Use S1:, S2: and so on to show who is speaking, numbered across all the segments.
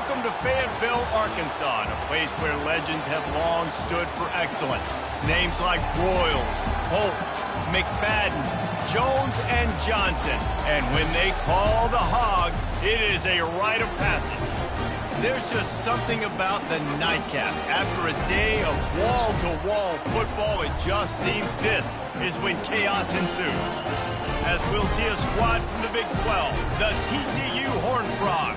S1: Welcome to Fayetteville, Arkansas, a place where legends have long stood for excellence. Names like Broyles, Holtz, McFadden, Jones, and Johnson. And when they call the Hogs, it is a rite of passage. There's just something about the nightcap. After a day of wall-to-wall football, it just seems this is when chaos ensues. As we'll see a squad from the Big 12, the TCU Horned Frogs,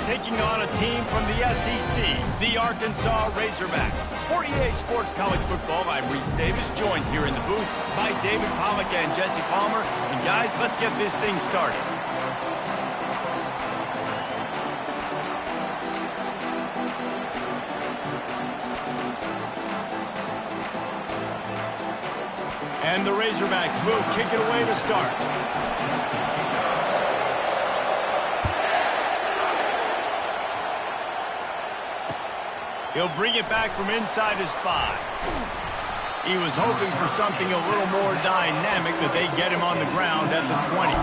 S1: taking on a team from the SEC, the Arkansas Razorbacks. For EA Sports College Football, I'm Reese Davis, joined here in the booth by David Pollack and Jesse Palmer. And guys, let's get this thing started. And the Razorbacks will kick it away to start. He'll bring it back from inside his 5. He was hoping for something a little more dynamic, but they get him on the ground at the 20.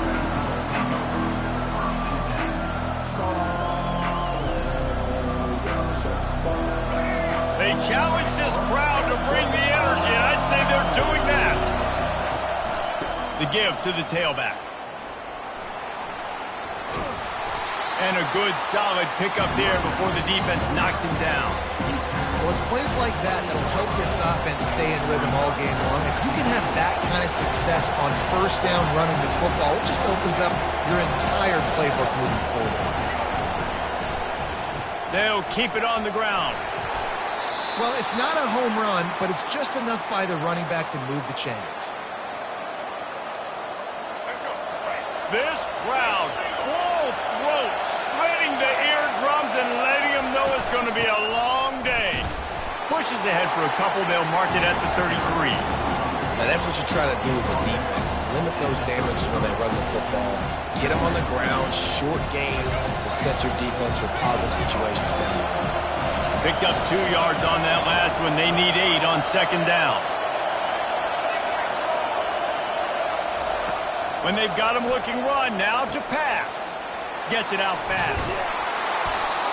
S1: They challenge this crowd to bring the energy, and I'd say they're doing that. The give to the tailback. And a good, solid pickup there before the defense knocks him down.
S2: Well, it's plays like that that'll help this offense stay in rhythm all game long. If you can have that kind of success on first down running the football, it just opens up your entire playbook moving forward.
S1: They'll keep it on the ground.
S2: Well, it's not a home run, but it's just enough by the running back to move the chains.
S1: This crowd, full throat, splitting the eardrums and letting them know it's going to be a long day. Pushes ahead for a couple, they'll mark it at the 33.
S3: Now that's what you try to do as a defense. Limit those damages when they run the football. Get them on the ground, short gains to set your defense for positive situations down the road.
S1: Picked up 2 yards on that last one. They need 8 on second down. When they've got him looking run, now to pass. Gets it out fast.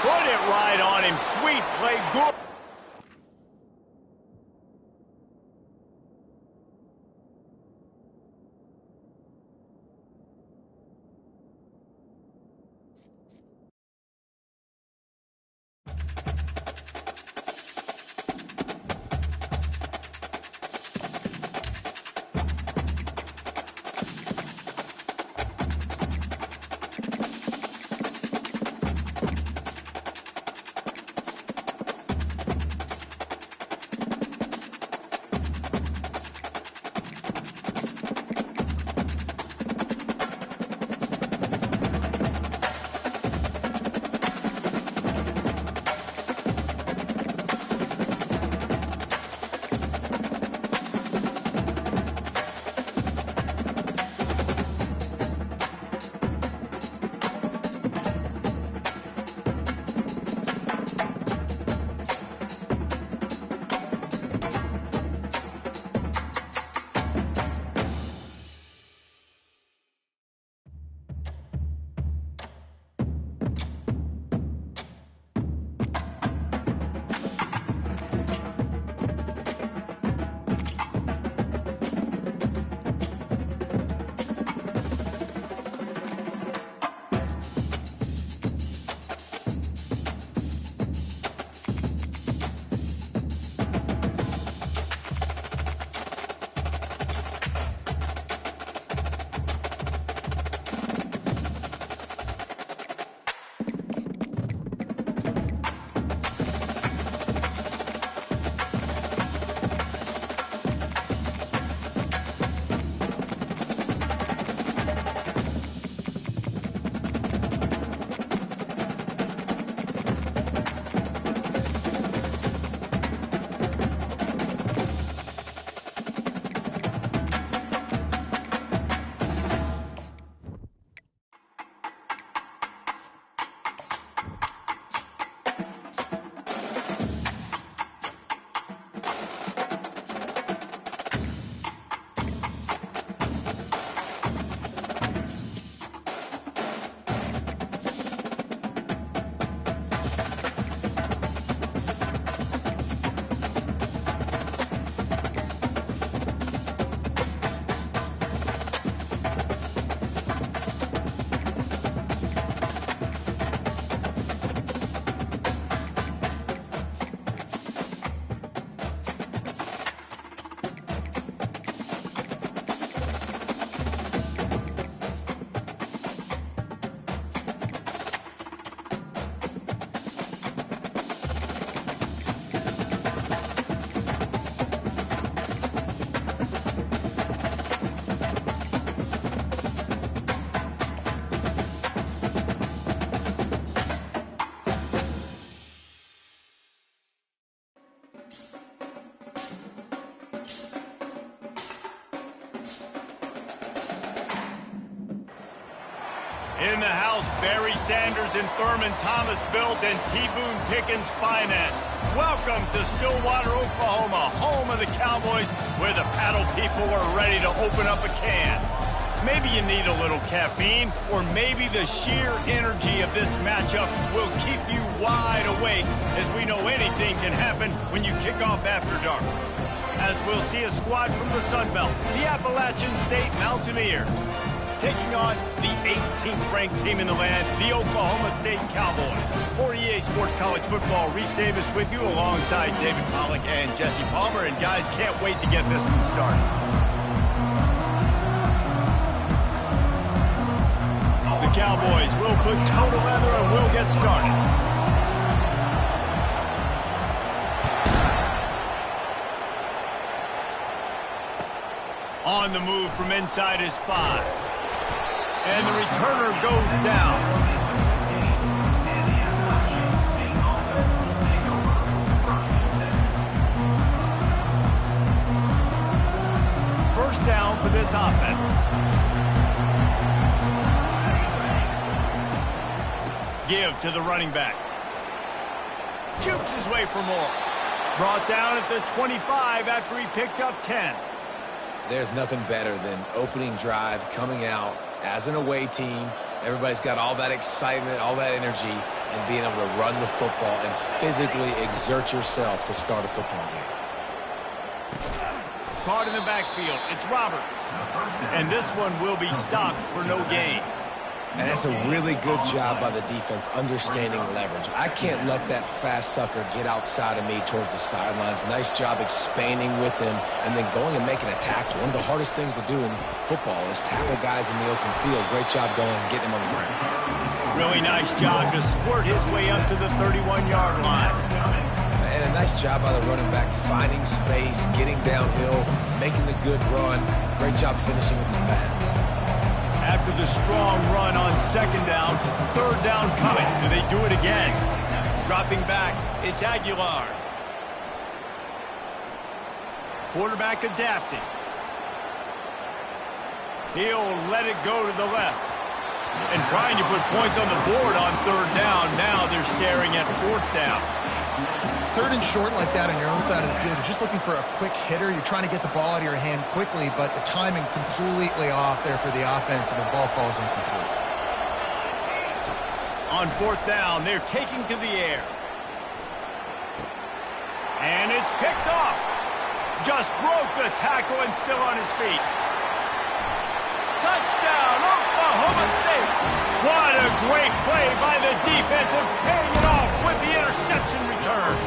S1: Put it right on him. Sweet play. Good. In the house, Barry Sanders and Thurman Thomas built and T. Boone Pickens financed. Welcome to Stillwater, Oklahoma, home of the Cowboys, where the paddle people are ready to open up a can. Maybe you need a little caffeine, or maybe the sheer energy of this matchup will keep you wide awake, as we know anything can happen when you kick off after dark. As we'll see a squad from the Sun Belt, the Appalachian State Mountaineers, taking on the 18th ranked team in the land, the Oklahoma State Cowboys. For EA Sports College Football, Reese Davis with you alongside David Pollack and Jesse Palmer. And guys, can't wait to get this one started. The Cowboys will put toe to leather and we'll get started. On the move from inside his 5. And the returner goes down. First down for this offense. Give to the running back. Jukes his way for more. Brought down at the 25 after he picked up 10.
S3: There's nothing better than opening drive, coming out as an away team. Everybody's got all that excitement, all that energy, and being able to run the football and physically exert yourself to start a football game.
S1: Caught in the backfield, it's Roberts. And this one will be stopped for no gain.
S3: And that's a really good job by the defense, understanding leverage. I can't let that fast sucker get outside of me towards the sidelines. Nice job expanding with him and then going and making a tackle. One of the hardest things to do in football is tackle guys in the open field. Great job going and getting him on the ground.
S1: Really nice job to squirt his way up to the 31-yard line.
S3: And a nice job by the running back, finding space, getting downhill, making the good run. Great job finishing with his pads.
S1: After the strong run on second down, third down coming. Do they do it again? Dropping back, it's Aguilar. Quarterback adapting. He'll let it go to the left. And trying to put points on the board on third down. Now they're staring at fourth down.
S2: Third and short like that on your own side of the field, you're just looking for a quick hitter. You're trying to get the ball out of your hand quickly, but the timing completely off there for the offense, and the ball falls incomplete.
S1: On fourth down, they're taking to the air. And it's picked off. Just broke the tackle and still on his feet. Touchdown, Oklahoma State. What a great play by the defense and paying it off with the interception return.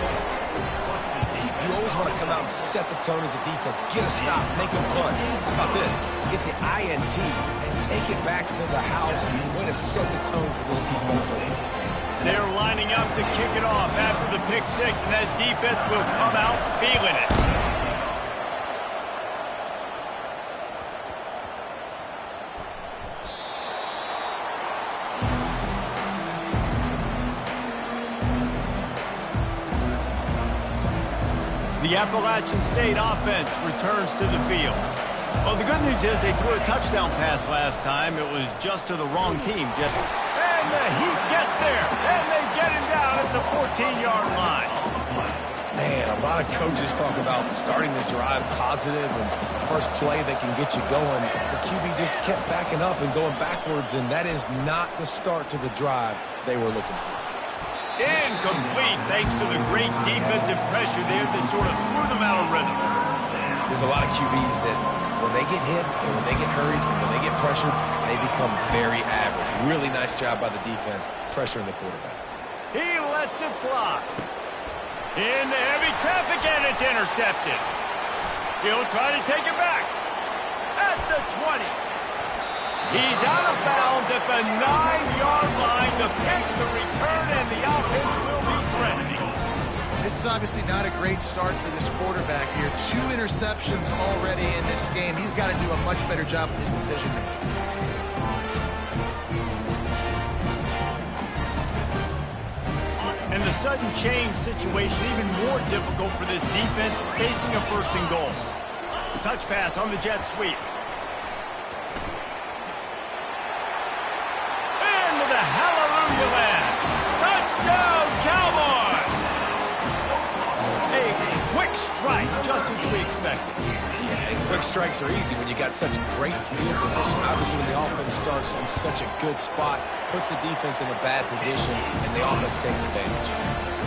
S3: You always want to come out and set the tone as a defense. Get a stop, make them punt. How about this? Get the INT and take it back to the house. Way to set the tone for this defense.
S1: They're lining up to kick it off after the pick six, and that defense will come out feeling it. The Appalachian State offense returns to the field. Well, the good news is they threw a touchdown pass last time. It was just to the wrong team, Jesse. And the Heat gets there, and they get him down at the 14-yard line.
S3: Man, a lot of coaches talk about starting the drive positive and first play that can get you going. The QB just kept backing up and going backwards, and that is not the start to the drive they were looking for.
S1: Incomplete, thanks to the great defensive pressure there that sort of threw them out of rhythm.
S3: There's a lot of QBs that when they get hit and when they get hurried and when they get pressured, they become very average. Really nice job by the defense pressuring the quarterback.
S1: He lets it fly. Into heavy traffic, and it's intercepted. He'll try to take it back. At the 20. He's out of bounds at the 9-yard line. The pick, the return, and the offense will be threatening.
S2: This is obviously not a great start for this quarterback here. 2 interceptions already in this game. He's got to do a much better job with his decision-making.
S1: And the sudden change situation even more difficult for this defense facing a first and goal. Touch pass on the jet sweep. hallelujah land. Touchdown, Cowboys! A quick strike, just as we expected.
S3: Yeah, and quick strikes are easy when you got such great field position. Obviously, when the offense starts in such a good spot, puts the defense in a bad position, and the offense takes advantage.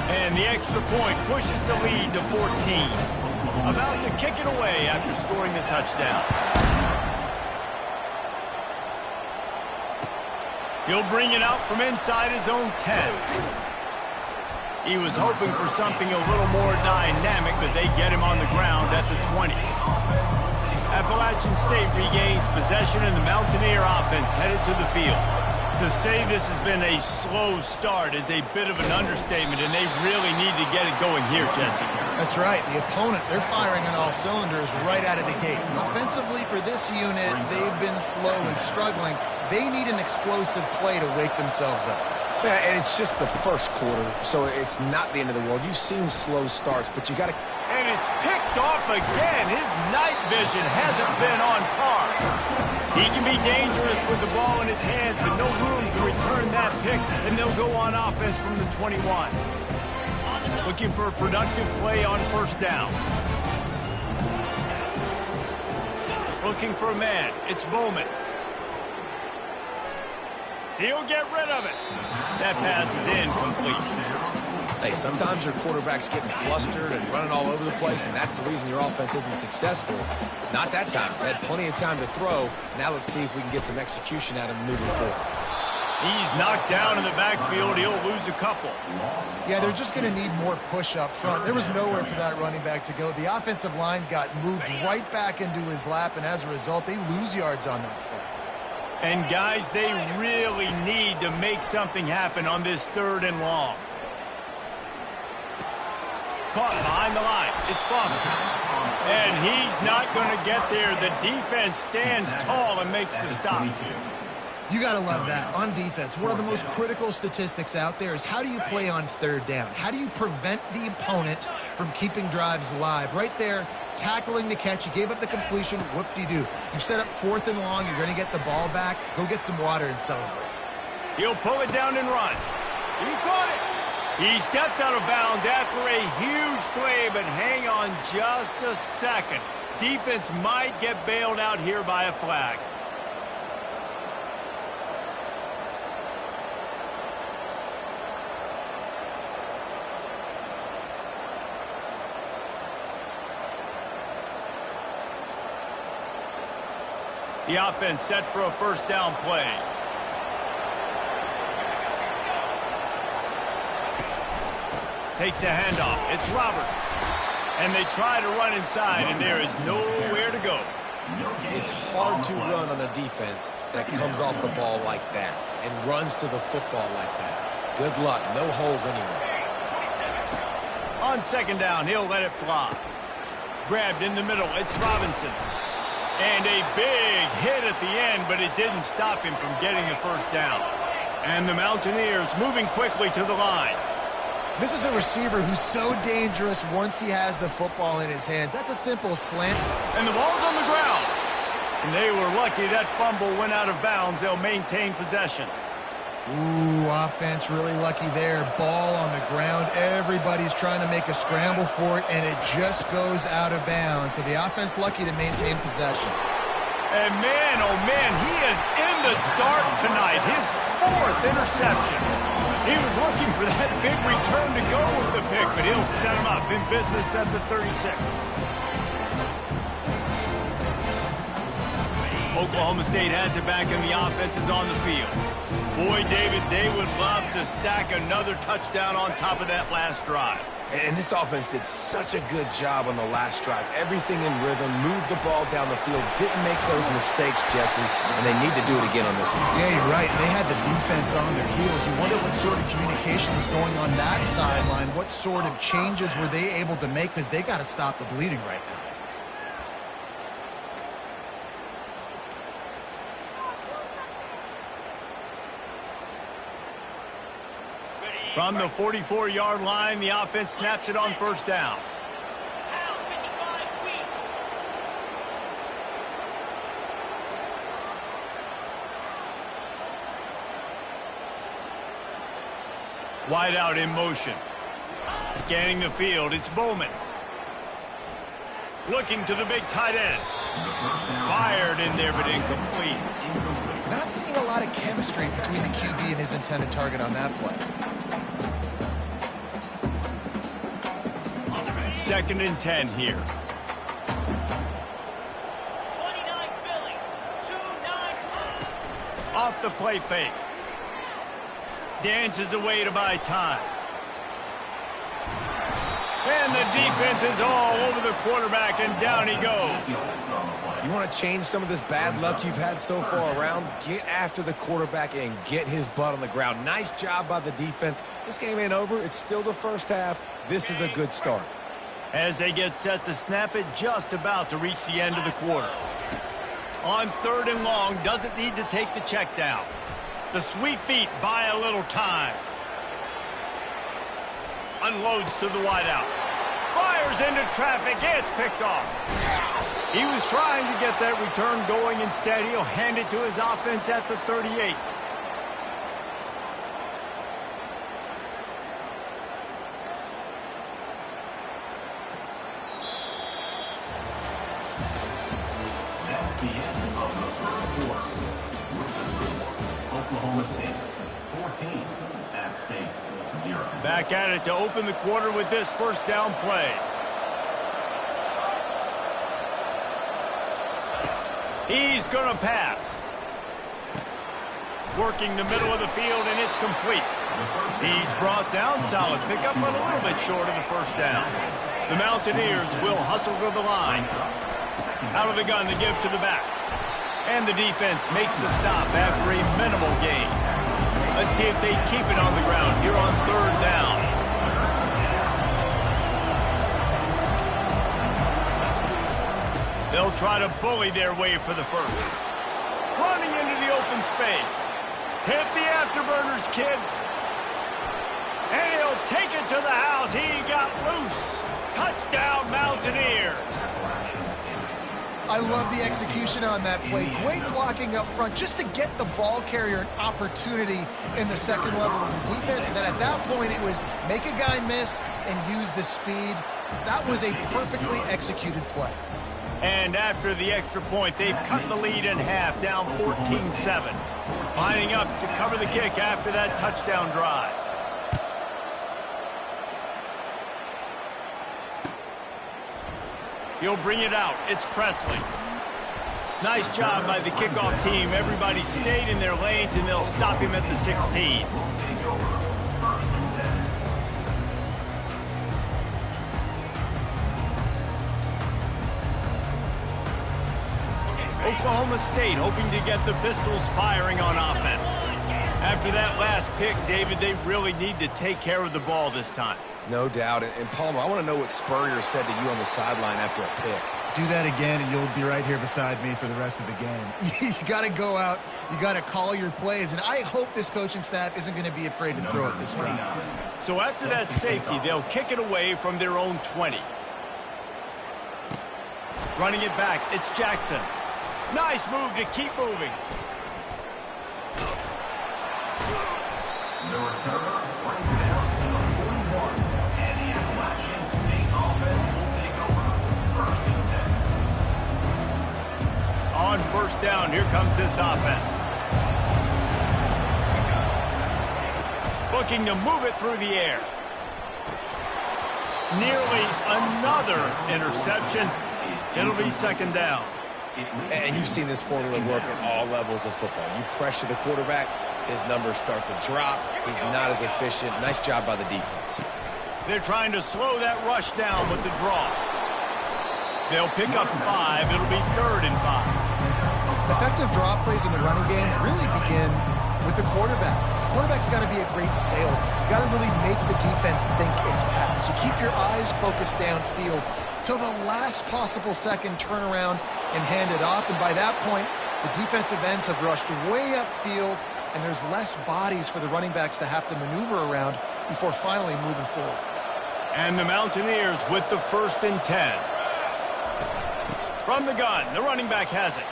S1: And the extra point pushes the lead to 14. About to kick it away after scoring the touchdown. He'll bring it out from inside his own 10. He was hoping for something a little more dynamic, but they get him on the ground at the 20. Appalachian State regains possession, and the Mountaineer offense headed to the field. To say this has been a slow start is a bit of an understatement, and they really need to get it going here, Jesse.
S2: That's right. The opponent, they're firing on all cylinders right out of the gate. Offensively, for this unit, they've been slow and struggling. They need an explosive play to wake themselves up.
S3: Yeah, and it's just the first quarter, so it's not the end of the world. You've seen slow starts, but you got to...
S1: And it's picked off again. His night vision hasn't been on par. He can be dangerous with the ball in his hands, but no room to return that pick, and they'll go on offense from the 21. Looking for a productive play on first down. Looking for a man. It's Bowman. He'll get rid of it. That pass is incomplete.
S3: Hey, sometimes your quarterback's getting flustered and running all over the place, and that's the reason your offense isn't successful. Not that time. They had plenty of time to throw. Now let's see if we can get some execution out of him moving forward.
S1: He's knocked down in the backfield. He'll lose a couple.
S2: Yeah, they're just going to need more push up front. There was nowhere for that running back to go. The offensive line got moved right back into his lap, and as a result, they lose yards on that play.
S1: And, guys, they really need to make something happen on this 3rd and long. Caught behind the line. It's Foster. And he's not going to get there. The defense stands tall and makes the stop.
S2: You got to love that. On defense, one of the most critical statistics out there is how do you play on 3rd down? How do you prevent the opponent from keeping drives alive? Right there, tackling the catch. You gave up the completion. Whoop-de-doo. You set up 4th and long. You're going to get the ball back. Go get some water and celebrate.
S1: He'll pull it down and run. He caught it. He stepped out of bounds after a huge play, but hang on just a second. Defense might get bailed out here by a flag. The offense set for a first down play. Takes a handoff. It's Roberts. And they try to run inside, and there is nowhere to go.
S3: It's hard to run on a defense that comes off the ball like that and runs to the football like that. Good luck. No holes anywhere.
S1: On 2nd down, he'll let it fly. Grabbed in the middle. It's Robinson. And a big hit at the end, but it didn't stop him from getting the first down. And the Mountaineers moving quickly to the line.
S2: This is a receiver who's so dangerous once he has the football in his hands. That's a simple slant.
S1: And the ball's on the ground. And they were lucky that fumble went out of bounds. They'll maintain possession.
S2: Ooh, offense really lucky there. Ball on the ground. Everybody's trying to make a scramble for it, and it just goes out of bounds. So the offense lucky to maintain possession.
S1: And man, oh man, he is in the dark tonight. His 4th interception. He was looking for that big return to go with the pick, but he'll set him up in business at the 36. Oklahoma State has it back, and the offense is on the field. Boy, David, they would love to stack another touchdown on top of that last drive.
S3: And this offense did such a good job on the last drive. Everything in rhythm, moved the ball down the field, didn't make those mistakes, Jesse, and they need to do it again on this one.
S2: Yeah, you're right. They had the defense on their heels. You wonder what sort of communication was going on that sideline. What sort of changes were they able to make, because they got to stop the bleeding right now.
S1: From the 44-yard line, the offense snaps it on first down. Wide out in motion. Scanning the field, it's Bowman. Looking to the big tight end. Fired in there, but incomplete.
S2: Not seeing a lot of chemistry between the QB and his intended target on that play.
S1: 2nd and 10 here.
S4: 29 Philly, 2-9.
S1: Off the play fake. Dances away to buy time. And the defense is all over the quarterback, and down he goes.
S3: You want to change some of this bad luck you've had so far around? Get after the quarterback and get his butt on the ground. Nice job by the defense. This game ain't over. It's still the first half. This is a good start.
S1: As they get set to snap it, just about to reach the end of the quarter. On 3rd and long, doesn't need to take the check down. The sweet feet buy a little time. Unloads to the wideout. Fires into traffic. It's picked off. He was trying to get that return going. Instead, he'll hand it to his offense at the 38.
S5: That's the end of the first quarter. Oklahoma State 14, App State 0.
S1: Back at it to open the quarter with this first down play. He's going to pass. Working the middle of the field, and it's complete. He's brought down. Solid pickup, but a little bit short of the first down. The Mountaineers will hustle to the line. Out of the gun, the give to the back. And the defense makes the stop after a minimal gain. Let's see if they keep it on the ground here on 3rd down. They'll try to bully their way for the first. Running into the open space. Hit the afterburners, kid. And he'll take it to the house. He got loose. Touchdown, Mountaineers.
S2: I love the execution on that play. Great blocking up front just to get the ball carrier an opportunity in the second level of the defense. And then at that point, it was make a guy miss and use the speed. That was a perfectly executed play.
S1: And after the extra point, they've cut the lead in half, down 14-7. Lining up to cover the kick after that touchdown drive. He'll bring it out. It's Presley. Nice job by the kickoff team. Everybody stayed in their lanes, and they'll stop him at the 16. Oklahoma State hoping to get the Pistols firing on offense. After that last pick, David, they really need to take care of the ball this time.
S3: No doubt. And Palmer, I want to know what Spurrier said to you on the sideline after a pick.
S2: Do that again, and you'll be right here beside me for the rest of the game. You got to go out. You got to call your plays, and I hope this coaching staff isn't going to be afraid to throw it this way.
S1: So after that safety, they'll kick it away from their own 20. Running it back, it's Jackson. Nice move to keep moving.
S5: The returner brings it out to the 41, and the Appalachian State offense will take over 1st and 10.
S1: On 1st down, here comes this offense. Looking to move it through the air. Nearly another interception. It'll be 2nd down.
S3: And you've seen this formula work at all levels of football. You pressure the quarterback, his numbers start to drop. He's not as efficient. Nice job by the defense.
S1: They're trying to slow that rush down with the draw. They'll pick up 5. It'll be 3rd and 5.
S2: Effective draw plays in the running game really begin with the quarterback. The quarterback's got to be a great salesman. You got to really make the defense think it's pass. You keep your eyes focused downfield till the last possible second, turn around and hand it off. And by that point, the defensive ends have rushed way upfield, and there's less bodies for the running backs to have to maneuver around before finally moving forward.
S1: And the Mountaineers with the 1st and 10. From the gun, the running back has it.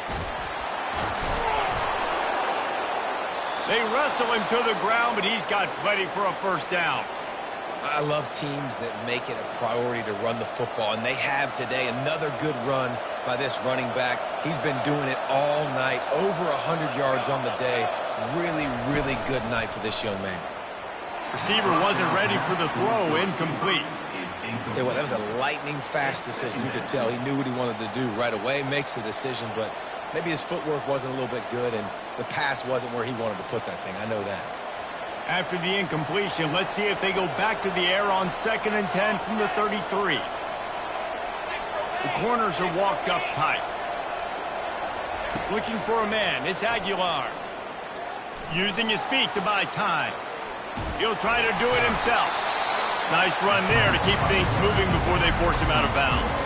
S1: They wrestle him to the ground, but he's got plenty for a first down.
S3: I love teams that make it a priority to run the football, and they have today. Another good run by this running back. He's been doing it all night, over 100 yards on the day. Really, really good night for this young man.
S1: Receiver wasn't ready for the throw, incomplete.
S3: Tell you what, that was a lightning-fast decision. You could tell he knew what he wanted to do right away, makes the decision, but maybe his footwork wasn't a little bit good, and the pass wasn't where he wanted to put that thing. I know that.
S1: After the incompletion, let's see if they go back to the air on 2nd and 10 from the 33. The corners are walked up tight. Looking for a man, it's Aguilar. Using his feet to buy time. He'll try to do it himself. Nice run there to keep things moving before they force him out of bounds.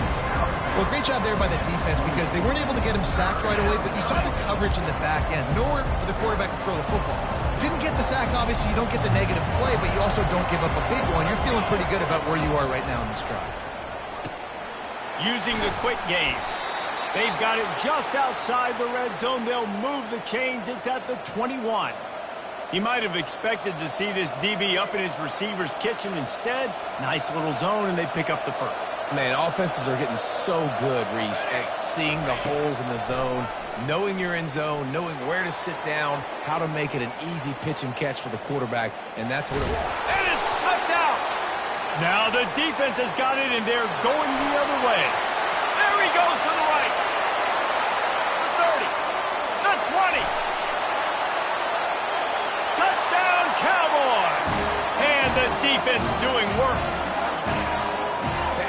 S2: Well, great job there by the defense because they weren't able to get him sacked right away, but you saw the coverage in the back end. Nowhere for the quarterback to throw the football. Didn't get the sack, obviously. You don't get the negative play, but you also don't give up a big one. You're feeling pretty good about where you are right now in this drive.
S1: Using the quick game. They've got it just outside the red zone. They'll move the chains. It's at the 21. He might have expected to see this DB up in his receiver's kitchen. Instead, nice little zone, and they pick up the first.
S3: Man, offenses are getting so good, Reese, at seeing the holes in the zone, knowing you're in zone, knowing where to sit down, how to make it an easy pitch and catch for the quarterback, and that's what it was.
S1: It is slipped out. Now the defense has got it, and they're going the other way. There he goes to the right. The 30. The 20. Touchdown, Cowboys. And the defense doing work.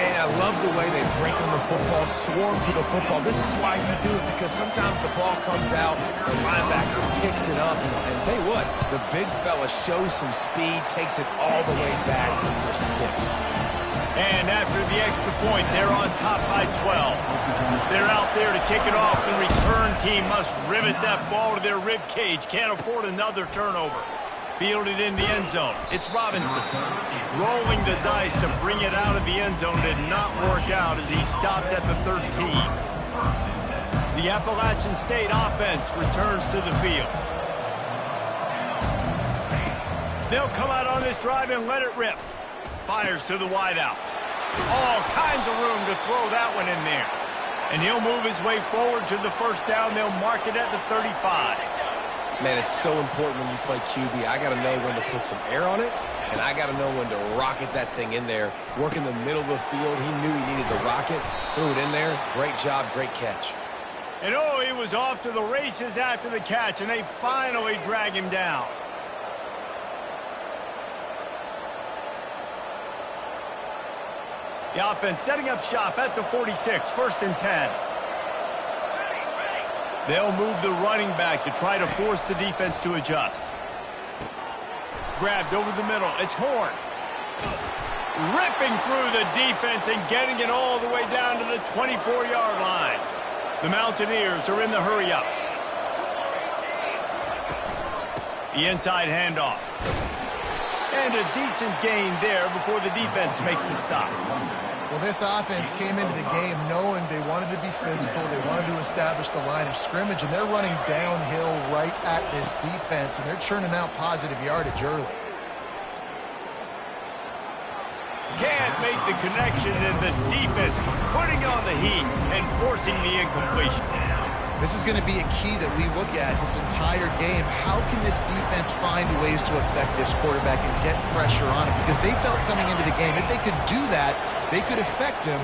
S3: And I love the way they break on the football, swarm to the football. This is why you do it, because sometimes the ball comes out, the linebacker picks it up, and tell you what, the big fella shows some speed, takes it all the way back for 6.
S1: And after the extra point, they're on top by 12. They're out there to kick it off. The return team must rivet that ball to their rib cage. Can't afford another turnover. Fielded in the end zone. It's Robinson. Rolling the dice to bring it out of the end zone did not work out as he stopped at the 13. The Appalachian State offense returns to the field. They'll come out on this drive and let it rip. Fires to the wideout. All kinds of room to throw that one in there. And he'll move his way forward to the first down. They'll mark it at the 35.
S3: Man, it's so important when you play QB. I got to know when to put some air on it, and I got to know when to rocket that thing in there. Work in the middle of the field. He knew he needed to rocket. Threw it in there. Great job, great catch.
S1: And oh, he was off to the races after the catch, and they finally drag him down. The offense setting up shop at the 46, 1st and 10. They'll move the running back to try to force the defense to adjust. Grabbed over the middle. It's Horn. Ripping through the defense and getting it all the way down to the 24-yard line. The Mountaineers are in the hurry-up. The inside handoff. And a decent gain there before the defense makes the stop.
S2: Well, this offense came into the game knowing they wanted to be physical. They wanted to establish the line of scrimmage, and they're running downhill right at this defense, and they're churning out positive yardage early.
S1: Can't make the connection, and the defense putting on the heat and forcing the incompletion.
S2: This is going to be a key that we look at this entire game. How can this defense find ways to affect this quarterback and get pressure on him? Because they felt coming into the game, if they could do that, they could affect him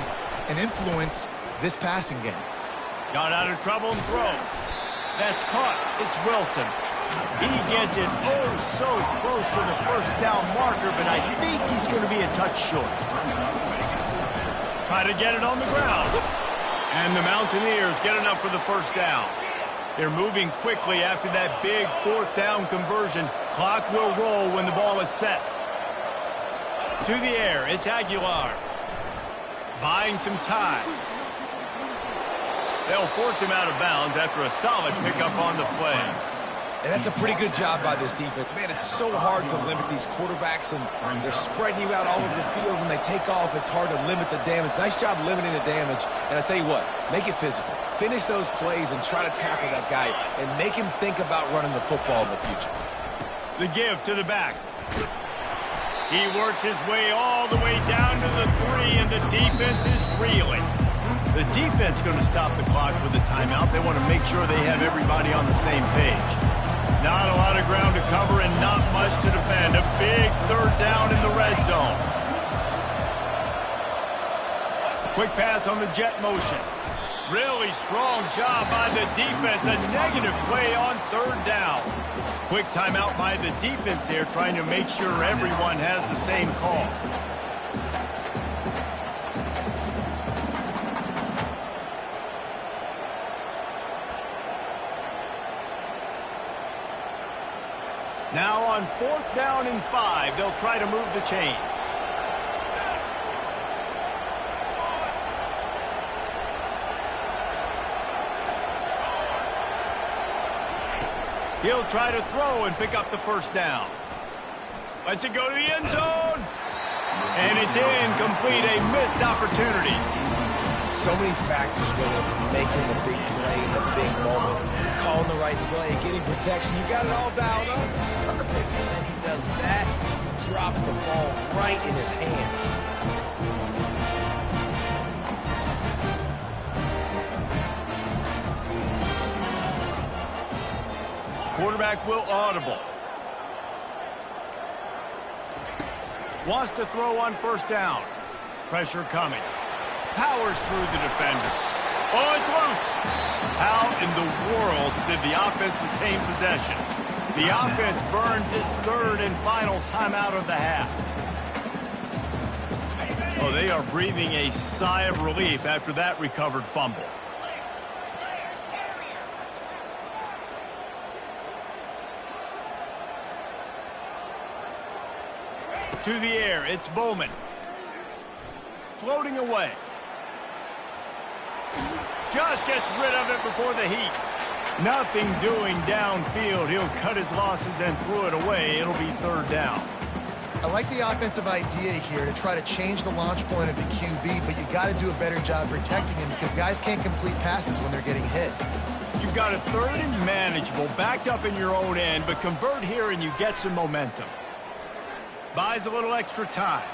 S2: and influence this passing game.
S1: Got out of trouble and throws. That's caught. It's Wilson. He gets it oh so close to the first down marker, but I think he's going to be a touch short. Try to get it on the ground. And the Mountaineers get enough for the first down. They're moving quickly after that big 4th down conversion. Clock will roll when the ball is set. To the air, it's Aguilar. Buying some time. They'll force him out of bounds after a solid pickup on the play.
S3: And that's a pretty good job by this defense. Man, it's so hard to limit these quarterbacks, and they're spreading you out all over the field. When they take off, it's hard to limit the damage. Nice job limiting the damage. And I tell you what, make it physical. Finish those plays and try to tackle that guy and make him think about running the football in the future.
S1: The give to the back. He works his way all the way down to the 3, and the defense is reeling. The defense going to stop the clock with a timeout. They want to make sure they have everybody on the same page. Not a lot of ground to cover and not much to defend. A big third down in the red zone. Quick pass on the jet motion. Really strong job by the defense. A negative play on third down. Quick timeout by the defense there, trying to make sure everyone has the same call. Now on 4th down and 5, they'll try to move the chains. He'll try to throw and pick up the first down. Lets it go to the end zone. And it's incomplete, a missed opportunity.
S3: So many factors go into making the big play in the big moment. Calling the right play, getting protection. You got it all dialed up. It's perfect. And then he does that. Drops the ball right in his hands.
S1: Quarterback will audible. Wants to throw on first down. Pressure coming. Powers through the defender. Oh, it's loose. How in the world did the offense retain possession? The offense burns its 3rd and final timeout of the half. Oh, they are breathing a sigh of relief after that recovered fumble. To the air, it's Bowman. Floating away. Just gets rid of it before the heat. Nothing doing downfield. He'll cut his losses and throw it away. It'll be 3rd down.
S2: I like the offensive idea here to try to change the launch point of the QB, but you got to do a better job protecting him because guys can't complete passes when they're getting hit.
S1: You've got a 3rd and manageable, backed up in your own end, but convert here and you get some momentum. Buys a little extra time.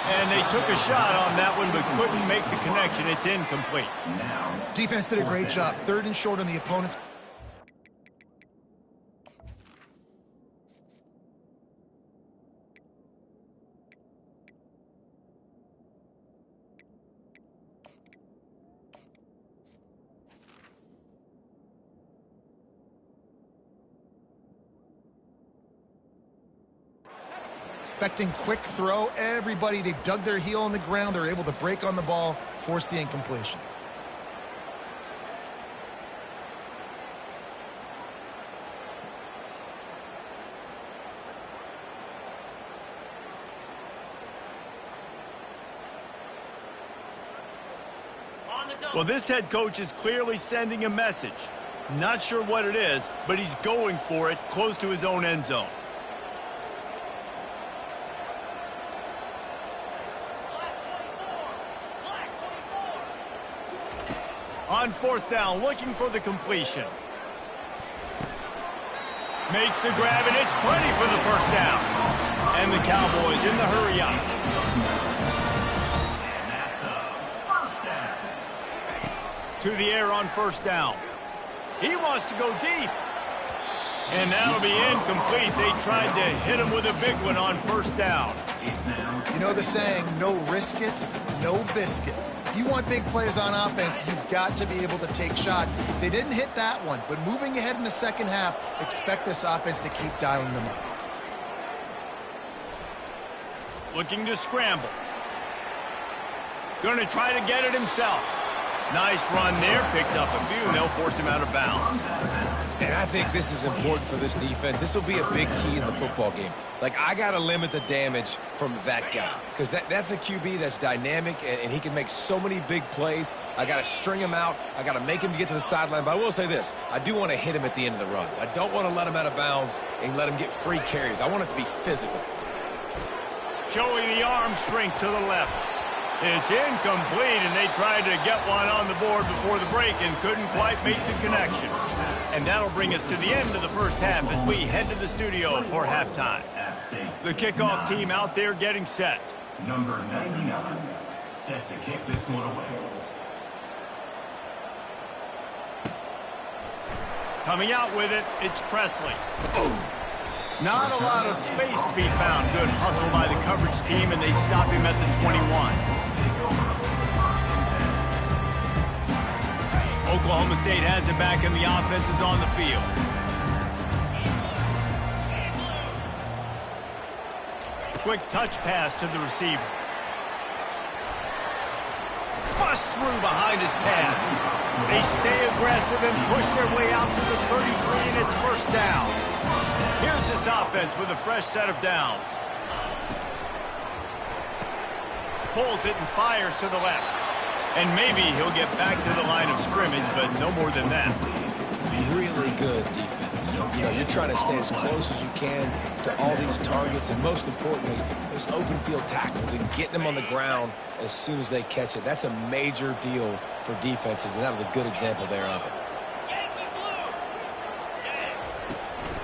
S1: And they took a shot on that one, but couldn't make the connection. It's incomplete.
S2: Defense did a great job. 3rd and short on the opponent's. Expecting quick throw. Everybody, they dug their heel on the ground. They're able to break on the ball, force the incompletion.
S1: Well, this head coach is clearly sending a message. Not sure what it is, but he's going for it close to his own end zone. On 4th down, looking for the completion. Makes the grab, and it's plenty for the first down. And the Cowboys in the hurry up.
S5: And that's a first down.
S1: To the air on first down. He wants to go deep. And that'll be incomplete. They tried to hit him with a big one on first down.
S2: You know the saying, no risk it, no biscuit. If you want big plays on offense, you've got to be able to take shots. They didn't hit that one, but moving ahead in the second half, expect this offense to keep dialing them up.
S1: Looking to scramble. Going to try to get it himself. Nice run there. Picks up a few, and they'll force him out of bounds.
S3: And I think this is important for this defense. This will be a big key in the football game. Like, I got to limit the damage from that guy because that's a QB that's dynamic, and he can make so many big plays. I got to string him out. I got to make him get to the sideline. But I will say this. I do want to hit him at the end of the runs. I don't want to let him out of bounds and let him get free carries. I want it to be physical.
S1: Showing the arm strength to the left. It's incomplete, and they tried to get one on the board before the break and couldn't quite make the connection. And that'll bring us to the end of the first half as we head to the studio for halftime. The kickoff team out there getting set.
S5: Number 99, set to kick this one away.
S1: Coming out with it, it's Presley. Not a lot of space to be found. Good hustle by the coverage team, and they stop him at the 21. Oklahoma State has it back, and the offense is on the field. Quick touch pass to the receiver. Bust through behind his pad. They stay aggressive and push their way out to the 33, and it's first down. Here's this offense with a fresh set of downs. Pulls it and fires to the left. And maybe he'll get back to the line of scrimmage, but no more than that.
S3: Really good defense. You know, you're trying to stay as close as you can to all these targets, and most importantly, those open field tackles and getting them on the ground as soon as they catch it. That's a major deal for defenses, and that was a good example there of it.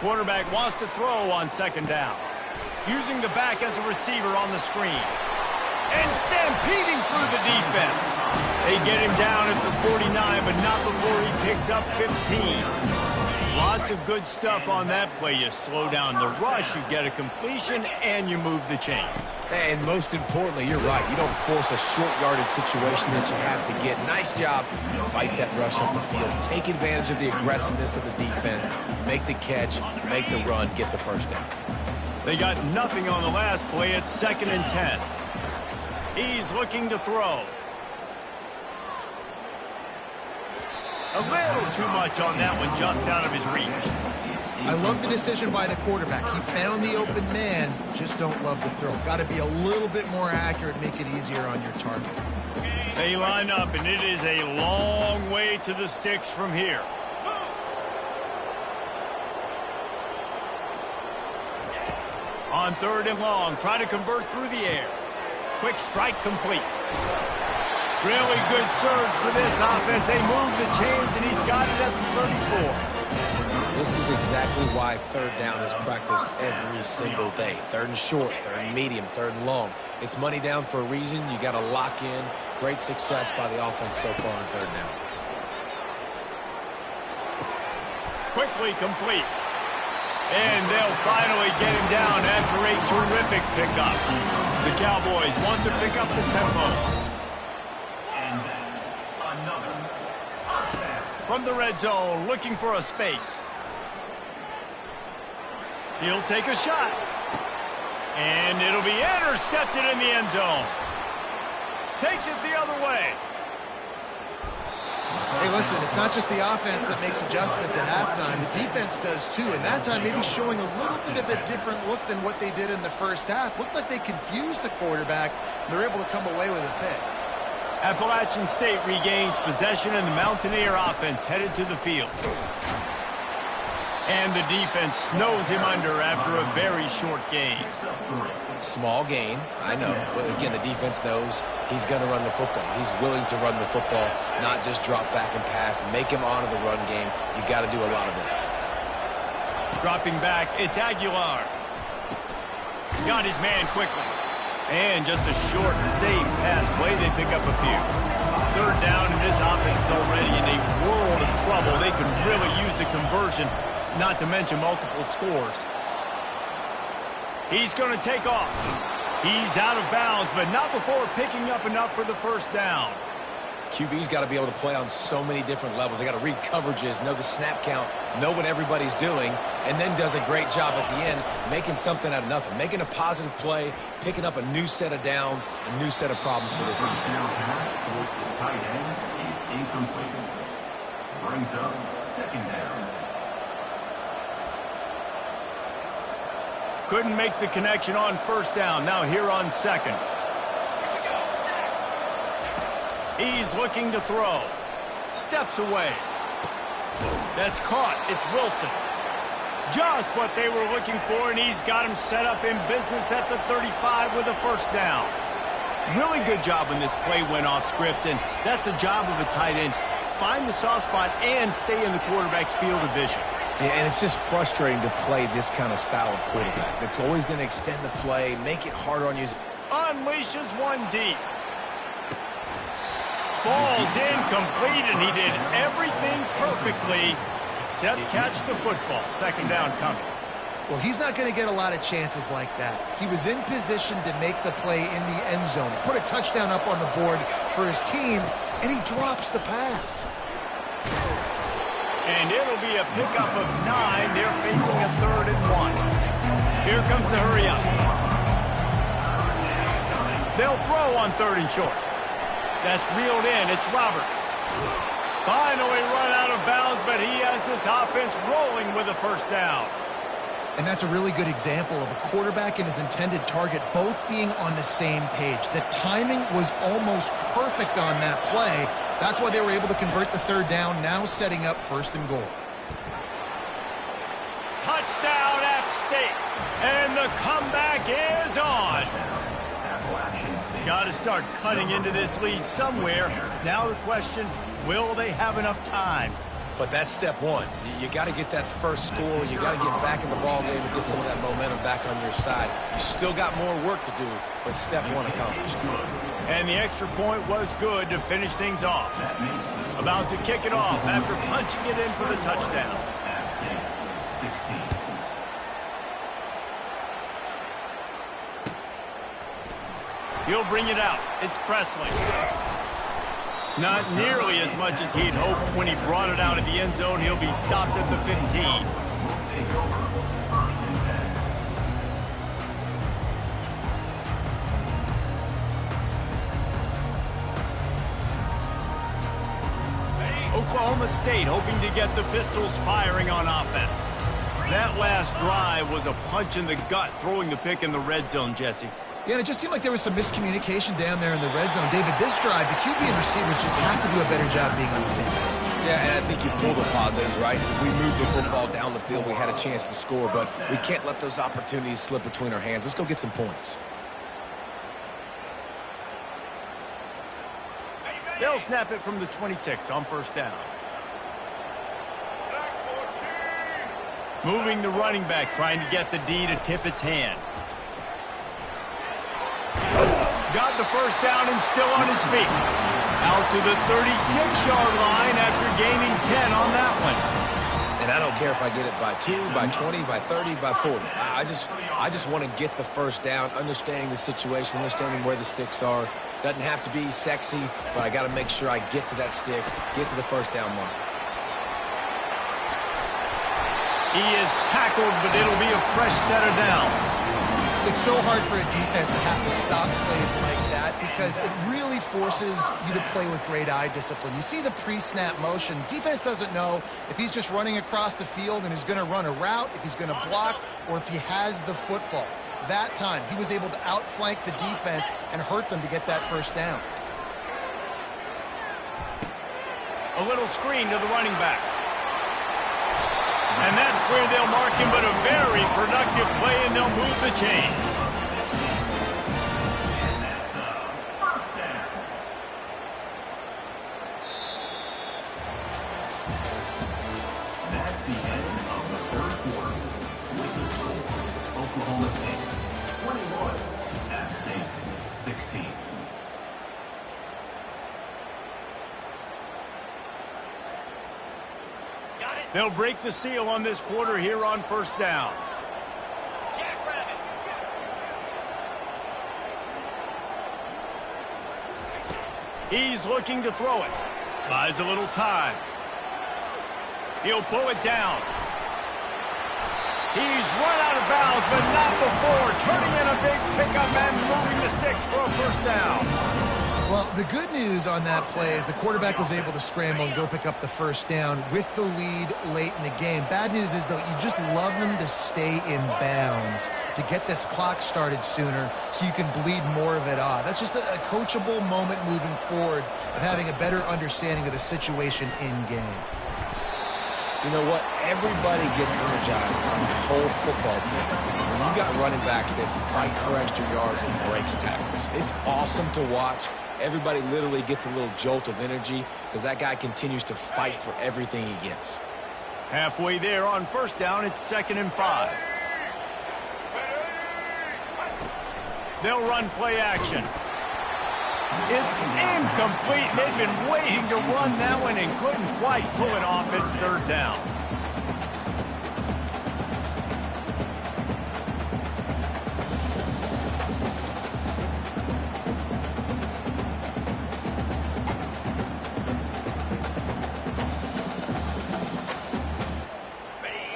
S1: Quarterback wants to throw on second down. Using the back as a receiver on the screen. And stampeding through the defense. They get him down at the 49, but not before he picks up 15. Lots of good stuff on that play. You slow down the rush, you get a completion, and you move the chains.
S3: And most importantly, you're right. You don't force a short yardage situation that you have to get. Nice job. Fight that rush up the field. Take advantage of the aggressiveness of the defense. Make the catch, make the run, get the first down.
S1: They got nothing on the last play. It's 2nd and 10. He's looking to throw. A little too much on that one, just out of his reach.
S2: I love the decision by the quarterback. He found the open man, just don't love the throw. Got to be a little bit more accurate, make it easier on your target.
S1: They line up, and it is a long way to the sticks from here. On 3rd and long, try to convert through the air. Quick strike complete. Really good surge for this offense. They move the chains, and he's got it at the 34.
S3: This is exactly why 3rd down is practiced every single day. 3rd and short, 3rd and medium, 3rd and long. It's money down for a reason. You got to lock in. Great success by the offense so far on 3rd down.
S1: Quickly complete. And they'll finally get him down after a terrific pickup. The Cowboys want to pick up the tempo.
S5: And that's another touchdown.
S1: From the red zone, looking for a space. He'll take a shot. And it'll be intercepted in the end zone. Takes it the other way.
S2: Hey, listen, it's not just the offense that makes adjustments at halftime. The defense does too, and that time maybe showing a little bit of a different look than what they did in the first half. Looked like they confused the quarterback, and they're able to come away with a pick.
S1: Appalachian State regains possession, and the Mountaineer offense headed to the field. And the defense snows him under after a very short game.
S3: Small gain, I know. But again, the defense knows he's going to run the football. He's willing to run the football, not just drop back and pass. Make him honor the run game. You got to do a lot of this.
S1: Dropping back, it's Aguilar. Got his man quickly. And just a short, safe pass play. They pick up a few. 3rd down, and this offense is already in a world of trouble. They could really use a conversion, not to mention multiple scores. He's going to take off. He's out of bounds, but not before picking up enough for the first down.
S3: QB's got to be able to play on so many different levels. They got to read coverages, know the snap count, know what everybody's doing, and then does a great job at the end making something out of nothing, making a positive play, picking up a new set of downs, a new set of problems for this defense.
S5: The tight end is incomplete. Brings up 2nd down.
S1: Couldn't make the connection on 1st down. Now here on 2nd. He's looking to throw. Steps away. That's caught. It's Wilson. Just what they were looking for, and he's got him set up in business at the 35 with a 1st down. Really good job when this play went off script, and that's the job of a tight end. find the soft spot and stay in the quarterback's field of vision.
S3: Yeah, and it's just frustrating to play this kind of style of quarterback. That's always going to extend the play, make it harder on you.
S1: Unleashes one deep. Falls incomplete, and he did everything perfectly except catch the football. Second down coming.
S2: Well, he's not going to get a lot of chances like that. He was in position to make the play in the end zone, put a touchdown up on the board for his team, and he drops the pass.
S1: And it'll be a pickup of 9. They're facing a 3rd and 1. Here comes the hurry up. They'll throw on 3rd and short. That's reeled in. It's Roberts. Finally run out of bounds, but he has this offense rolling with a first down.
S2: And that's a really good example of a quarterback and his intended target both being on the same page. The timing was almost perfect on that play. That's why they were able to convert the 3rd down, now setting up 1st and goal.
S1: Touchdown, App State. And the comeback is on. Got to start cutting into this lead somewhere. Now the question, will they have enough time?
S3: But that's step one. You got to get that first score. You got to get back in the ball game and get some of that momentum back on your side. You still got more work to do, but step one accomplished.
S1: And the extra point was good to finish things off. About to kick it off after punching it in for the touchdown. He'll bring it out. It's Presley. Not nearly as much as he'd hoped when he brought it out of the end zone. He'll be stopped at the 15. Oklahoma State hoping to get the Pistols firing on offense. That last drive was a punch in the gut, throwing the pick in the red zone, Jesse.
S2: Yeah, and it just seemed like there was some miscommunication down there in the red zone. David, this drive, the QB and receivers just have to do a better job being on the same page.
S3: Yeah, and I think you pull the positives, right? We moved the football down the field. We had a chance to score, but we can't let those opportunities slip between our hands. Let's go get some points.
S1: They'll snap it from the 26 on 1st down. Moving the running back, trying to get the D to tip its hand. Got the first down and still on his feet. Out to the 36-yard line after gaining 10 on that one.
S3: And I don't care if I get it by 2, by 20, by 30, by 40. I just want to get the first down, understanding the situation, understanding where the sticks are. Doesn't have to be sexy, but I got to make sure I get to that stick, get to the first down mark.
S1: He is tackled, but it'll be a fresh set of downs.
S2: It's so hard for a defense to have to stop plays like that because it really forces you to play with great eye discipline. You see the pre-snap motion. Defense doesn't know if he's just running across the field and is going to run a route, if he's going to block, or if he has the football. That time, he was able to outflank the defense and hurt them to get that first down.
S1: A little screen to the running back. And that's where they'll mark him, but a very productive play, and they'll move the chains.
S5: And that's a first down. That's the end of the 3rd quarter. With the score, Oklahoma State 21, App State 16.
S1: They'll break the seal on this quarter here on 1st down.
S4: Jackrabbit.
S1: He's looking to throw it. Buys a little time. He'll pull it down. He's run out of bounds, but not before turning in a big pickup and moving the sticks for a first down.
S2: Well, the good news on that play is the quarterback was able to scramble and go pick up the first down with the lead late in the game. Bad news is, though, you just love them to stay in bounds to get this clock started sooner so you can bleed more of it off. That's just a coachable moment moving forward of having a better understanding of the situation in game.
S3: You know what? Everybody gets energized on the whole football team when you got running backs that fight for extra yards and breaks tackles. It's awesome to watch, Everybody literally gets a little jolt of energy because that guy continues to fight for everything he gets.
S1: Halfway there on first down, it's 2nd and 5. They'll run play action. It's incomplete. They've been waiting to run that one and couldn't quite pull it off. It's 3rd down.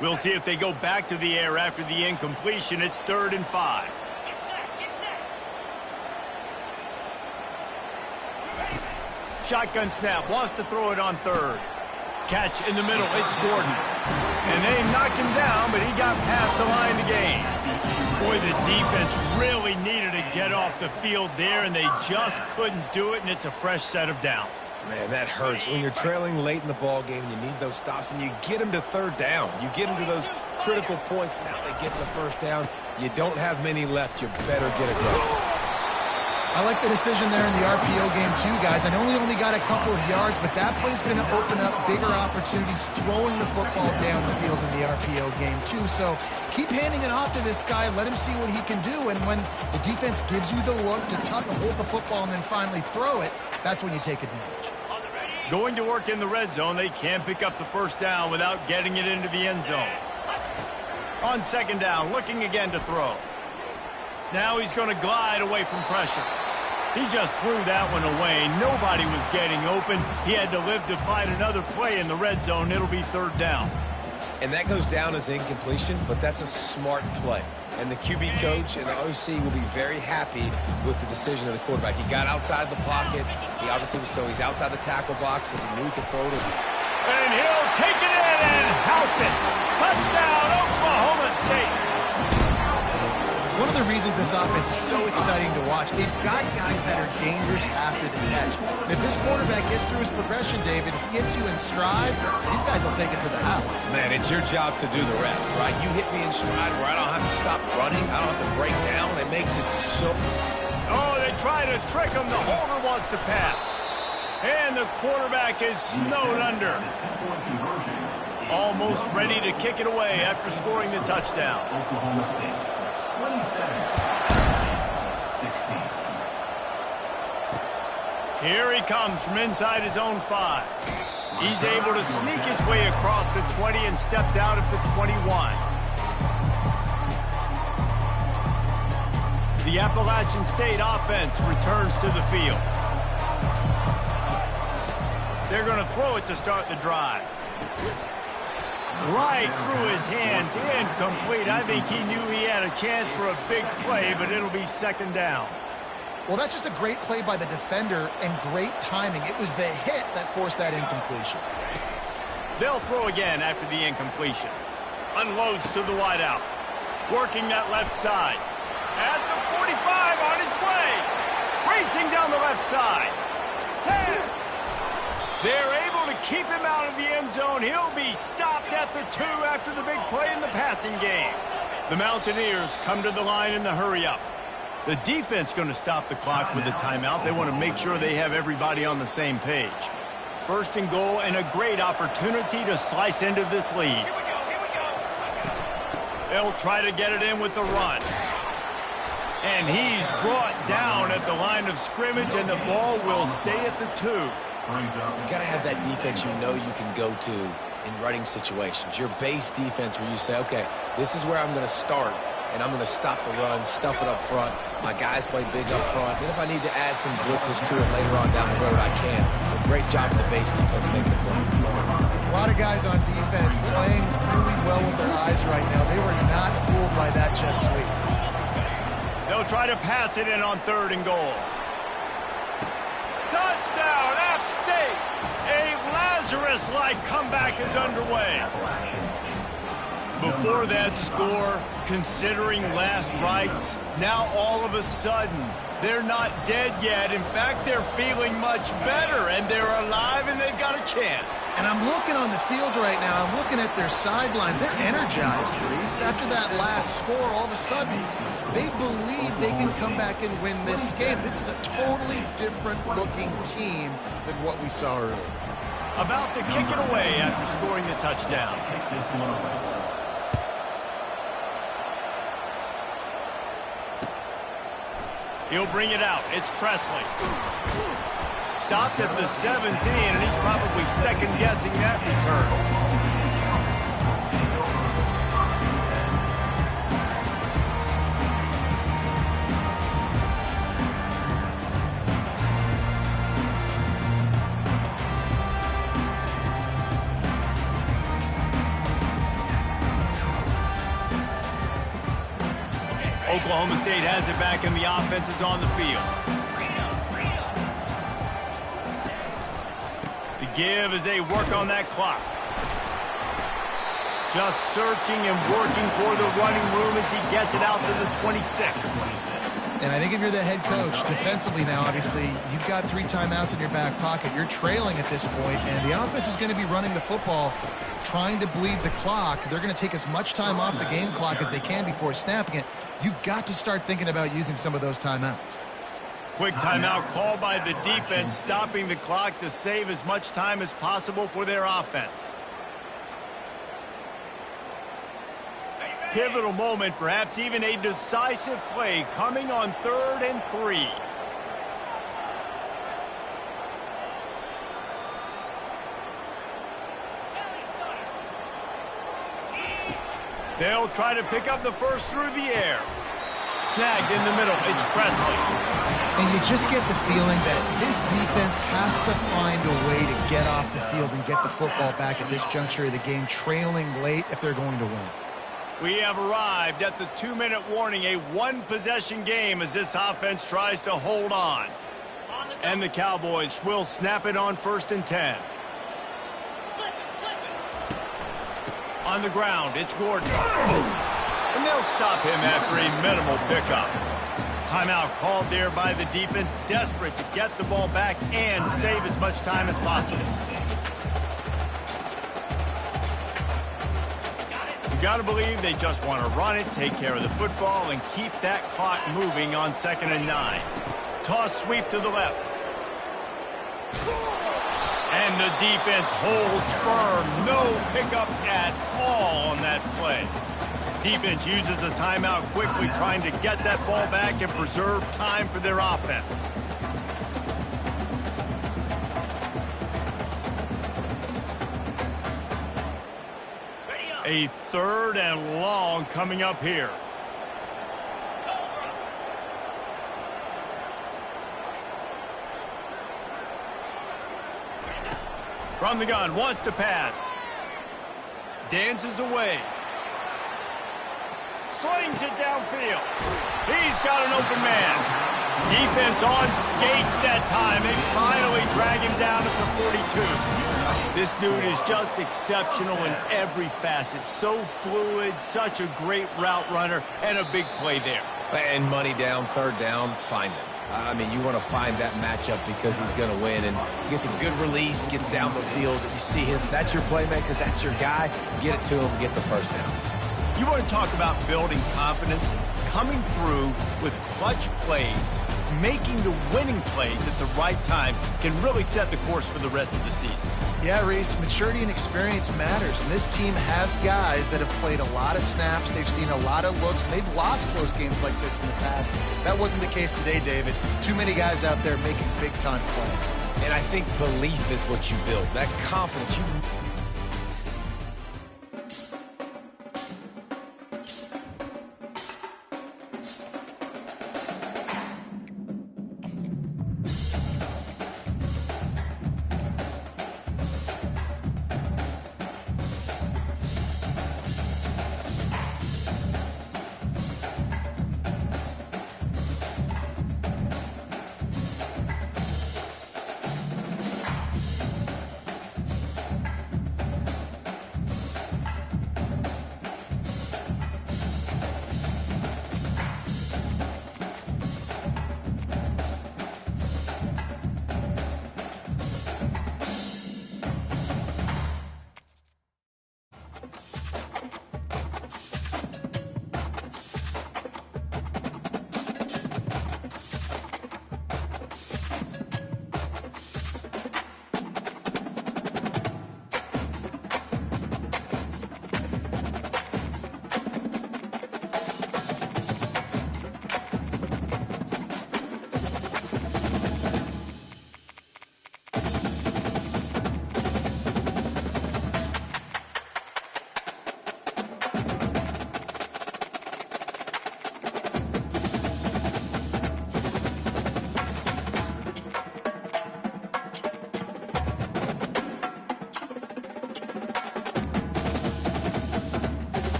S1: We'll see if they go back to the air after the incompletion. It's 3rd and 5. Shotgun snap, wants to throw it on 3rd. Catch in the middle, it's Gordon. And they knocked him down, but he got past the line to gain. Boy, the defense really needed to get off the field there, and they just couldn't do it, and it's a fresh set of downs.
S3: Man, that hurts. When you're trailing late in the ball game, you need those stops, and you get them to 3rd down. You get them to those critical points. Now they get the 1st down. You don't have many left. You better get aggressive.
S2: I like the decision there in the RPO game too, guys. I know he only got a couple of yards, but that play's going to open up bigger opportunities throwing the football down the field in the RPO game too. So keep handing it off to this guy. Let him see what he can do. And when the defense gives you the look to hold the football and then finally throw it, that's when you take advantage.
S1: Going to work in the red zone, they can't pick up the 1st down without getting it into the end zone. On 2nd down, looking again to throw. Now he's going to glide away from pressure. He just threw that one away. Nobody was getting open. He had to live to fight another play in the red zone. It'll be 3rd down.
S3: And that goes down as incompletion, but that's a smart play. And the QB coach and the OC will be very happy with the decision of the quarterback. He got outside the pocket. He obviously was he's outside the tackle box as he knew he could throw it.
S1: And he'll take it in and house it. Touchdown, Oklahoma State.
S2: One of the reasons this offense is so exciting to watch, they've got guys that are dangerous after the catch. And if this quarterback gets through his progression, David, he hits you in stride, these guys will take it to the house.
S3: Man, it's your job to do the rest, right? You hit me in stride where I don't have to stop running. I don't have to break down. It makes it so...
S1: Oh, they try to trick him. The holder wants to pass. And the quarterback is snowed under. Almost ready to kick it away after scoring the touchdown.
S5: Oklahoma State. 27, 16.
S1: Here he comes from inside his own 5. He's able to sneak his way across the 20 and steps out at the 21. The Appalachian State offense returns to the field. They're going to throw it to start the drive. Right through his hands, incomplete. I think he knew he had a chance for a big play, but it'll be 2nd down.
S2: Well, that's just a great play by the defender and great timing. It was the hit that forced that incompletion.
S1: They'll throw again after the incompletion. Unloads to the wideout. Working that left side. At the 45 on his way. Racing down the left side. 10. They're able to keep him out of the end zone. He'll be stopped at the 2 after the big play in the passing game. The Mountaineers come to the line in the hurry-up. The defense going to stop the clock with a timeout. They want to make sure they have everybody on the same page. 1st and goal and a great opportunity to slice into this lead. They'll try to get it in with the run. And he's brought down at the line of scrimmage, and the ball will stay at the 2.
S3: You got to have that defense you know you can go to in running situations. Your base defense where you say, okay, this is where I'm going to start, and I'm going to stop the run, stuff it up front. My guys play big up front. And if I need to add some blitzes to it later on down the road, I can. But great job of the base defense making it work.
S2: A lot of guys on defense playing really well with their eyes right now. They were not fooled by that jet sweep.
S1: They'll try to pass it in on 3rd and goal. Touchdown, App State! A Lazarus-like comeback is underway. Before that score, considering last rites, now all of a sudden, they're not dead yet. In fact, they're feeling much better, and they're alive, and they've got a chance.
S2: And I'm looking on the field right now. I'm looking at their sideline. They're energized, Reese. After that last score, all of a sudden, they believe they can come back and win this game. This is a totally different-looking team than what we saw earlier.
S1: About to kick it away after scoring the touchdown. He'll bring it out. It's Presley. Stopped at the 17, and he's probably second-guessing that return. Oklahoma State has it back, and the offense is on the field. The give as they work on that clock. Just searching and working for the running room as he gets it out to the 26.
S2: And I think if you're the head coach, defensively now, obviously, you've got 3 timeouts in your back pocket. You're trailing at this point, and the offense is going to be running the football, trying to bleed the clock. They're going to take as much time off the game clock as they can before snapping it. You've got to start thinking about using some of those timeouts.
S1: Quick timeout called by the defense, stopping the clock to save as much time as possible for their offense. Pivotal moment, perhaps even a decisive play coming on 3rd and 3. They'll try to pick up the first through the air. Snagged in the middle. It's Presley.
S2: And you just get the feeling that this defense has to find a way to get off the field and get the football back at this juncture of the game, trailing late if they're going to win.
S1: We have arrived at the 2-minute warning, a one-possession game as this offense tries to hold on. And the Cowboys will snap it on 1st and 10. On the ground, it's Gordon. And they'll stop him after a minimal pickup. Timeout called there by the defense, desperate to get the ball back and save as much time as possible. You got to believe they just want to run it, take care of the football, and keep that clock moving on 2nd and 9. Toss sweep to the left. And the defense holds firm. No pickup at all on that play. Defense uses a timeout quickly, trying to get that ball back and preserve time for their offense. A 3rd and long coming up here. From the gun, wants to pass. Dances away. Slings it downfield. He's got an open man. Defense on skates that time. They finally drag him down at the 42. This dude is just exceptional in every facet. So fluid, such a great route runner, and a big play there.
S3: And money down, 3rd down, find him. I mean, you want to find that matchup because he's going to win, and gets a good release, gets down the field. You see that's your playmaker, that's your guy. Get it to him, get the 1st down.
S1: You want to talk about building confidence? Coming through with clutch plays, making the winning plays at the right time can really set the course for the rest of the season.
S2: Yeah, Reese, maturity and experience matters. And this team has guys that have played a lot of snaps. They've seen a lot of looks, and they've lost close games like this in the past. That wasn't the case today, David. Too many guys out there making big-time plays.
S3: And I think belief is what you build. That confidence, you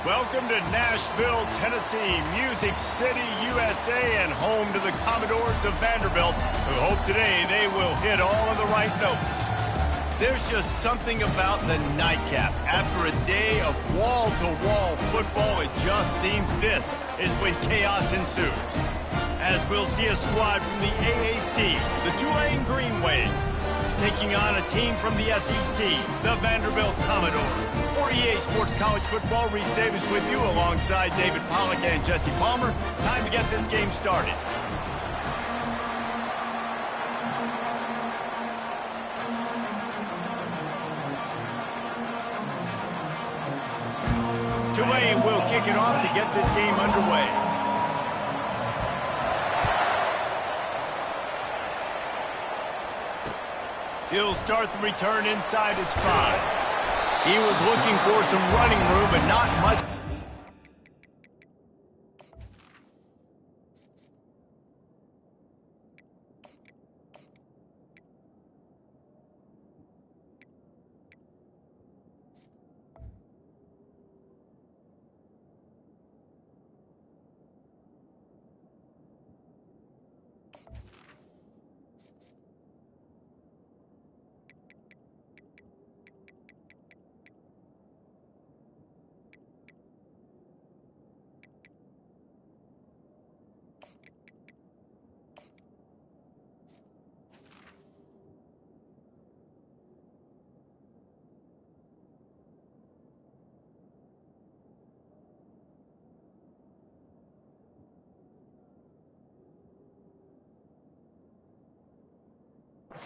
S1: Welcome to Nashville, Tennessee, Music City, USA, and home to the Commodores of Vanderbilt, who hope today they will hit all of the right notes. There's just something about the nightcap. After a day of wall-to-wall football, it just seems this is when chaos ensues. As we'll see a squad from the AAC, the Tulane Green Wave, taking on a team from the SEC, the Vanderbilt Commodores. For EA Sports College Football, Reese Davis with you alongside David Pollack and Jesse Palmer. Time to get this game started. Tulane will kick it off to get this game underway. He'll start the return inside his 5. He was looking for some running room, but not much.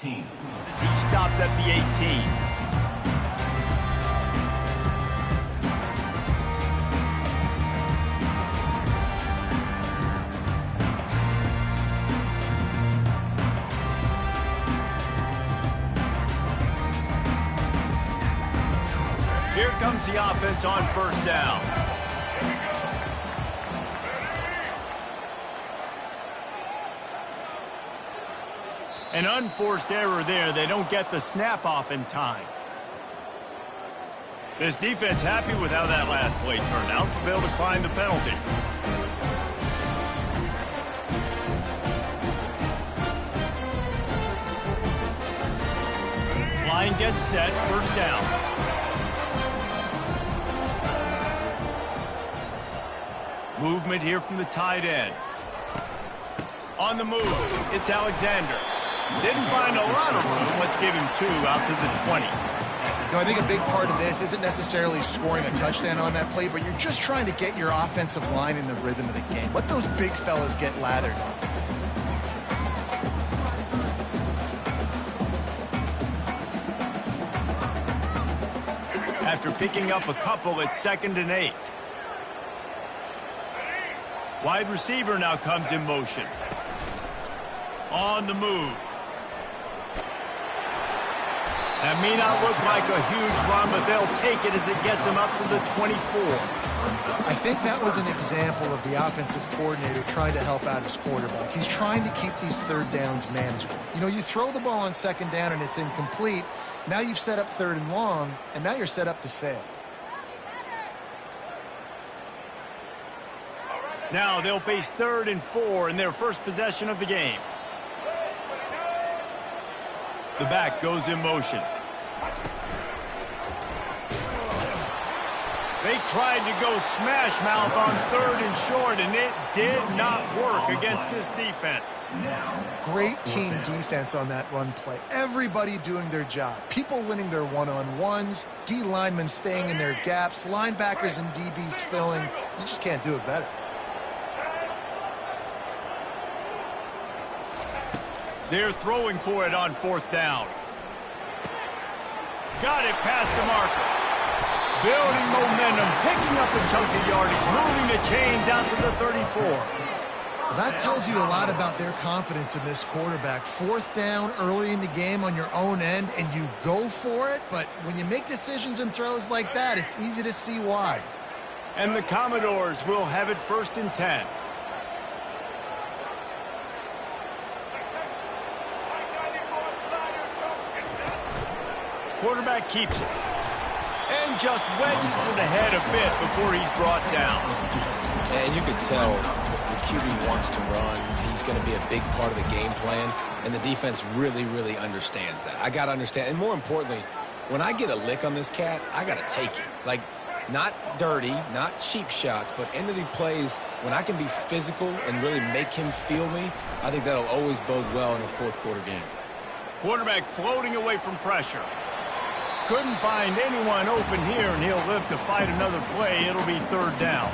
S5: Team.
S1: He stopped at the 18. Here comes the offense on first down. An unforced error there. They don't get the snap off in time. This defense happy with how that last play turned out, so they'll decline the penalty. Line gets set, first down. Movement here from the tight end. On the move, it's Alexander. Didn't find a lot of room. Let's give him 2 out to the 20.
S2: You know, I think a big part of this isn't necessarily scoring a touchdown on that play, but you're just trying to get your offensive line in the rhythm of the game. Let those big fellas get lathered up.
S1: After picking up a couple, it's 2nd and 8. Wide receiver now comes in motion. On the move. That may not look like a huge run, but they'll take it as it gets them up to the 24.
S2: I think that was an example of the offensive coordinator trying to help out his quarterback. He's trying to keep these third downs manageable. You know, you throw the ball on 2nd down and it's incomplete. Now you've set up 3rd and long, and now you're set up to fail.
S1: Now they'll face 3rd and 4 in their first possession of the game. The back goes in motion. They tried to go smash mouth on 3rd and short, and it did not work against this defense.
S2: Great team defense on that run play. Everybody doing their job. People winning their one-on-ones, D linemen staying in their gaps, linebackers and DBs filling. You just can't do it better.
S1: They're throwing for it on 4th down. Got it past the marker. Building momentum, picking up a chunk of yardage, moving the chains out to the 34.
S2: Well, that tells you a lot about their confidence in this quarterback. 4th down early in the game on your own end, and you go for it, but when you make decisions and throws like that, it's easy to see why.
S1: And the Commodores will have it 1st and 10. Quarterback keeps it. And just wedges it ahead a bit before he's brought down.
S3: And you can tell the QB wants to run. He's going to be a big part of the game plan, and the defense really, really understands that. I got to understand, and more importantly, when I get a lick on this cat, I got to take it. Like, not dirty, not cheap shots, but end of the plays, when I can be physical and really make him feel me, I think that'll always bode well in a fourth quarter game.
S1: Quarterback floating away from pressure. Couldn't find anyone open here, and he'll live to fight another play. It'll be third down.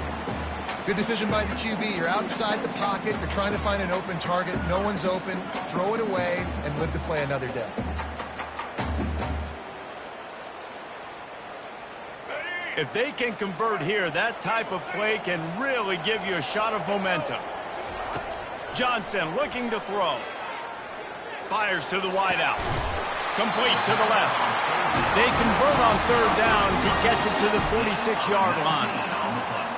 S2: Good decision by the QB. You're outside the pocket. You're trying to find an open target. No one's open. Throw it away and live to play another day.
S1: If they can convert here, that type of play can really give you a shot of momentum. Johnson looking to throw. Fires to the wideout. Complete to the left. They convert on third down as he gets it to the 46-yard line.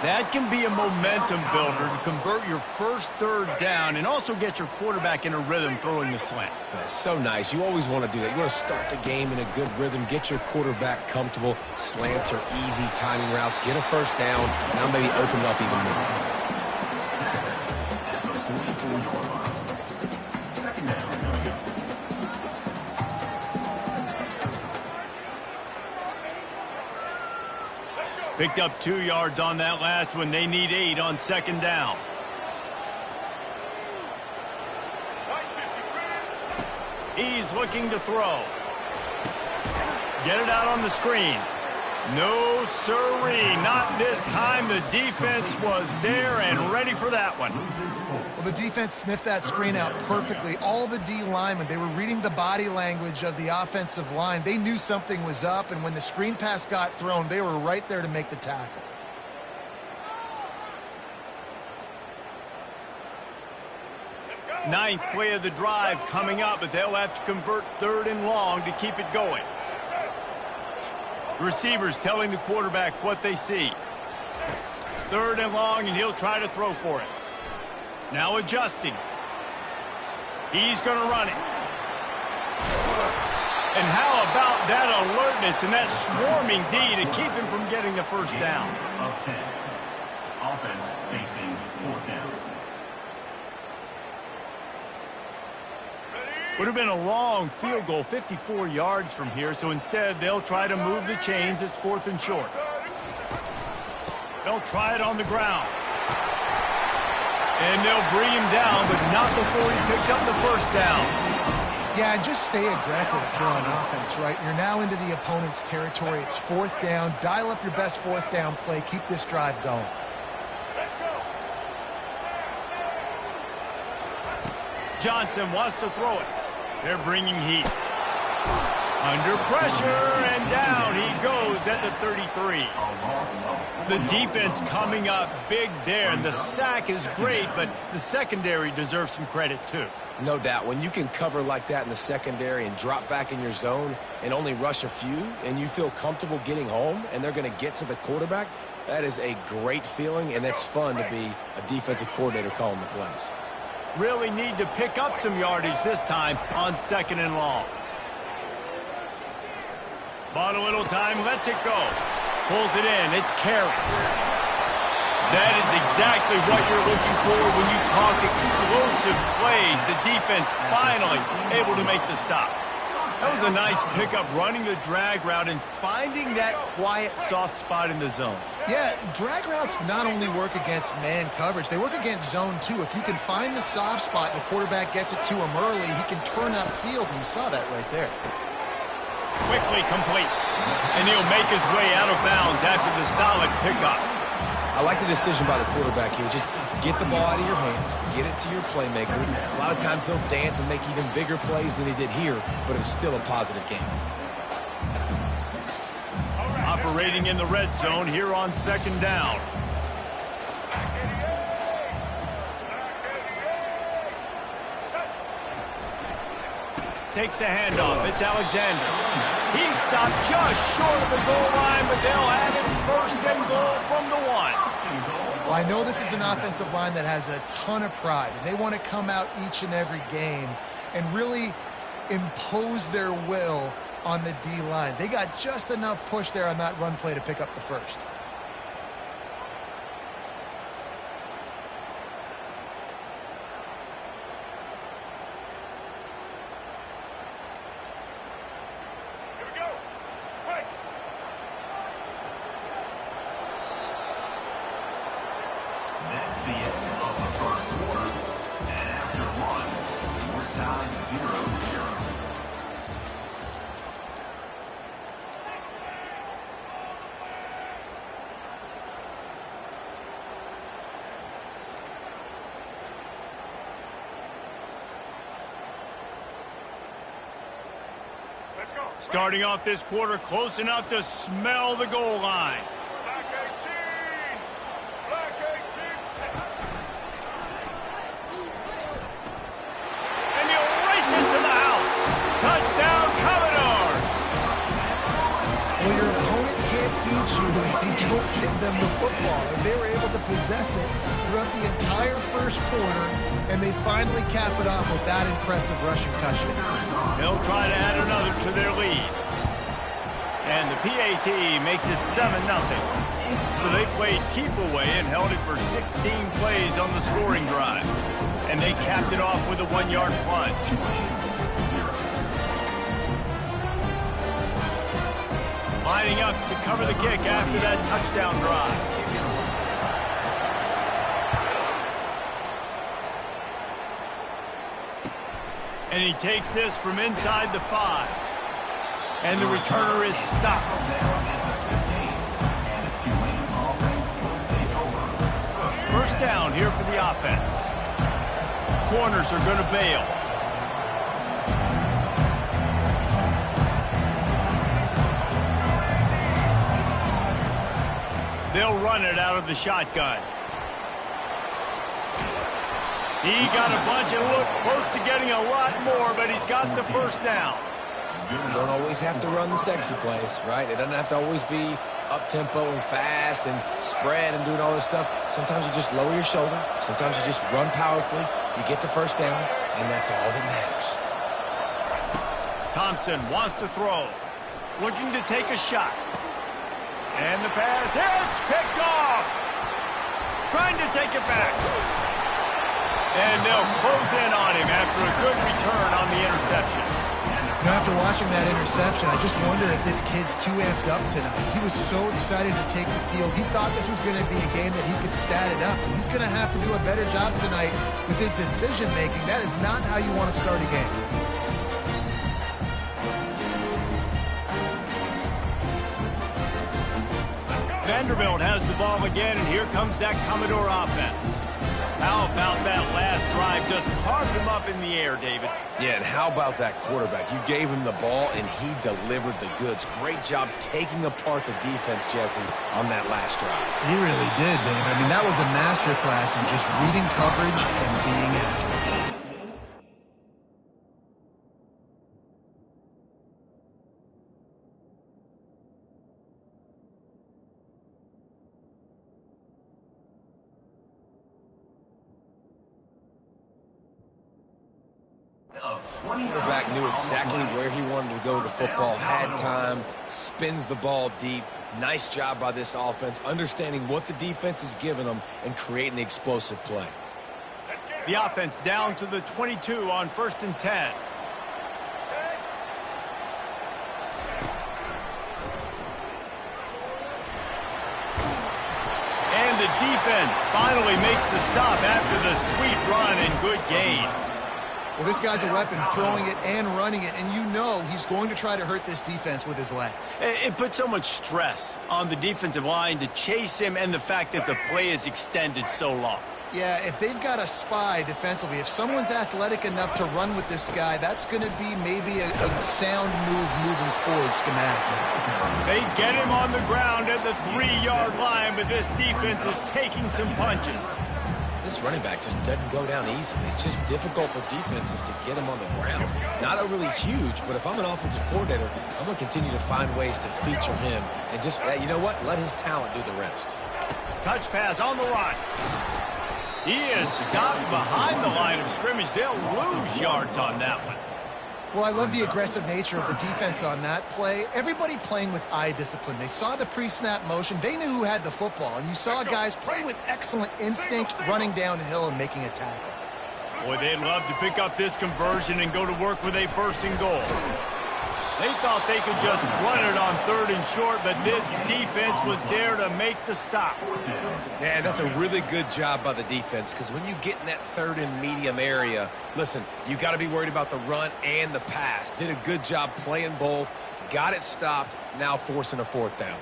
S1: That can be a momentum builder to convert your first third down and also get your quarterback in a rhythm throwing the slant.
S3: That's so nice. You always want to do that. You want to start the game in a good rhythm, get your quarterback comfortable. Slants are easy, timing routes, get a first down, now maybe open it up even more.
S1: Picked up 2 yards on that last one. They need 8 on second down. He's looking to throw. Get it out on the screen. No sirree, not this time. The defense was there and ready for that one.
S2: Well, the defense sniffed that screen out perfectly. All the D linemen, they were reading the body language of the offensive line. They knew something was up, and when the screen pass got thrown, they were right there to make the tackle.
S1: Ninth play of the drive coming up, but they'll have to convert third and long to keep it going. Receivers telling the quarterback what they see. Third and long, and he'll try to throw for it. Now adjusting. He's going to run it. And how about that alertness and that swarming D to keep him from getting the first down?
S5: Of 10. Offense facing fourth down.
S1: Would have been a long field goal, 54 yards from here, so instead they'll try to move the chains. It's fourth and short. They'll try it on the ground. And they'll bring him down, but not before he picks up the first down.
S2: Yeah, and just stay aggressive if you're on offense, right? You're now into the opponent's territory. It's fourth down. Dial up your best fourth down play. Keep this drive going.
S1: Johnson wants to throw it. They're bringing heat. Under pressure, and down he goes at the 33. The defense coming up big there, and the sack is great, but the secondary deserves some credit too.
S3: No doubt. When you can cover like that in the secondary and drop back in your zone and only rush a few, and you feel comfortable getting home, and they're going to get to the quarterback, that is a great feeling, and it's fun to be a defensive coordinator calling the plays.
S1: Really need to pick up some yardage this time on second and long. Bought a little time, lets it go. Pulls it in, it's carry. That is exactly what you're looking for when you talk explosive plays. The defense finally able to make the stop. That was a nice pickup, running the drag route and finding that quiet, soft spot in the zone.
S2: Yeah, drag routes not only work against man coverage, they work against zone too. If you can find the soft spot and the quarterback gets it to him early, he can turn upfield, and you saw that right there.
S1: Quickly complete. And he'll make his way out of bounds after the solid pickup.
S3: I like the decision by the quarterback here. Just get the ball out of your hands, get it to your playmaker. A lot of times he'll dance and make even bigger plays than he did here, but it was still a positive game.
S1: Operating in the red zone here on second down. Takes the handoff. It's Alexander. He stopped just short of the goal line, but they'll have it first and goal from the 1.
S2: Well, I know this is an offensive line that has a ton of pride, and they want to come out each and every game and really impose their will on the D-line. They got just enough push there on that run play to pick up the first.
S5: That's the end of the first quarter. And after one, we're tied 0-0.
S1: Starting off this quarter close enough to smell the goal line. And he'll race into the house. Touchdown, Commodores!
S2: Well, your opponent can't beat you if you don't give them the football. And they were able to possess it throughout the entire first quarter, and they finally cap it off with that impressive rushing touchdown.
S1: They'll try to add another to their lead. And the PAT makes it 7-0. So they played keep away and held it for 16 plays on the scoring drive. And they capped it off with a 1-yard plunge. Lining up to cover the kick after that touchdown drive. And he takes this from inside the 5. And the returner is stopped. First down here for the offense. Corners are going to bail. They'll run it out of the shotgun. He got a bunch and looked close to getting a lot more, but he's got the first down.
S3: You don't always have to run the sexy plays, right? It doesn't have to always be up-tempo and fast and spread and doing all this stuff. Sometimes you just lower your shoulder. Sometimes you just run powerfully. You get the first down, and that's all that matters.
S1: Thompson wants to throw. Looking to take a shot. And the pass hits, picked off. Trying to take it back. And they'll close in on him after a good return on the interception.
S2: Now, after watching that interception, I just wonder if this kid's too amped up tonight. He was so excited to take the field. He thought this was going to be a game that he could stat it up. He's going to have to do a better job tonight with his decision-making. That is not how you want to start a game.
S1: Vanderbilt has the ball again, and here comes that Commodore offense. How about that last drive? Just carved him up in the air, David.
S3: Yeah, and how about that quarterback? You gave him the ball, and he delivered the goods. Great job taking apart the defense, Jesse, on that last drive.
S2: He really did, David. I mean, that was a masterclass in just reading coverage and being accurate.
S3: Quarterback knew exactly where he wanted to go with the football, had time, spins the ball deep. Nice job by this offense, understanding what the defense is giving them and creating the explosive play.
S1: The offense down to the 22 on 1st and 10. And the defense finally makes the stop after the sweet run and good gain.
S2: Well, this guy's a weapon, throwing it and running it, and you know he's going to try to hurt this defense with his legs.
S1: It puts so much stress on the defensive line to chase him and the fact that the play is extended so long.
S2: Yeah, if they've got a spy defensively, if someone's athletic enough to run with this guy, that's going to be maybe a sound move moving forward schematically.
S1: They get him on the ground at the 3-yard line, but this defense is taking some punches.
S3: This running back just doesn't go down easily. It's just difficult for defenses to get him on the ground. Not overly huge, but if I'm an offensive coordinator, I'm going to continue to find ways to feature him and just, you know what, let his talent do the rest.
S1: Touch pass on the run. He is stopped behind the line of scrimmage. They'll lose yards on that one.
S2: Well, I love the aggressive nature of the defense on that play. Everybody playing with eye discipline. They saw the pre-snap motion. They knew who had the football. And you saw guys play with excellent instinct, running downhill and making a tackle.
S1: Boy, they'd love to pick up this conversion and go to work with a first and goal. They thought they could just run it on 3rd and short, but this defense was there to make the stop.
S3: Man, that's a really good job by the defense, because when you get in that 3rd and medium area, listen, you got to be worried about the run and the pass. Did a good job playing both, got it stopped, now forcing a 4th down.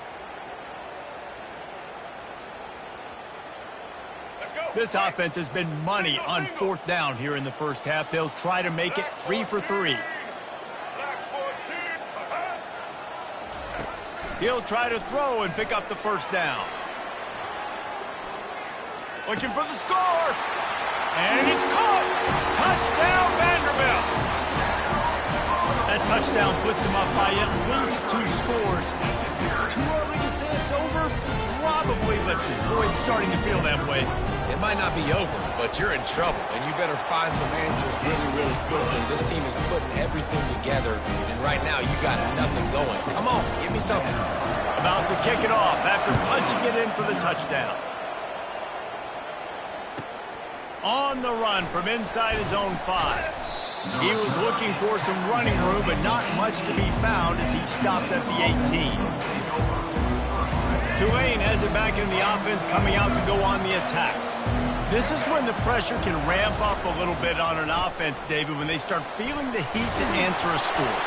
S1: This offense has been money on 4th down here in the first half. They'll try to make it 3 for 3. He'll try to throw and pick up the first down. Looking for the score. And it's caught. Touchdown, Vanderbilt. That touchdown puts them up by at least 2 scores. Too early to say it's over? Probably, but boy, it's starting to feel that way.
S3: It might not be over, but you're in trouble, and you better find some answers really, really quickly. This team is putting everything together, and right now you got nothing going. Come on, give me something.
S1: About to kick it off after punching it in for the touchdown. On the run from inside his own 5. He was looking for some running room, but not much to be found as he stopped at the 18. Tulane has it back in the offense, coming out to go on the attack. This is when the pressure can ramp up a little bit on an offense, David, when they start feeling the heat to answer a score.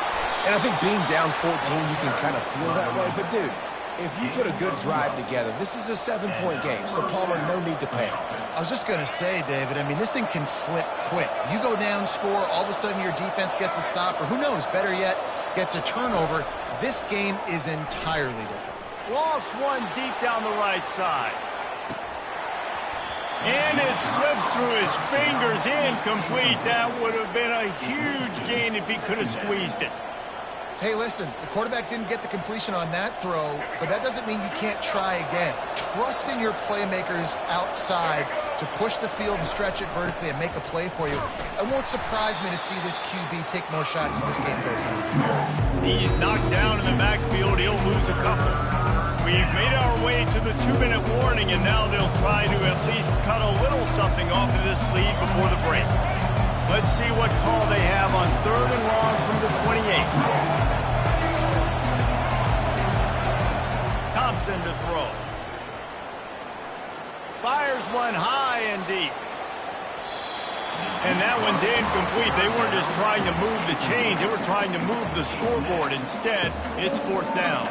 S3: And I think being down 14, you can kind of feel that way. But, dude, if you put a good drive together, this is a 7-point game, so Palmer, no need to panic.
S2: I was just going to say, David, I mean, this thing can flip quick. You go down, score, all of a sudden your defense gets a stop, or who knows, better yet, gets a turnover. This game is entirely different.
S1: Lost one deep down the right side. And it slips through his fingers, incomplete. That would have been a huge gain if he could have squeezed it.
S2: Hey, listen, the quarterback didn't get the completion on that throw, but that doesn't mean you can't try again. Trust in your playmakers outside to push the field and stretch it vertically and make a play for you. It won't surprise me to see this QB take more shots as this game goes on.
S1: He's knocked down in the backfield. He'll lose a couple. We've made our way to the 2-minute warning, and now they'll try to at least cut a little something off of this lead before the break. Let's see what call they have on 3rd and long from the 28. Thompson to throw. Fires one high and deep. And that one's incomplete. They weren't just trying to move the chains. They were trying to move the scoreboard. Instead, it's 4th down.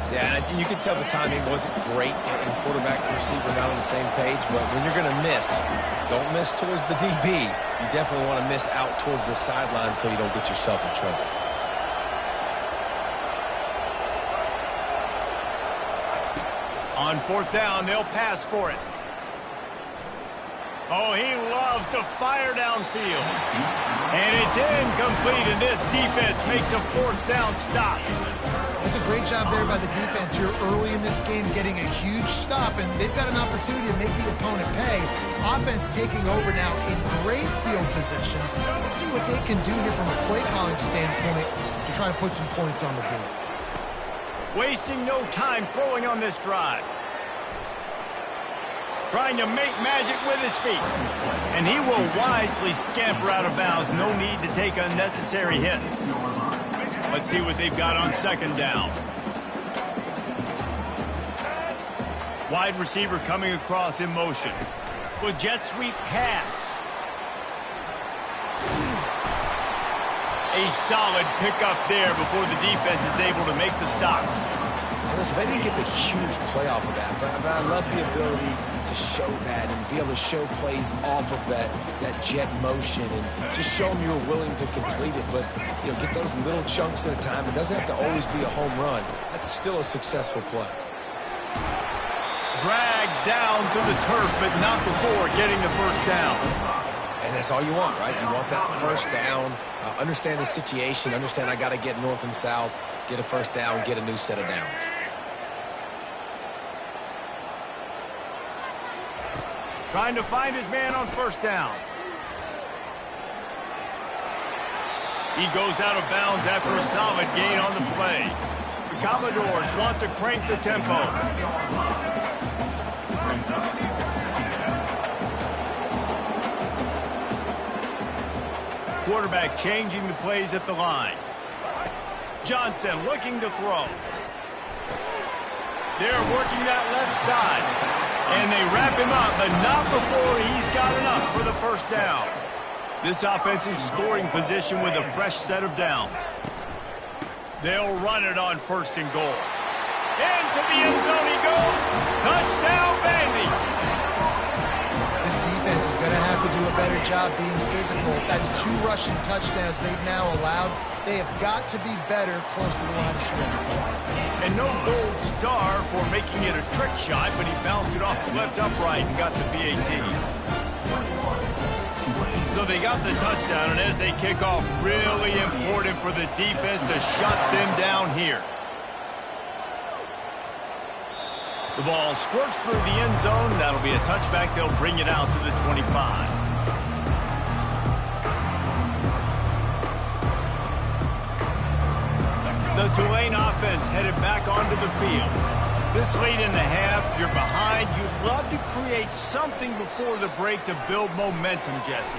S3: Yeah, and you can tell the timing wasn't great, and quarterback and receiver not on the same page, but when you're going to miss, don't miss towards the DB. You definitely want to miss out towards the sideline so you don't get yourself in trouble.
S1: On 4th down, they'll pass for it. Oh, he loves to fire downfield. And it's incomplete, and this defense makes a 4th down stop.
S2: It's a great job there by the defense here early in this game, getting a huge stop, and they've got an opportunity to make the opponent pay. Offense taking over now in great field position. Let's see what they can do here from a play calling standpoint to try to put some points on the board.
S1: Wasting no time throwing on this drive. Trying to make magic with his feet. And he will wisely scamper out of bounds. No need to take unnecessary hits. Let's see what they've got on 2nd down. Wide receiver coming across in motion. With jet sweep pass. A solid pickup there before the defense is able to make the stop.
S3: Listen, they didn't get the huge play off of that, but I love the ability to show that and be able to show plays off of that jet motion and just show them you're willing to complete it. But, you know, get those little chunks at a time. It doesn't have to always be a home run. That's still a successful play.
S1: Dragged down to the turf, but not before getting the first down.
S3: And that's all you want, right? You want that first down, understand the situation, understand I got to get north and south, get a first down, get a new set of downs.
S1: Trying to find his man on 1st down. He goes out of bounds after a solid gain on the play. The Commodores want to crank the tempo. Quarterback changing the plays at the line. Johnson looking to throw. They're working that left side. And they wrap him up, but not before he's got enough for the first down. This offensive scoring position with a fresh set of downs. They'll run it on 1st and goal. Into the end zone he goes. Touchdown, Vandy.
S2: This defense is going to have to do a better job being physical. That's 2 rushing touchdowns they've now allowed. They have got to be better close to the line of scrimmage.
S1: And no gold star for making it a trick shot, but he bounced it off the left upright and got the PAT. So they got the touchdown, and as they kick off, really important for the defense to shut them down here. The ball squirts through the end zone. That'll be a touchback. They'll bring it out to the 25. The Tulane offense headed back onto the field. This late in the half, you're behind. You'd love to create something before the break to build momentum, Jesse.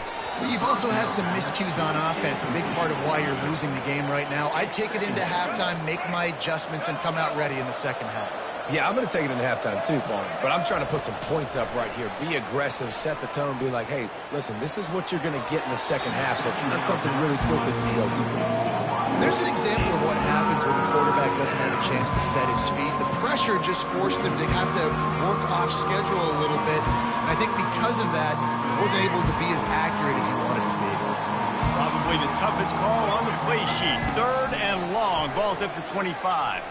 S2: You've also had some miscues on offense, a big part of why you're losing the game right now. I'd take it into halftime, make my adjustments, and come out ready in the second half.
S3: Yeah, I'm going to take it in halftime too, Paul. But I'm trying to put some points up right here. Be aggressive, set the tone, be like, hey, listen, this is what you're going to get in the second half. So find something really quick that you can go to.
S2: There's an example of what happens when the quarterback doesn't have a chance to set his feet. The pressure just forced him to have to work off schedule a little bit. And I think because of that, he wasn't able to be as accurate as he wanted to be.
S1: Probably the toughest call on the play sheet. 3rd and long. Ball's at the 25.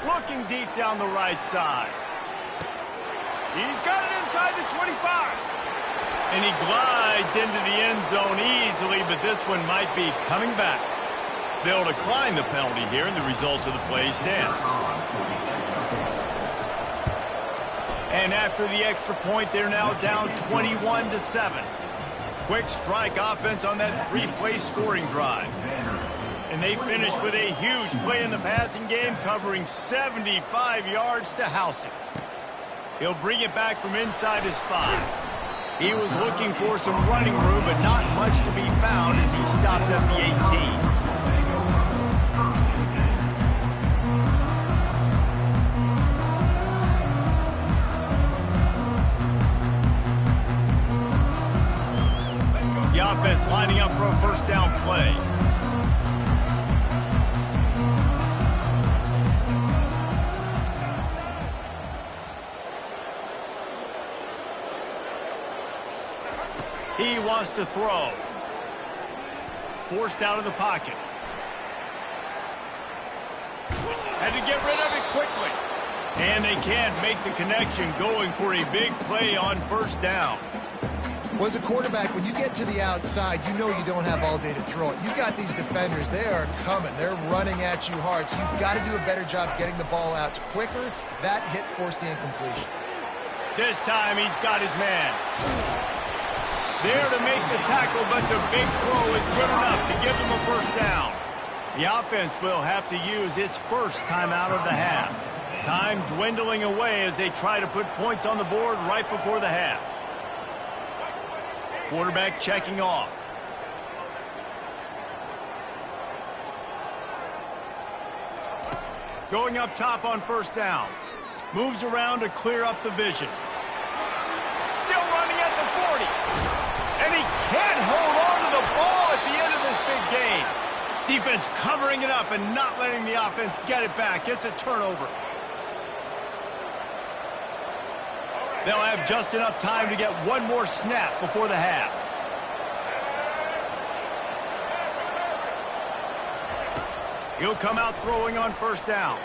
S1: Looking deep down the right side. He's got it inside the 25. And he glides into the end zone easily, but this one might be coming back. They'll decline the penalty here, and the result of the play stands. And after the extra point, they're now down 21-7. Quick strike offense on that 3-play scoring drive. And they finish with a huge play in the passing game, covering 75 yards to house it. He'll bring it back from inside his 5. He was looking for some running room, but not much to be found as he stopped at the 18. The offense lining up for a first down play. He wants to throw. Forced out of the pocket. Had to get rid of it quickly. And they can't make the connection, going for a big play on first down.
S2: Well, as a quarterback, when you get to the outside, you know you don't have all day to throw it. You've got these defenders. They are coming. They're running at you hard. So you've got to do a better job getting the ball out quicker. That hit forced the incompletion.
S1: This time he's got his man. There to make the tackle, but the big throw is good enough to give them a first down. The offense will have to use its first timeout of the half. Time dwindling away as they try to put points on the board right before the half. Quarterback checking off. Going up top on first down. Moves around to clear up the vision. Still running at the 40. And he can't hold on to the ball at the end of this big game. Defense covering it up and not letting the offense get it back. Gets a turnover. They'll have just enough time to get one more snap before the half. He'll come out throwing on first down.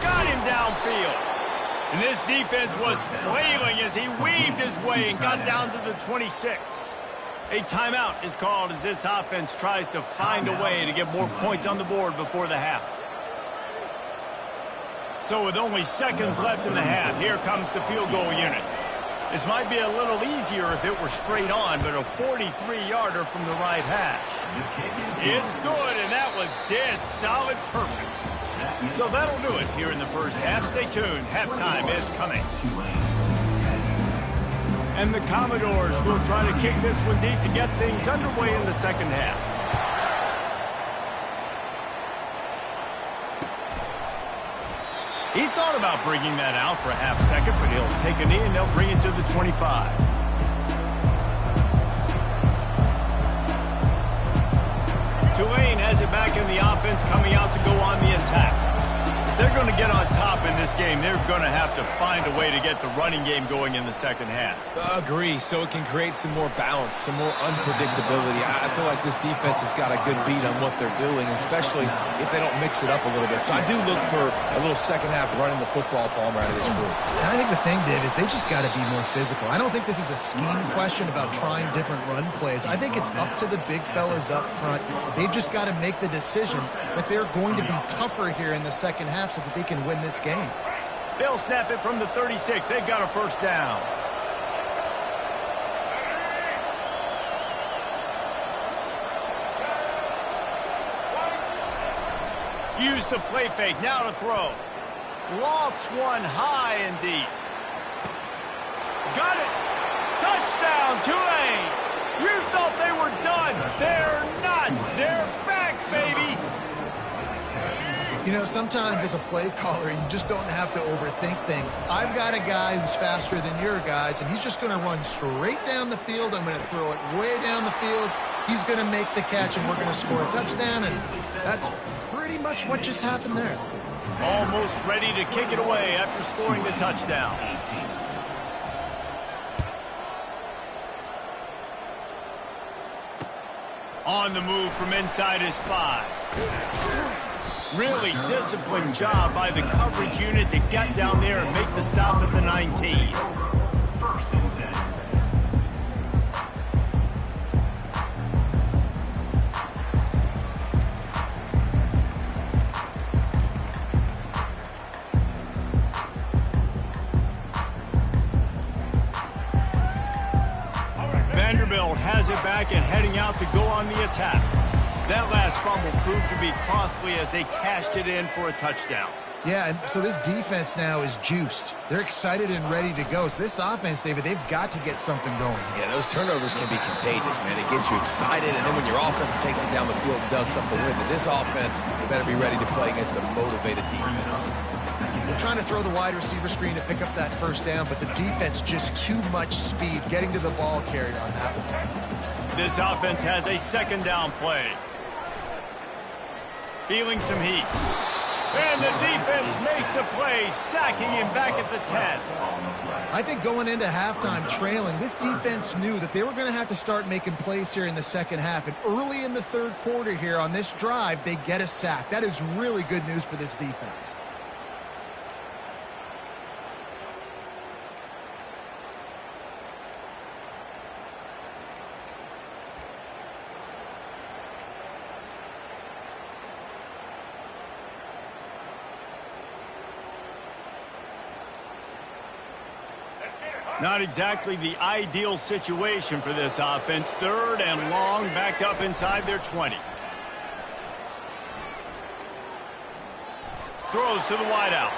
S1: Got him downfield. And this defense was flailing as he weaved his way and got down to the 26. A timeout is called as this offense tries to find a way to get more points on the board before the half. So with only seconds left in the half, here comes the field goal unit. This might be a little easier if it were straight on, but a 43-yarder from the right hash. It's good, and that was dead solid perfect. So that'll do it here in the first half. Stay tuned. Halftime is coming. And the Commodores will try to kick this one deep to get things underway in the second half. He thought about bringing that out for a half second, but he'll take a knee and they'll bring it to the 25. Tulane has it back in the offense, coming out to go on the attack. If they're going to get on top in this game, they're going to have to find a way to get the running game going in the second half.
S3: Agree, so it can create some more balance, some more unpredictability. I feel like this defense has got a good beat on what they're doing, especially if they don't mix it up a little bit. So I do look for a little second half running the football palm out of this group.
S2: And I think the thing, Dave, is they just got to be more physical. I don't think this is a scheme question about trying different run plays. I think it's up to the big fellas up front. They've just got to make the decision that they're going to be tougher here in the second half so that they can win this game.
S1: They'll snap it from the 36. They've got a first down. Use the play fake. Now to throw. Lofts one high and deep. Got it. Touchdown, Tulane. You thought they were done. They're not. They're back, baby.
S2: You know, sometimes as a play caller, you just don't have to overthink things. I've got a guy who's faster than your guys, and he's just going to run straight down the field. I'm going to throw it way down the field. He's going to make the catch, and we're going to score a touchdown, and that's pretty much what just happened there.
S1: Almost ready to kick it away after scoring the touchdown. On the move from inside his 5. Really disciplined job by the coverage unit to get down there and make the stop at the 19. Vanderbilt has it back and heading out to go on the attack. That last fumble proved to be costly as they cashed it in for a touchdown.
S2: Yeah, and so this defense now is juiced. They're excited and ready to go. So this offense, David, they've got to get something going.
S3: Yeah, those turnovers can be contagious, man. It gets you excited, and then when your offense takes it down the field and does something with it, this offense, you better be ready to play against a motivated defense.
S2: They're trying to throw the wide receiver screen to pick up that first down, but the defense just too much speed getting to the ball carrier on that one.
S1: This offense has a second down play. Feeling some heat. And the defense makes a play, sacking him back at the 10.
S2: I think going into halftime trailing, this defense knew that they were going to have to start making plays here in the second half. And early in the third quarter here on this drive, they get a sack. That is really good news for this defense.
S1: Not exactly the ideal situation for this offense. Third and long, backed up inside their 20. Throws to the wideout.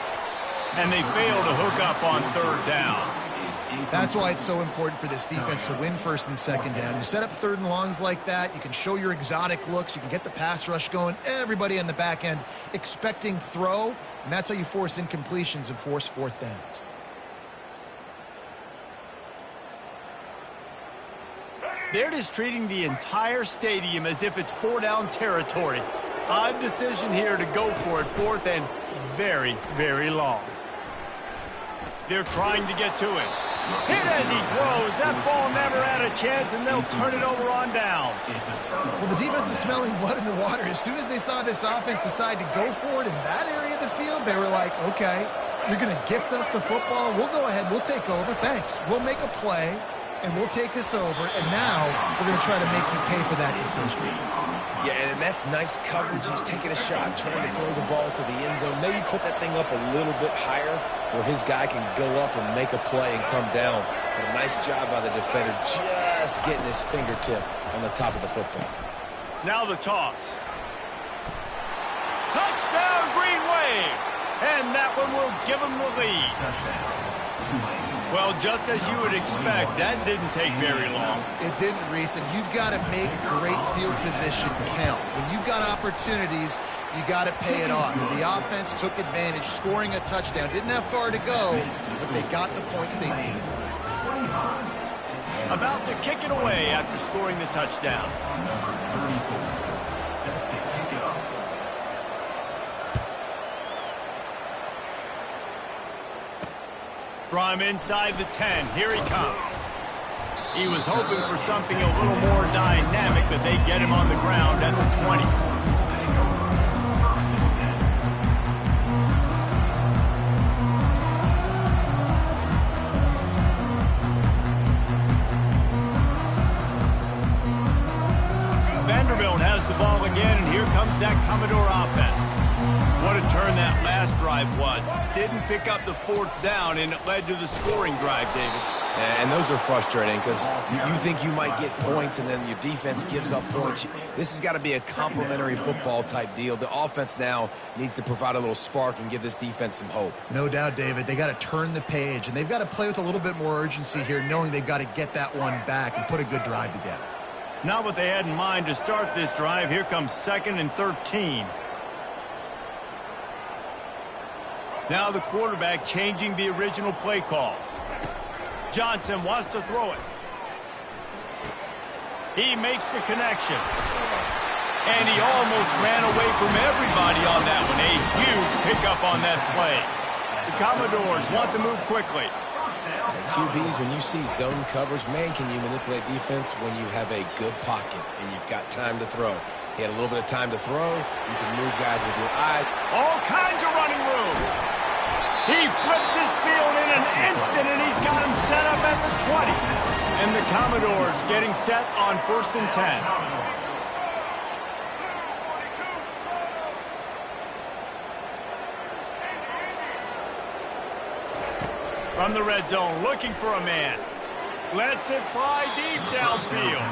S1: And they fail to hook up on third down.
S2: That's why it's so important for this defense to win first and second down. You set up third and longs like that, you can show your exotic looks, you can get the pass rush going, everybody on the back end expecting throw, and that's how you force incompletions and force fourth downs.
S1: They're just treating the entire stadium as if it's four-down territory. Odd decision here to go for it, fourth and very, very long. They're trying to get to him. Hit as he throws. That ball never had a chance, and they'll turn it over on downs.
S2: Well, the defense is smelling blood in the water. As soon as they saw this offense decide to go for it in that area of the field, they were like, okay, you're going to gift us the football. We'll go ahead. We'll take over. Thanks. We'll make a play. And we'll take this over, and now we're going to try to make you pay for that decision.
S3: Yeah, and that's nice coverage. He's taking a shot, trying to throw the ball to the end zone. Maybe put that thing up a little bit higher where his guy can go up and make a play and come down. But a nice job by the defender just getting his fingertip on the top of the football.
S1: Now the toss. Touchdown, Green Wave! And that one will give them the lead. Well, just as you would expect, that didn't take very long.
S2: It didn't, Reese, and you've got to make great field position count. When you've got opportunities, you got to pay it off. And the offense took advantage, scoring a touchdown. Didn't have far to go, but they got the points they needed.
S1: About to kick it away after scoring the touchdown. From inside the 10, here he comes. He was hoping for something a little more dynamic, but they get him on the ground at the 20. Vanderbilt has the ball again, and here comes that Commodore offense. What a turn that last drive was. Didn't pick up the fourth down, and it led to the scoring drive, David.
S3: And those are frustrating because you think you might get points and then your defense gives up points. This has got to be a complementary football type deal. The offense now needs to provide a little spark and give this defense some hope.
S2: No doubt, David. They got to turn the page, and they've got to play with a little bit more urgency here, knowing they've got to get that one back and put a good drive together.
S1: Not what they had in mind to start this drive. Here comes 2nd and 13. Now the quarterback changing the original play call. Johnson wants to throw it. He makes the connection. And he almost ran away from everybody on that one. A huge pickup on that play. The Commodores want to move quickly.
S3: QBs, when you see zone coverage, man, can you manipulate defense when you have a good pocket and you've got time to throw. He had a little bit of time to throw. You can move guys with your eyes.
S1: All kinds of running room. He flips his field in an instant, and he's got him set up at the 20. And the Commodores getting set on 1st and 10. From the red zone, looking for a man. Lets it fly deep downfield.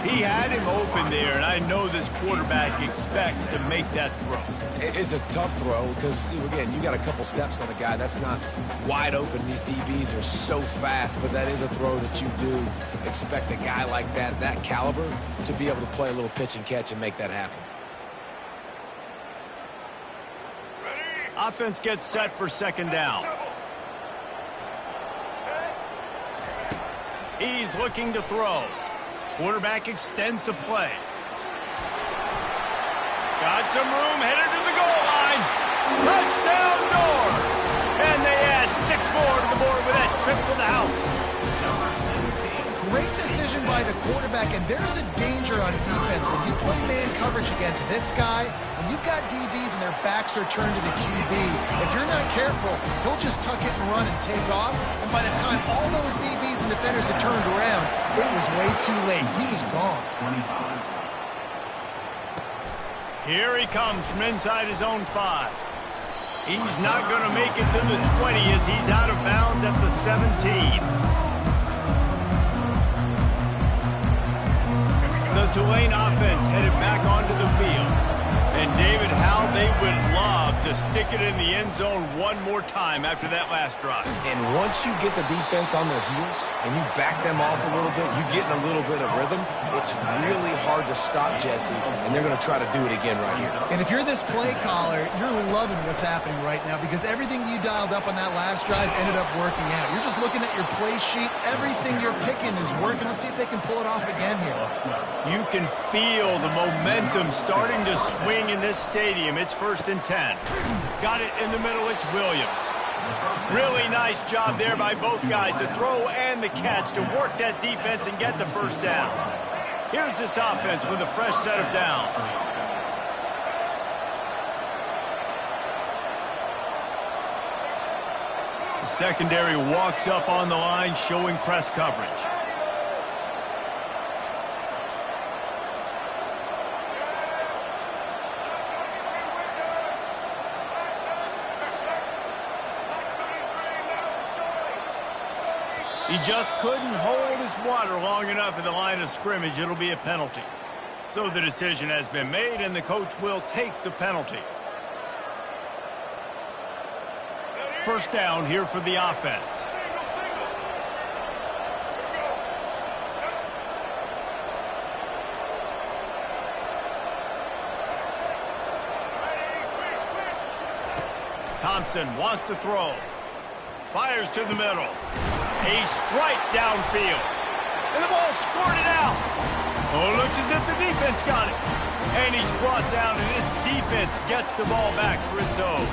S1: He had him open there, and I know this quarterback expects to make that throw.
S3: It's a tough throw because, again, you got a couple steps on the guy. That's not wide open. These DBs are so fast, but that is a throw that you do expect a guy like that caliber, to be able to play a little pitch and catch and make that happen.
S1: Offense gets set for 2nd down. He's looking to throw. Quarterback extends the play. Got some room, headed to the goal line. Touchdown, Doors! And they add 6 more to the board with that trip to the house.
S2: Great decision by the quarterback, and there's a danger on defense. When you play man coverage against this guy, when you've got DBs and their backs are turned to the QB, if you're not careful, he'll just tuck it and run and take off. And by the time all those DBs and defenders had turned around, it was way too late. He was gone.
S1: Here he comes from inside his own 5. He's not going to make it to the 20 as he's out of bounds at the 17. The Tulane offense headed back onto the field. And David, how they would love to stick it in the end zone one more time after that last drive.
S3: And once you get the defense on their heels and you back them off a little bit, you get in a little bit of rhythm, it's really hard to stop Jesse, and they're going to try to do it again right here.
S2: And if you're this play caller, you're loving what's happening right now because everything you dialed up on that last drive ended up working out. You're just looking at your play sheet. Everything you're picking is working. Let's see if they can pull it off again here.
S1: You can feel the momentum starting to swing in this stadium. It's 1st and 10. Got it in the middle. It's Williams. Really nice job there by both guys to throw and the catch to work that defense and get the 1st down. Here's this offense with a fresh set of downs. The secondary walks up on the line showing press coverage. He just couldn't hold his water long enough in the line of scrimmage. It'll be a penalty. So the decision has been made, and the coach will take the penalty. First down here for the offense. Thompson wants to throw. Fires to the middle. A strike downfield. And the ball squirted out. Oh, looks as if the defense got it. And he's brought down, and this defense gets the ball back for its own.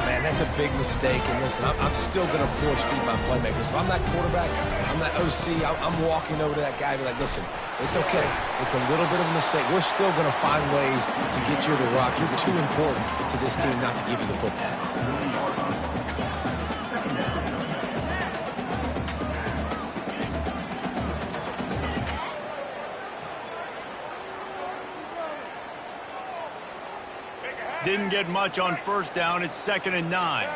S3: Man, that's a big mistake. And listen, I'm still going to force feed my playmakers. If I'm that quarterback, I'm that OC, I'm walking over to that guy and be like, listen, it's okay. It's a little bit of a mistake. We're still going to find ways to get you the rock. You're too important to this team not to give you the football.
S1: Didn't get much on first down. It's 2nd and 9.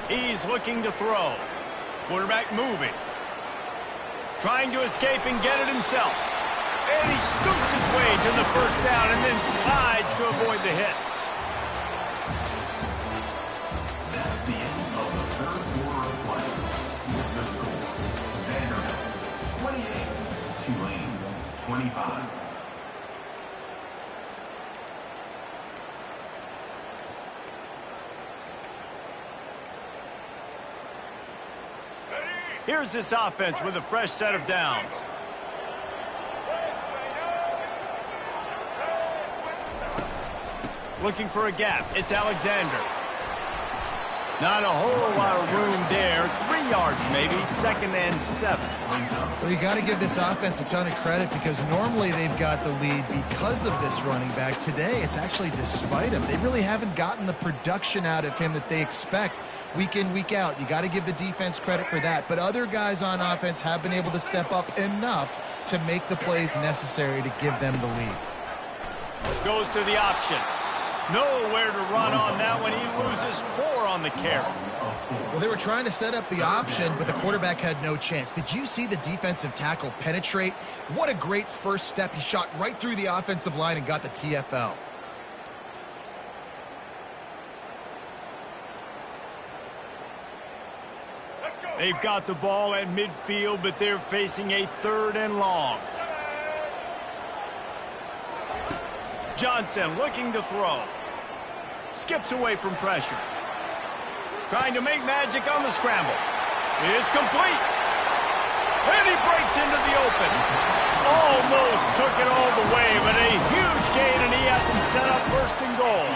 S1: He's looking to throw. Quarterback moving. Trying to escape and get it himself. And he scoots his way to the first down and then slides to avoid the hit.
S5: That's the end of the third quarter of play. The score, Vanderbilt 28, Tulane 25.
S1: Here's this offense with a fresh set of downs. Looking for a gap. It's Alexander. Not a whole lot of room there. 3 yards maybe. 2nd and 7.
S2: Well, you got to give this offense a ton of credit because normally they've got the lead because of this running back. Today, it's actually despite him. They really haven't gotten the production out of him that they expect week in, week out. You got to give the defense credit for that. But other guys on offense have been able to step up enough to make the plays necessary to give them the lead.
S1: Goes to the option. Nowhere to run on that one. He loses 4 on the carry.
S2: Well, they were trying to set up the option, but the quarterback had no chance. Did you see the defensive tackle penetrate? What a great first step. He shot right through the offensive line and got the TFL.
S1: They've got the ball at midfield, but they're facing a 3rd and long. Johnson looking to throw. Skips away from pressure. Trying to make magic on the scramble. It's complete. And he breaks into the open. Almost took it all the way, but a huge gain, and he has him set up 1st and goal.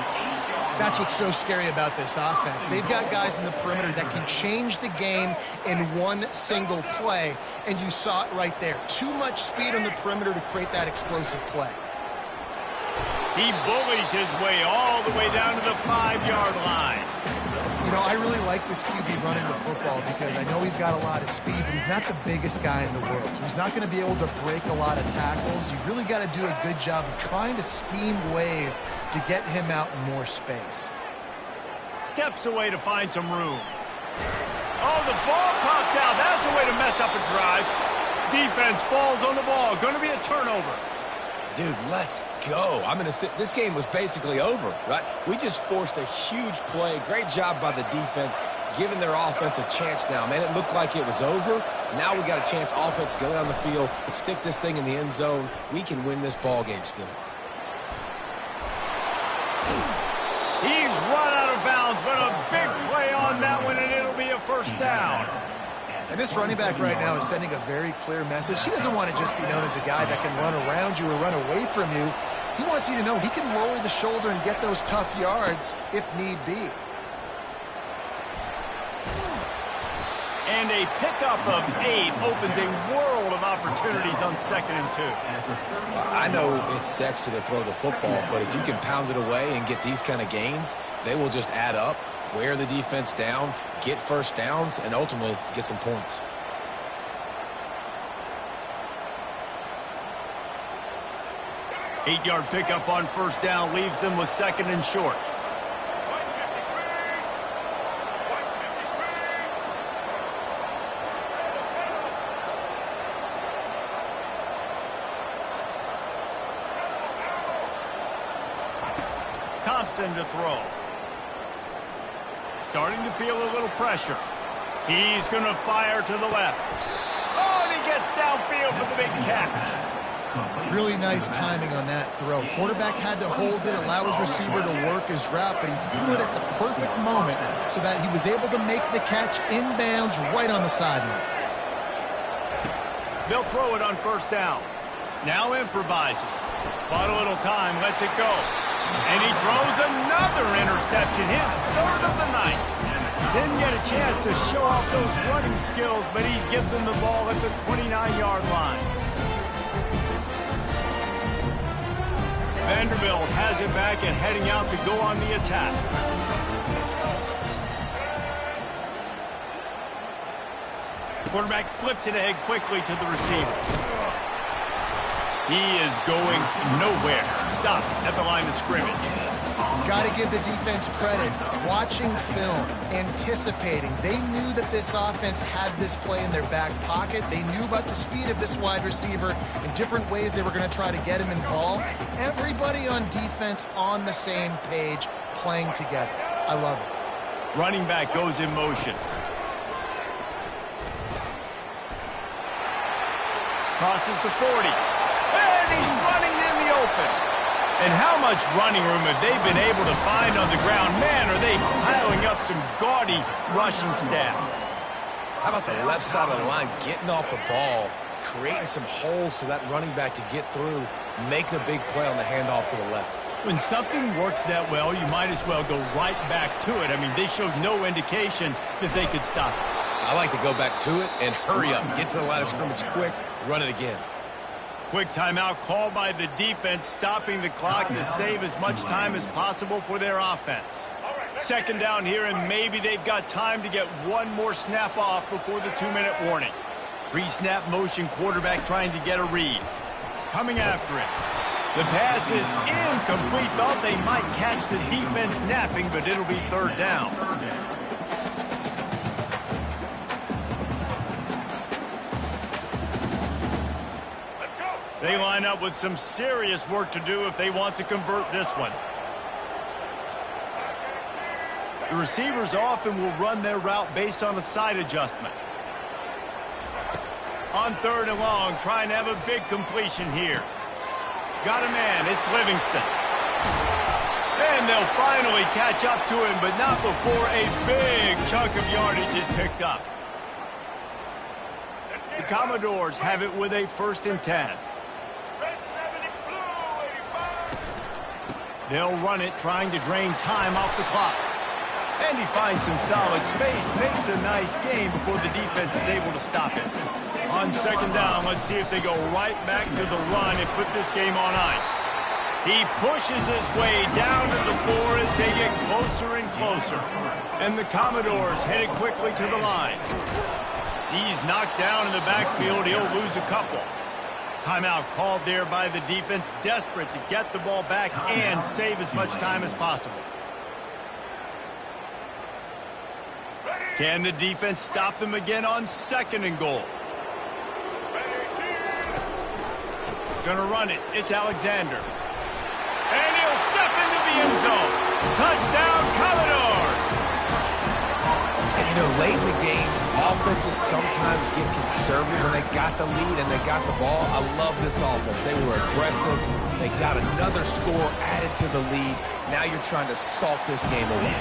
S2: That's what's so scary about this offense. They've got guys in the perimeter that can change the game in one single play, and you saw it right there. Too much speed on the perimeter to create that explosive play.
S1: He bullies his way all the way down to the 5-yard line.
S2: You know, I really like this QB running the football because I know he's got a lot of speed, but he's not the biggest guy in the world. So he's not going to be able to break a lot of tackles. You really got to do a good job of trying to scheme ways to get him out in more space.
S1: Steps away to find some room. Oh, the ball popped out. That's a way to mess up a drive. Defense falls on the ball. Going to be a turnover.
S3: Dude, let's go. I'm going to sit. This game was basically over, right? We just forced a huge play. Great job by the defense, giving their offense a chance now. Man, it looked like it was over. Now we got a chance. Offense, go down the field, stick this thing in the end zone. We can win this ball game still.
S1: He's run out of bounds, but a big play on that one, and it'll be a 1st down.
S2: And this running back right now is sending a very clear message. He doesn't want to just be known as a guy that can run around you or run away from you. He wants you to know he can lower the shoulder and get those tough yards if need be.
S1: And a pickup of 8 opens a world of opportunities on 2nd and 2.
S3: I know it's sexy to throw the football, but if you can pound it away and get these kind of gains, they will just add up, wear the defense down, get 1st downs, and ultimately get some points.
S1: 8-yard pickup on first down leaves them with second and short. Thompson to throw. Starting to feel a little pressure. He's going to fire to the left. Oh, and he gets downfield for the big catch.
S2: Really nice timing on that throw. Quarterback had to hold it, allow his receiver to work his route, but he threw it at the perfect moment so that he was able to make the catch inbounds right on the sideline.
S1: They'll throw it on first down. Now improvising. Bought a little time, lets it go. And he throws another interception, his third of the night. Didn't get a chance to show off those running skills, but he gives them the ball at the 29-yard line. Vanderbilt has it back and heading out to go on the attack. Quarterback flips it ahead quickly to the receiver. He is going nowhere. Stop at the line of scrimmage.
S2: Got to give the defense credit. Watching film, anticipating. They knew that this offense had this play in their back pocket. They knew about the speed of this wide receiver and different ways they were going to try to get him involved. Everybody on defense on the same page, playing together. I love it.
S1: Running back goes in motion. Crosses the 40. And he's running in the open. And how much running room have they been able to find on the ground? Man, are they piling up some gaudy rushing stats.
S3: How about the left side of the line getting off the ball, creating some holes for that running back to get through, making a big play on the handoff to the left.
S1: When something works that well, you might as well go right back to it. I mean, they showed no indication that they could stop it.
S3: I like to go back to it and hurry up, get to the line of scrimmage quick, run it again.
S1: Quick timeout called by the defense, stopping the clock to save as much time as possible for their offense. Second down here, and maybe they've got time to get one more snap off before the 2-minute warning. Pre-snap motion, quarterback trying to get a read. Coming after it. The pass is incomplete. Thought they might catch the defense napping, but it'll be third down. They line up with some serious work to do if they want to convert this one. The receivers often will run their route based on a side adjustment. On third and long, trying to have a big completion here. Got a man, it's Livingston. And they'll finally catch up to him, but not before a big chunk of yardage is picked up. The Commodores have it with a 1st and 10. They'll run it, trying to drain time off the clock. And he finds some solid space, makes a nice game before the defense is able to stop it. On second down, let's see if they go right back to the run and put this game on ice. He pushes his way down to the floor as they get closer and closer. And the Commodores headed quickly to the line. He's knocked down in the backfield. He'll lose a couple. Timeout called there by the defense, desperate to get the ball back and save as much time as possible. Can the defense stop them again on 2nd and goal? Gonna run it. It's Alexander. And he'll step into the end zone. Touchdown, Commodores!
S3: And, you know, late in the games, offenses sometimes get conservative when they got the lead and they got the ball. I love this offense. They were aggressive. They got another score added to the lead. Now you're trying to salt this game away.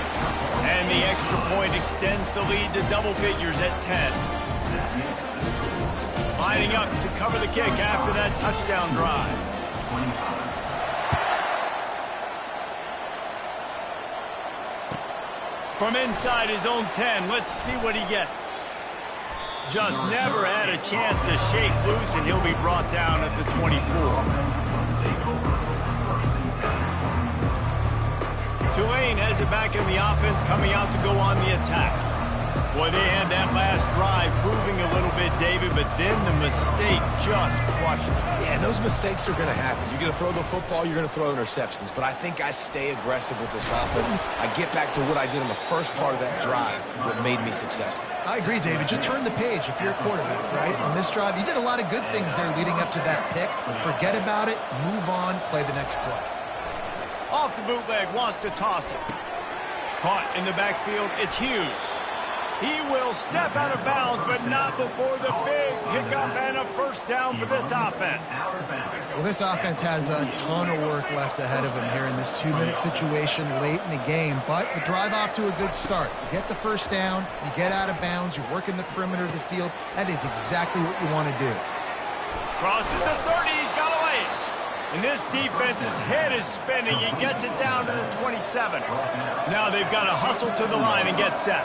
S1: And the extra point extends the lead to double figures at 10. Lining up to cover the kick after that touchdown drive. From inside his own 10, let's see what he gets. Just never had a chance to shake loose, and he'll be brought down at the 24. Tulane has it back in the offense, coming out to go on the attack. Well, they had that last drive moving a little bit, David, but then the mistake just crushed them.
S3: Yeah, those mistakes are going to happen. You're going to throw the football, you're going to throw interceptions. But I think I stay aggressive with this offense. I get back to what I did in the first part of that drive that made me successful.
S2: I agree, David. Just turn the page if you're a quarterback, right? On this drive, you did a lot of good things there leading up to that pick. Forget about it, move on, play the next play.
S1: Off the bootleg, wants to toss it. Caught in the backfield, it's Hughes. He will step out of bounds, but not before the big pickup and a first down for this offense.
S2: Well, this offense has a ton of work left ahead of them here in this 2-minute situation late in the game, but the drive off to a good start. You get the first down, you get out of bounds, you work in the perimeter of the field. That is exactly what you want to do.
S1: Crosses the 30, he's got away. And this defense's head is spinning. He gets it down to the 27. Now they've got to hustle to the line and get set.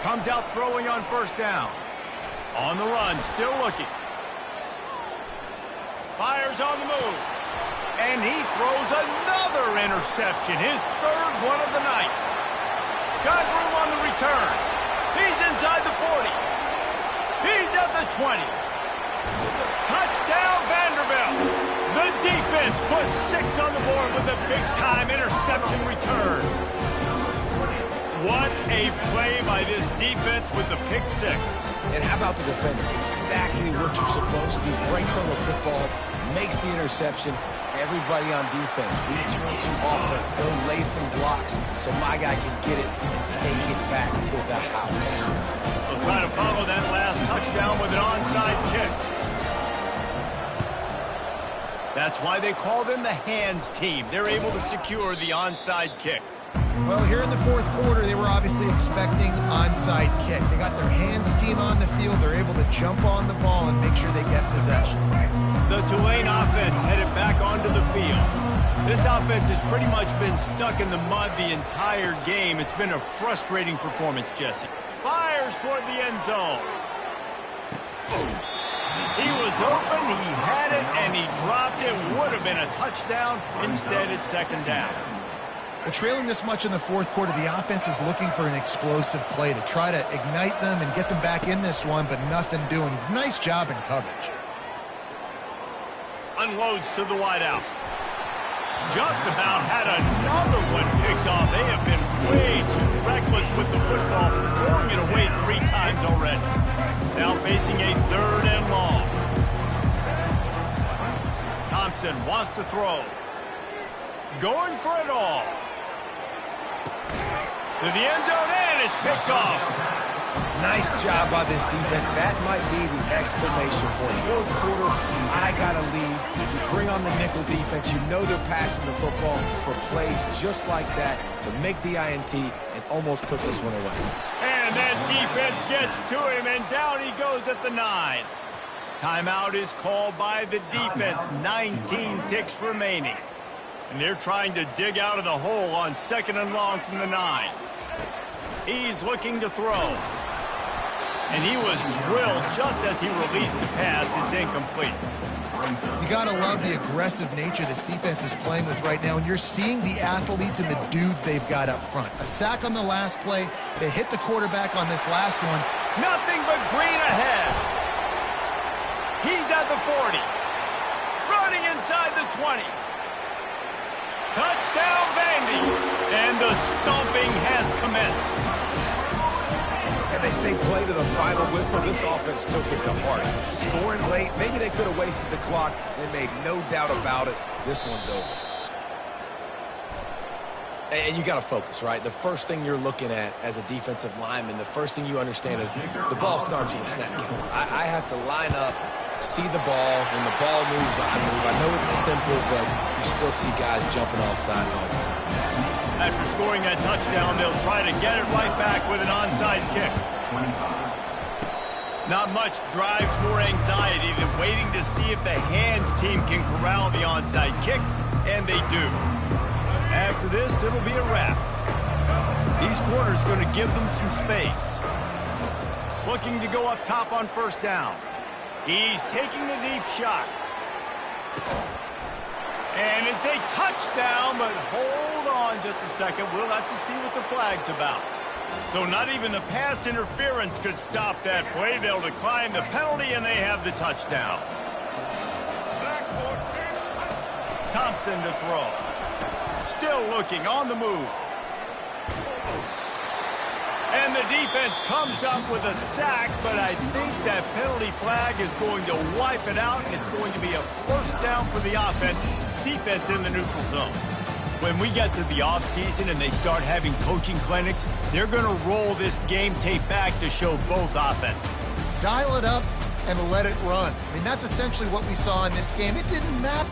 S1: Comes out throwing on first down. On the run, still looking. Fires on the move. And he throws another interception, his third one of the night. Got room on the return. He's inside the 40. He's at the 20. Touchdown, Vanderbilt. The defense puts 6 on the board with a big-time interception return. What a play by this defense with the pick 6.
S3: And how about the defender? Exactly what you're supposed to do. Breaks on the football, makes the interception. Everybody on defense, return to offense. Go lay some blocks so my guy can get it and take it back to the house.
S1: We'll try to follow that last touchdown with an onside kick. That's why they call them the hands team. They're able to secure the onside kick.
S2: Well, here in the fourth quarter, they were obviously expecting onside kick. They got their hands team on the field. They're able to jump on the ball and make sure they get possession.
S1: The Tulane offense headed back onto the field. This offense has pretty much been stuck in the mud the entire game. It's been a frustrating performance, Jesse. Fires toward the end zone. He was open, he had it, and he dropped it. Would have been a touchdown. Instead, it's second down.
S2: Well, trailing this much in the fourth quarter, the offense is looking for an explosive play to try to ignite them and get them back in this one, but nothing doing. Nice job in coverage.
S1: Unloads to the wideout. Just about had another one picked off. They have been way too reckless with the football, throwing it away 3 times already. Now facing a third and long. Thompson wants to throw. Going for it all. To the end zone, and it's picked off.
S3: Nice job by this defense. That might be the exclamation point. Fourth quarter, I got to lead. You bring on the nickel defense. You know they're passing the football for plays just like that to make the INT and almost put this one away.
S1: And that defense gets to him, and down he goes at the 9. Timeout is called by the defense. 19 ticks remaining. And they're trying to dig out of the hole on second and long from the 9. He's looking to throw. And he was drilled just as he released the pass. It's incomplete.
S2: You got to love the aggressive nature this defense is playing with right now, and you're seeing the athletes and the dudes they've got up front. A sack on the last play. They hit the quarterback on this last one.
S1: Nothing but green ahead. He's at the 40. Running inside the 20. Touchdown, Vandy. And the stomping has commenced.
S3: And they say play to the final whistle. This offense took it to heart. Scoring late, maybe they could have wasted the clock. They made no doubt about it. This one's over. And you got to focus, right? The first thing you're looking at as a defensive lineman, the first thing you understand is the ball starts with a snap count. I have to line up, see the ball. When the ball moves, I move. I know it's simple, but you still see guys jumping off sides all the time.
S1: After scoring that touchdown, they'll try to get it right back with an onside kick. Not much drives more anxiety than waiting to see if the hands team can corral the onside kick, and they do. After this, it'll be a wrap. These corners going to give them some space. Looking to go up top on first down. He's taking the deep shot. And it's a touchdown, but hold hold on just a second. We'll have to see what the flag's about. So not even the pass interference could stop that play. They'll decline the penalty, and they have the touchdown. Thompson to throw. Still looking on the move. And the defense comes up with a sack, but I think that penalty flag is going to wipe it out, and it's going to be a first down for the offense. Defense in the neutral zone. When we get to the offseason and they start having coaching clinics, they're going to roll this game tape back to show both offenses.
S2: Dial it up and let it run. I mean, that's essentially what we saw in this game. It didn't matter.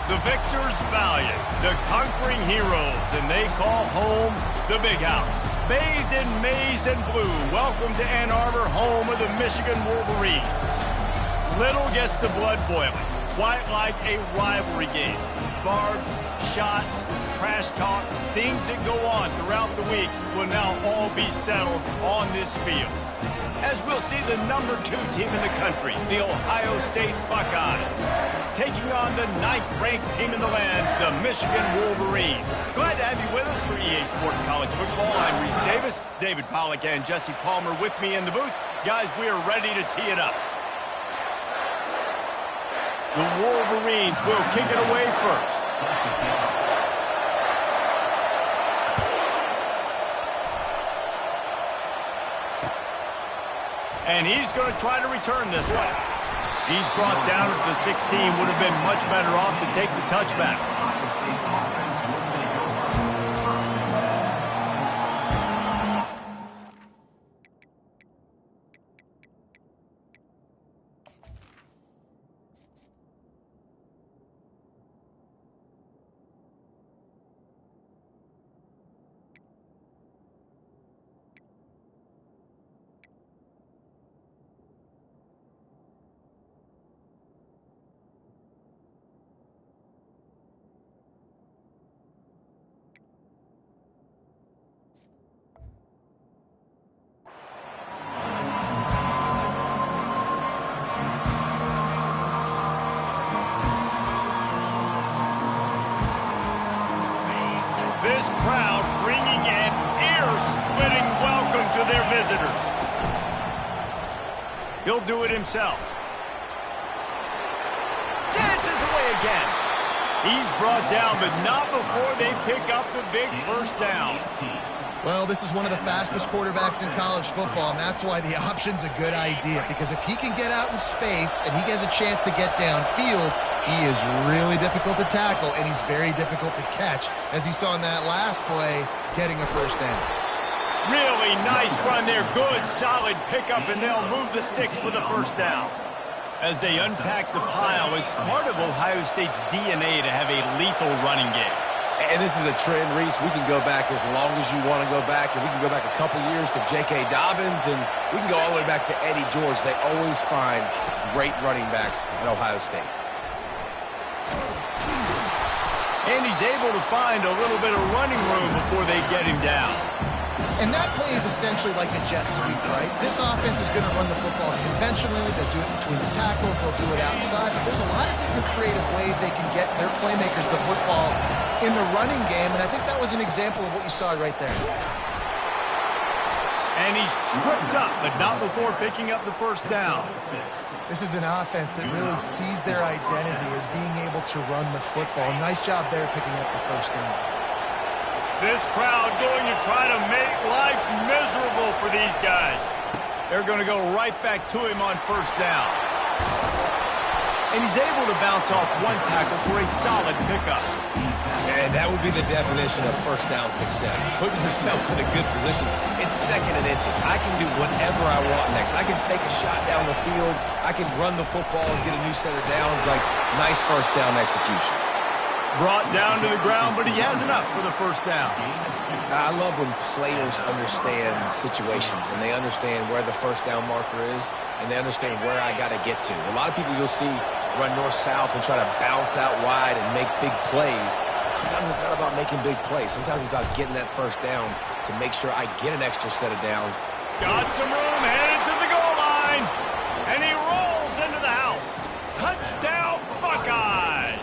S1: The victors valiant, the conquering heroes, and they call home the Big House. Bathed in maize and blue, welcome to Ann Arbor, home of the Michigan Wolverines. Little gets the blood boiling, quite like a rivalry game. Barbs, shots, trash talk, things that go on throughout the week will now all be settled on this field. As we'll see the #2 team in the country, the Ohio State Buckeyes, taking on the 9th-ranked team in the land, the Michigan Wolverines. Glad to have you with us for EA Sports College Football. I'm Reese Davis, David Pollack and Jesse Palmer with me in the booth. Guys, we are ready to tee it up. The Wolverines will kick it away first. And he's going to try to return this one. He's brought down at the 16. Would have been much better off to take the touchback. This crowd bringing an ear-splitting welcome to their visitors. He'll do it himself. Dances away again. He's brought down, but not before they pick up the big first down.
S2: Well, this is one of the fastest quarterbacks in college football, and that's why the option's a good idea, because if he can get out in space and he has a chance to get downfield, he is really difficult to tackle, and he's very difficult to catch, as you saw in that last play, getting a first down.
S1: Really nice run there. Good, solid pickup, and they'll move the sticks for the first down. As they unpack the pile, it's part of Ohio State's DNA to have a lethal running game.
S3: And this is a trend, Reese. We can go back as long as you want to go back, and we can go back a couple years to J.K. Dobbins, and we can go all the way back to Eddie George. They always find great running backs at Ohio State.
S1: And he's able to find a little bit of running room before they get him down.
S2: And that play is essentially like the jet sweep, right? This offense is going to run the football conventionally. They'll do it between the tackles. They'll do it outside. But there's a lot of different creative ways they can get their playmakers the football in the running game. And I think that was an example of what you saw right there.
S1: And he's tripped up, but not before picking up the first down.
S2: This is an offense that really sees their identity as being able to run the football. Nice job there picking up the first down.
S1: This crowd going to try to make life miserable for these guys. They're going to go right back to him on first down. And he's able to bounce off one tackle for a solid pickup.
S3: And that would be the definition of first down success. Putting yourself in a good position. It's second and inches. I can do whatever I want next. I can take a shot down the field. I can run the football and get a new set of downs. Like, nice first down execution.
S1: Brought down to the ground, but he has enough for the first down.
S3: I love when players understand situations and they understand where the first down marker is and they understand where I got to get to. A lot of people you'll see run north-south and try to bounce out wide and make big plays. Sometimes it's not about making big plays. Sometimes it's about getting that first down to make sure I get an extra set of downs.
S1: Got some room, headed to the goal line, and he rolls into the house. Touchdown, Buckeyes!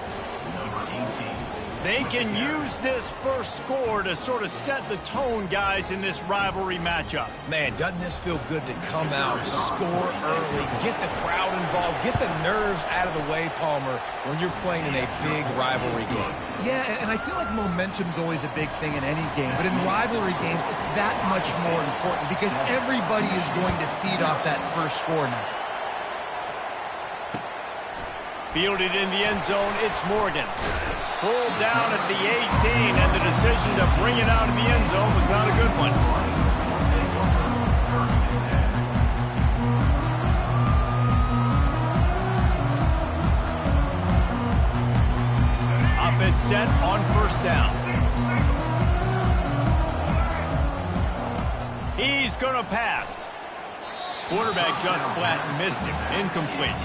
S1: They can use this first score to sort of set the tone, guys, in this rivalry matchup.
S3: Man, doesn't this feel good to come out, score early, get the crowd involved, get the nerves out of the way, Palmer, when you're playing in a big rivalry game?
S2: Yeah, and I feel like momentum's always a big thing in any game, but in rivalry games, it's that much more important because everybody is going to feed off that first score now.
S1: Fielded in the end zone, it's Morgan. Pulled down at the 18, and the decision to bring it out of the end zone was not a good one. Offense set on first down. He's going to pass. Quarterback just flat missed him. Incomplete.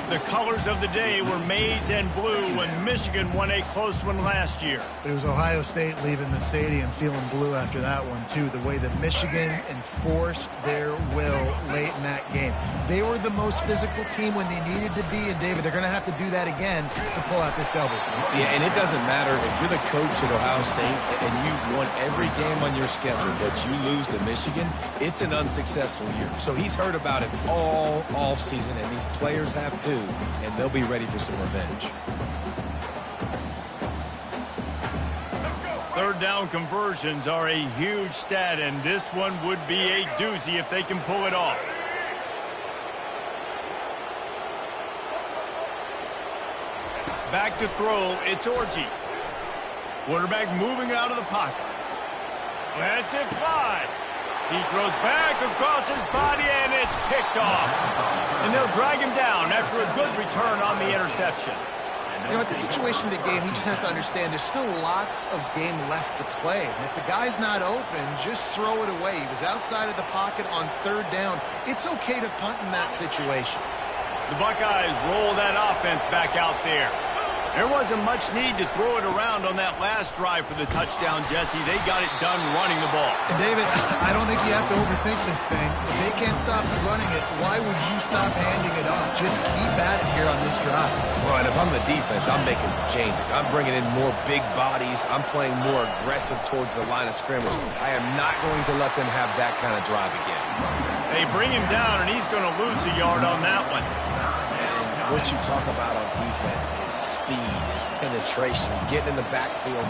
S1: The colors of the day were maize and blue when Michigan won a close one last year.
S2: It was Ohio State leaving the stadium feeling blue after that one, too. The way that Michigan enforced their will late in that game. They were the most physical team when they needed to be, and, David, they're going to have to do that again to pull out this W.
S3: Yeah, and it doesn't matter if you're the coach at Ohio State and you've won every game on your schedule, but you lose to Michigan, it's an unsuccessful year. So he's heard about it all offseason, and these players have too, and they'll be ready for some revenge.
S1: Third down conversions are a huge stat, and this one would be a doozy if they can pull it off. Back to throw, it's Orji. Quarterback moving out of the pocket. Lets it fly. He throws back across his body, and it's picked off. And they'll drag him down after a good return on the interception.
S2: You know, at the situation of the game, he just has to understand there's still lots of game left to play. And if the guy's not open, just throw it away. He was outside of the pocket on third down. It's okay to punt in that situation.
S1: The Buckeyes roll that offense back out there. There wasn't much need to throw it around on that last drive for the touchdown, Jesse. They got it done running the ball.
S2: And, David, I don't think you have to overthink this thing. If they can't stop you running it, why would you stop handing it off? Just keep at it here on this drive.
S3: Well, and if I'm the defense, I'm making some changes. I'm bringing in more big bodies. I'm playing more aggressive towards the line of scrimmage. I am not going to let them have that kind of drive again.
S1: They bring him down, and he's going to lose a yard on that one.
S3: What you talk about on defense is speed, is penetration, getting in the backfield,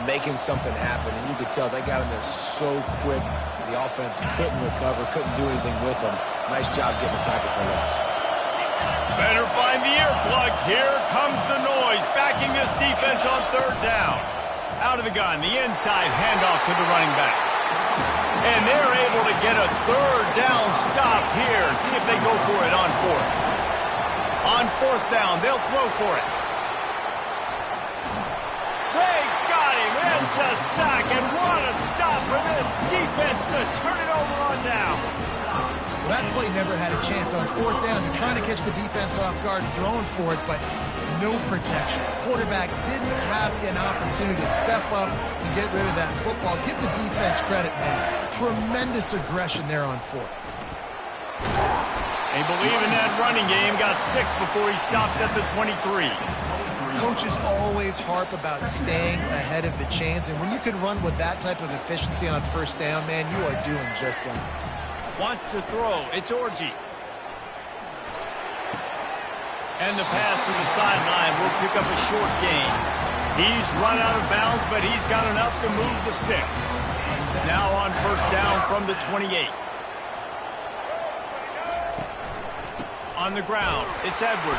S3: making something happen. And you could tell they got in there so quick. The offense couldn't recover, couldn't do anything with them. Nice job getting the tackle for loss.
S1: Better find the earplugs. Here comes the noise, backing this defense on third down. Out of the gun, the inside handoff to the running back. And they're able to get a third down stop here. See if they go for it on fourth. On fourth down, they'll throw for it. They got him. It's a sack, and what a stop for this defense to turn it over on down.
S2: Well, that play never had a chance on fourth down. They're trying to catch the defense off guard, throwing for it, but no protection. Quarterback didn't have an opportunity to step up and get rid of that football. Give the defense credit, man. Tremendous aggression there on fourth.
S1: They believe in that running game. Got 6 before he stopped at the 23.
S2: Coaches always harp about staying ahead of the chains, and when you can run with that type of efficiency on first down, man, you are doing just that.
S1: Wants to throw. It's Orji. And the pass to the sideline will pick up a short gain. He's run out of bounds, but he's got enough to move the sticks. Now on first down from the 28. On the ground, it's Edwards.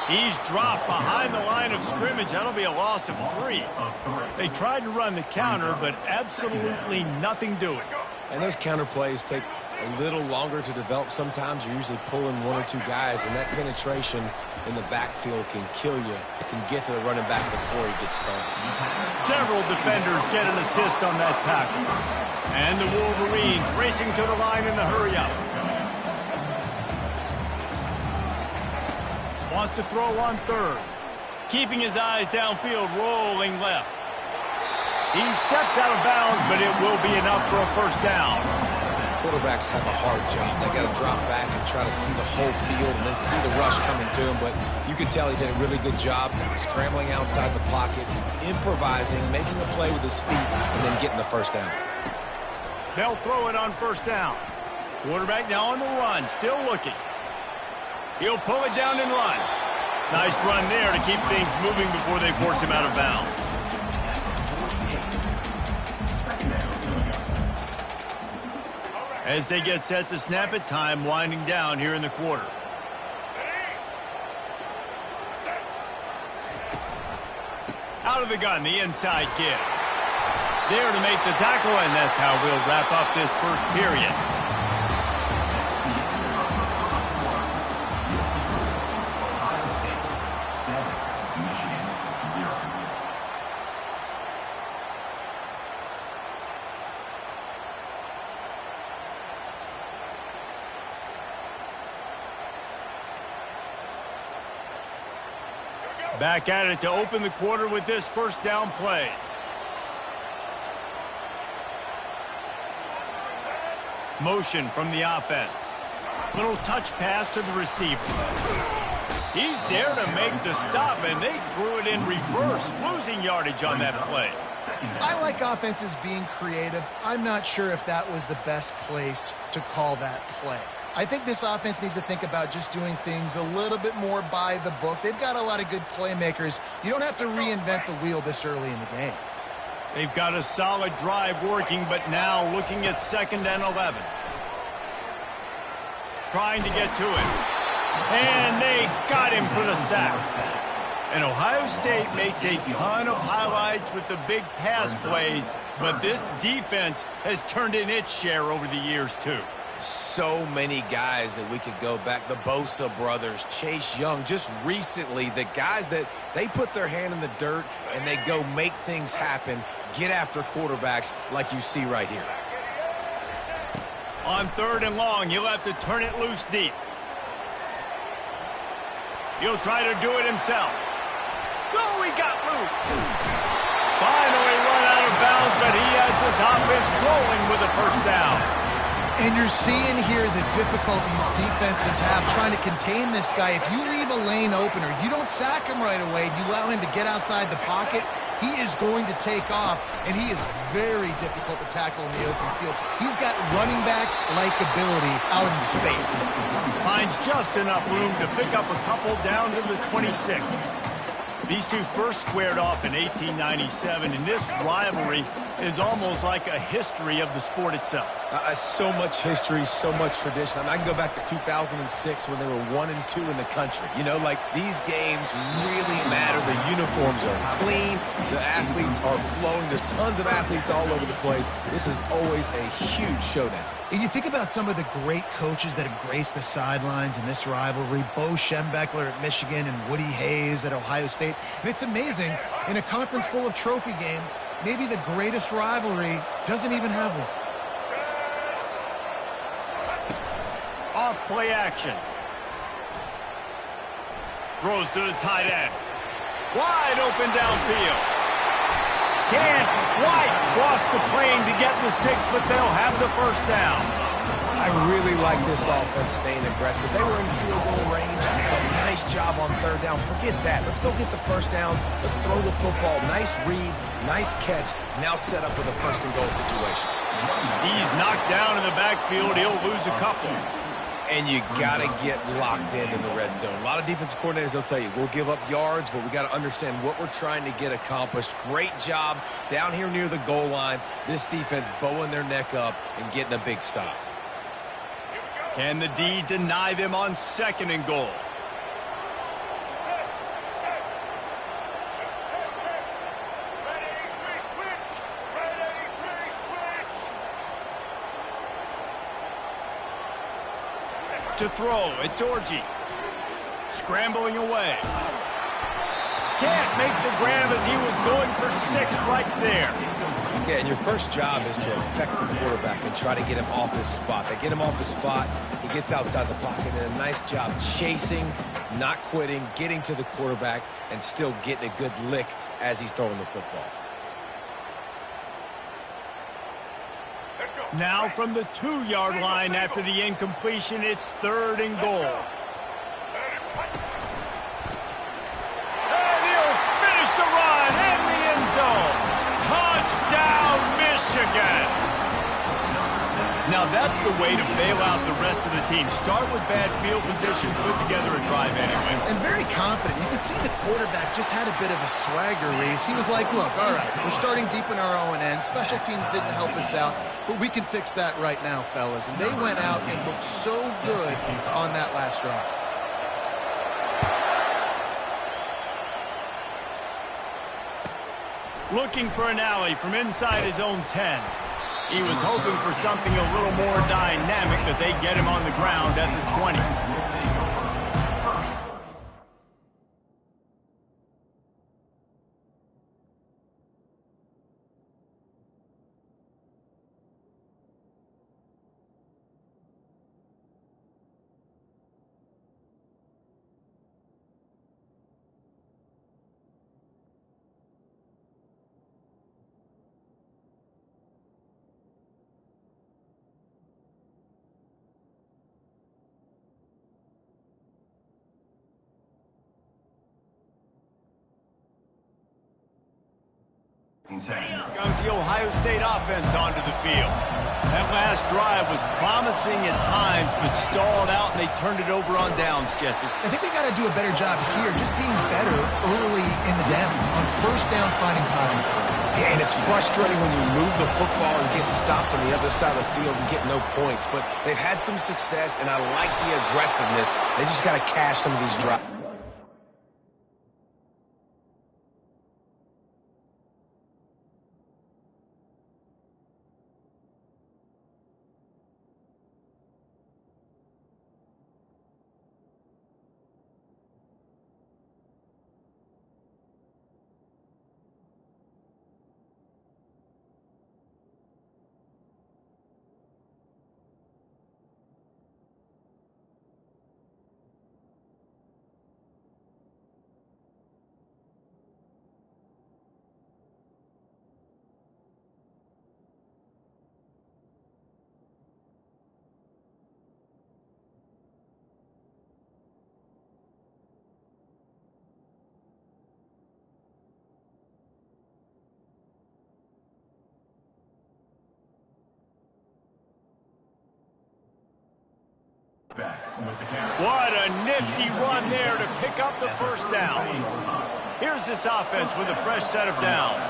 S1: He's dropped behind the line of scrimmage. That'll be a loss of 3. They tried to run the counter, but absolutely nothing doing.
S3: And those counter plays take a little longer to develop sometimes. You're usually pulling 1 or 2 guys, and that penetration in the backfield can kill you. Can get to the running back before he gets started.
S1: Several defenders get an assist on that tackle. And the Wolverines racing to the line in the hurry-up. Wants to throw on third. Keeping his eyes downfield, rolling left. He steps out of bounds, but it will be enough for a first down.
S3: Quarterbacks have a hard job. They got to drop back and try to see the whole field and then see the rush coming to him. But you can tell he did a really good job scrambling outside the pocket, improvising, making a play with his feet, and then getting the first down.
S1: They'll throw it on first down. Quarterback now on the run, still looking. He'll pull it down and run. Nice run there to keep things moving before they force him out of bounds. As they get set to snap it, time winding down here in the quarter. Out of the gun, the inside give. There to make the tackle, and that's how we'll wrap up this first period. Back at it to open the quarter with this first down play. Motion from the offense. Little touch pass to the receiver. He's there to make the stop, and they threw it in reverse, losing yardage on that play.
S2: I like offenses being creative. I'm not sure if that was the best place to call that play. I think this offense needs to think about just doing things a little bit more by the book. They've got a lot of good playmakers. You don't have to reinvent the wheel this early in the game.
S1: They've got a solid drive working, but now looking at 2nd and 11. Trying to get to it. And they got him for the sack. And Ohio State makes a ton of highlights with the big pass plays, but this defense has turned in its share over the years, too.
S3: So many guys that we could go back. The Bosa brothers, Chase Young, just recently, the guys that they put their hand in the dirt and they go make things happen, get after quarterbacks like you see right here.
S1: On 3rd and long, he'll have to turn it loose deep. He'll try to do it himself. Oh, he got loose. Finally run out of bounds, but he has this offense rolling with a first down.
S2: And you're seeing here the difficulties defenses have trying to contain this guy. If you leave a lane open or you don't sack him right away, you allow him to get outside the pocket, he is going to take off, and he is very difficult to tackle in the open field. He's got running back-like ability out in space.
S1: Finds just enough room to pick up a couple down to the 26. These two first squared off in 1897, and this rivalry is almost like a history of the sport itself.
S3: So much history, so much tradition. I mean, I can go back to 2006 when they were 1-2 in the country. You know, like, these games really matter. The uniforms are clean. The athletes are flowing. There's tons of athletes all over the place. This is always a huge showdown.
S2: And you think about some of the great coaches that have graced the sidelines in this rivalry, Bo Schembechler at Michigan and Woody Hayes at Ohio State. And it's amazing, in a conference full of trophy games, maybe the greatest rivalry doesn't even have one.
S1: Off play action. Throws to the tight end. Wide open downfield. Can't quite cross the plane to get the 6, but they'll have the first down.
S3: I really like this offense staying aggressive. They were in field goal range, but nice job on 3rd down. Forget that. Let's go get the first down. Let's throw the football. Nice read, nice catch. Now set up with a 1st and goal situation.
S1: He's knocked down in the backfield. He'll lose a couple.
S3: And you got to get locked in the red zone. A lot of defensive coordinators, they'll tell you, we'll give up yards, but we got to understand what we're trying to get accomplished. Great job down here near the goal line. This defense bowing their neck up and getting a big stop.
S1: Can the D deny them on 2nd and goal? To throw, it's Orji. Scrambling away. Can't make the grab as he was going for 6 right there.
S3: Yeah, and your first job is to affect the quarterback and try to get him off his spot. They get him off his spot, he gets outside the pocket, and a nice job chasing, not quitting, getting to the quarterback, and still getting a good lick as he's throwing the football.
S1: Now from the 2-yard line after the incompletion, it's 3rd and goal. And he'll finish the run in the end zone. Touchdown, Michigan. Now that's the way to bail out the rest of the team. Start with bad field position, put together a drive anyway.
S2: And very confident. You can see the quarterback just had a bit of a swagger race. He was like, look, all right, we're starting deep in our own end. Special teams didn't help us out, but we can fix that right now, fellas. And they went out and looked so good on that last drive.
S1: Looking for an alley from inside his own 10. He was hoping for something a little more dynamic, but they get him on the ground at the 20. Comes the Ohio State offense onto the field. That last drive was promising at times, but stalled out, and they turned it over on downs, Jesse.
S2: I think they got to do a better job here, just being better early in the downs. On first down, finding positive plays.
S3: Yeah, and it's frustrating when you move the football and get stopped on the other side of the field and get no points. But they've had some success, and I like the aggressiveness. They just got to cash some of these drives.
S1: What a nifty run there to pick up the first down. Here's this offense with a fresh set of downs.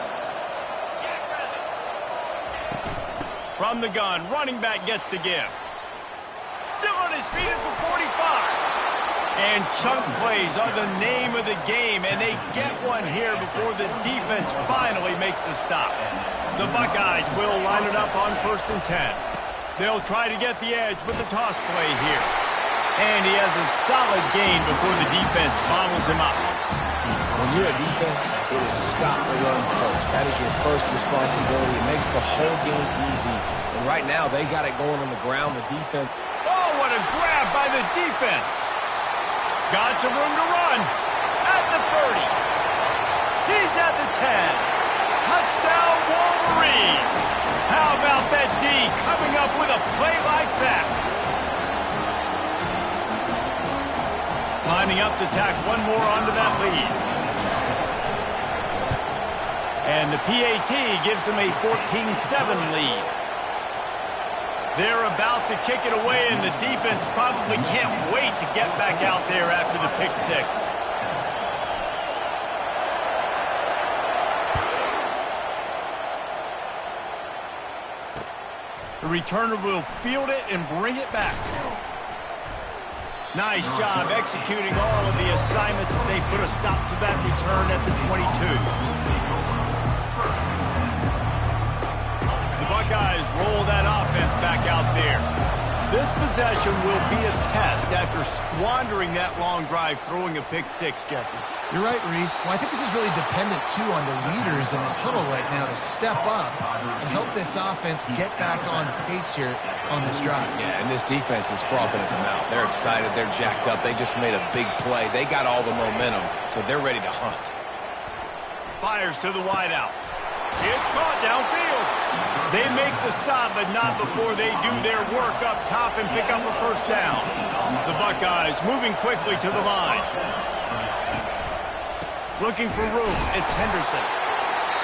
S1: From the gun, running back gets to give. Still on his feet at the 45. And chunk plays are the name of the game, and they get one here before the defense finally makes the stop. The Buckeyes will line it up on 1st and 10. They'll try to get the edge with the toss play here. And he has a solid gain before the defense bottles him up.
S3: When you're a defense, it is stop the run first. That is your first responsibility. It makes the whole game easy. And right now, they got it going on the ground. The defense.
S1: Oh, what a grab by the defense. Got some room to run. At the 30. He's at the 10. Touchdown, Wolverines. How about that D coming up with a play like that? Lining up to tack one more onto that lead. And the PAT gives them a 14-7 lead. They're about to kick it away, and the defense probably can't wait to get back out there after the pick six. The returner will field it and bring it back. Nice job executing all of the assignments as they put a stop to that return at the 22. The Buckeyes roll that offense back out there. This possession will be a test after squandering that long drive throwing a pick six, Jesse.
S2: You're right, Reese. Well, I think this is really dependent, too, on the leaders in this huddle right now to step up and help this offense get back on pace here on this drive.
S3: Yeah, and this defense is frothing at the mouth. They're excited. They're jacked up. They just made a big play. They got all the momentum, so they're ready to hunt.
S1: Fires to the wideout. It's caught downfield. They make the stop, but not before they do their work up top and pick up a first down. The Buckeyes moving quickly to the line. Looking for room, it's Henderson.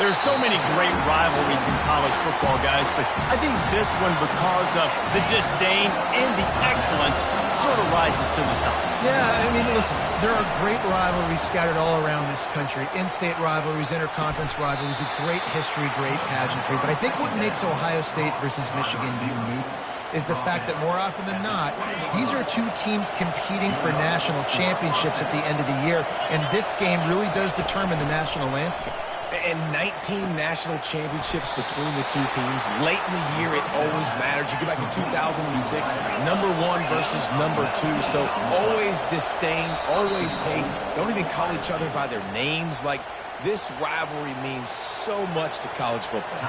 S1: There's so many great rivalries in college football, guys, but I think this one, because of the disdain and the excellence, sort of rises to the top.
S2: Yeah, I mean, listen, there are great rivalries scattered all around this country. In-state rivalries, interconference rivalries, a great history, great pageantry. But I think what makes Ohio State versus Michigan unique is the fact that more often than not, these are two teams competing for national championships at the end of the year, and this game really does determine the national landscape.
S3: And 19 national championships between the two teams. Late in the year, it always mattered. You go back to 2006, #1 versus #2. So always disdain, always hate. Don't even call each other by their names. Like, this rivalry means so much to college football.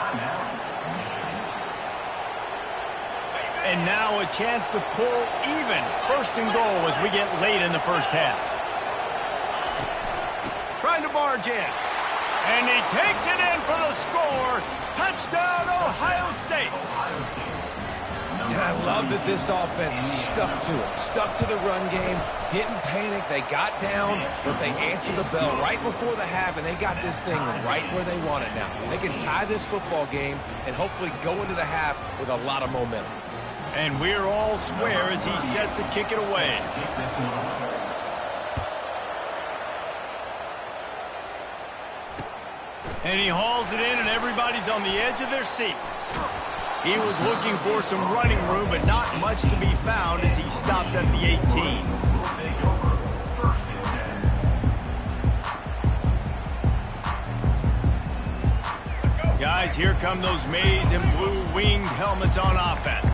S1: And now a chance to pull even. 1st and goal as we get late in the first half. Trying to barge in. And he takes it in for the score. Touchdown, Ohio State.
S3: And I love that this offense stuck to it, stuck to the run game, didn't panic. They got down, but they answered the bell right before the half, and they got this thing right where they want it now. They can tie this football game and hopefully go into the half with a lot of momentum.
S1: And we're all square as he's set to kick it away. And he hauls it in, and everybody's on the edge of their seats. He was looking for some running room, but not much to be found as he stopped at the 18. Guys, here come those maize and blue winged helmets on offense.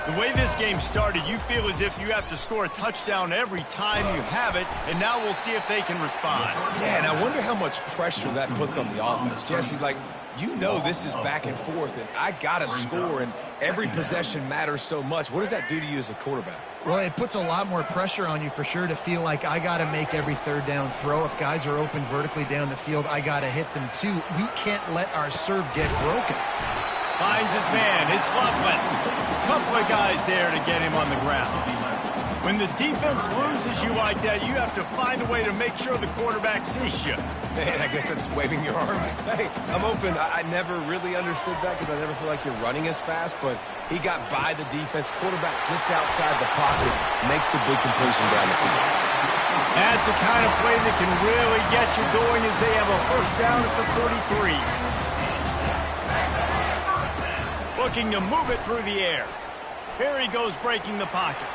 S1: The way this game started, you feel as if you have to score a touchdown every time you have it, and now we'll see if they can respond.
S3: Yeah, and I wonder how much pressure that puts on the offense. Jesse, like, you know this is back and forth, and I got to score, and every possession matters so much. What does that do to you as a quarterback?
S2: Well, it puts a lot more pressure on you for sure to feel like I got to make every third down throw. If guys are open vertically down the field, I got to hit them too. We can't let our serve get broken.
S1: Finds his man. It's Loveland. A couple of guys there to get him on the ground. When the defense loses you like that, you have to find a way to make sure the quarterback sees you.
S3: Man, I guess that's waving your arms. Hey, I'm open. I never really understood that because I never feel like you're running as fast, but he got by the defense. Quarterback gets outside the pocket, makes the big completion down the field.
S1: That's the kind of play that can really get you going as they have a first down at the 43. Looking to move it through the air. Here he goes breaking the pocket.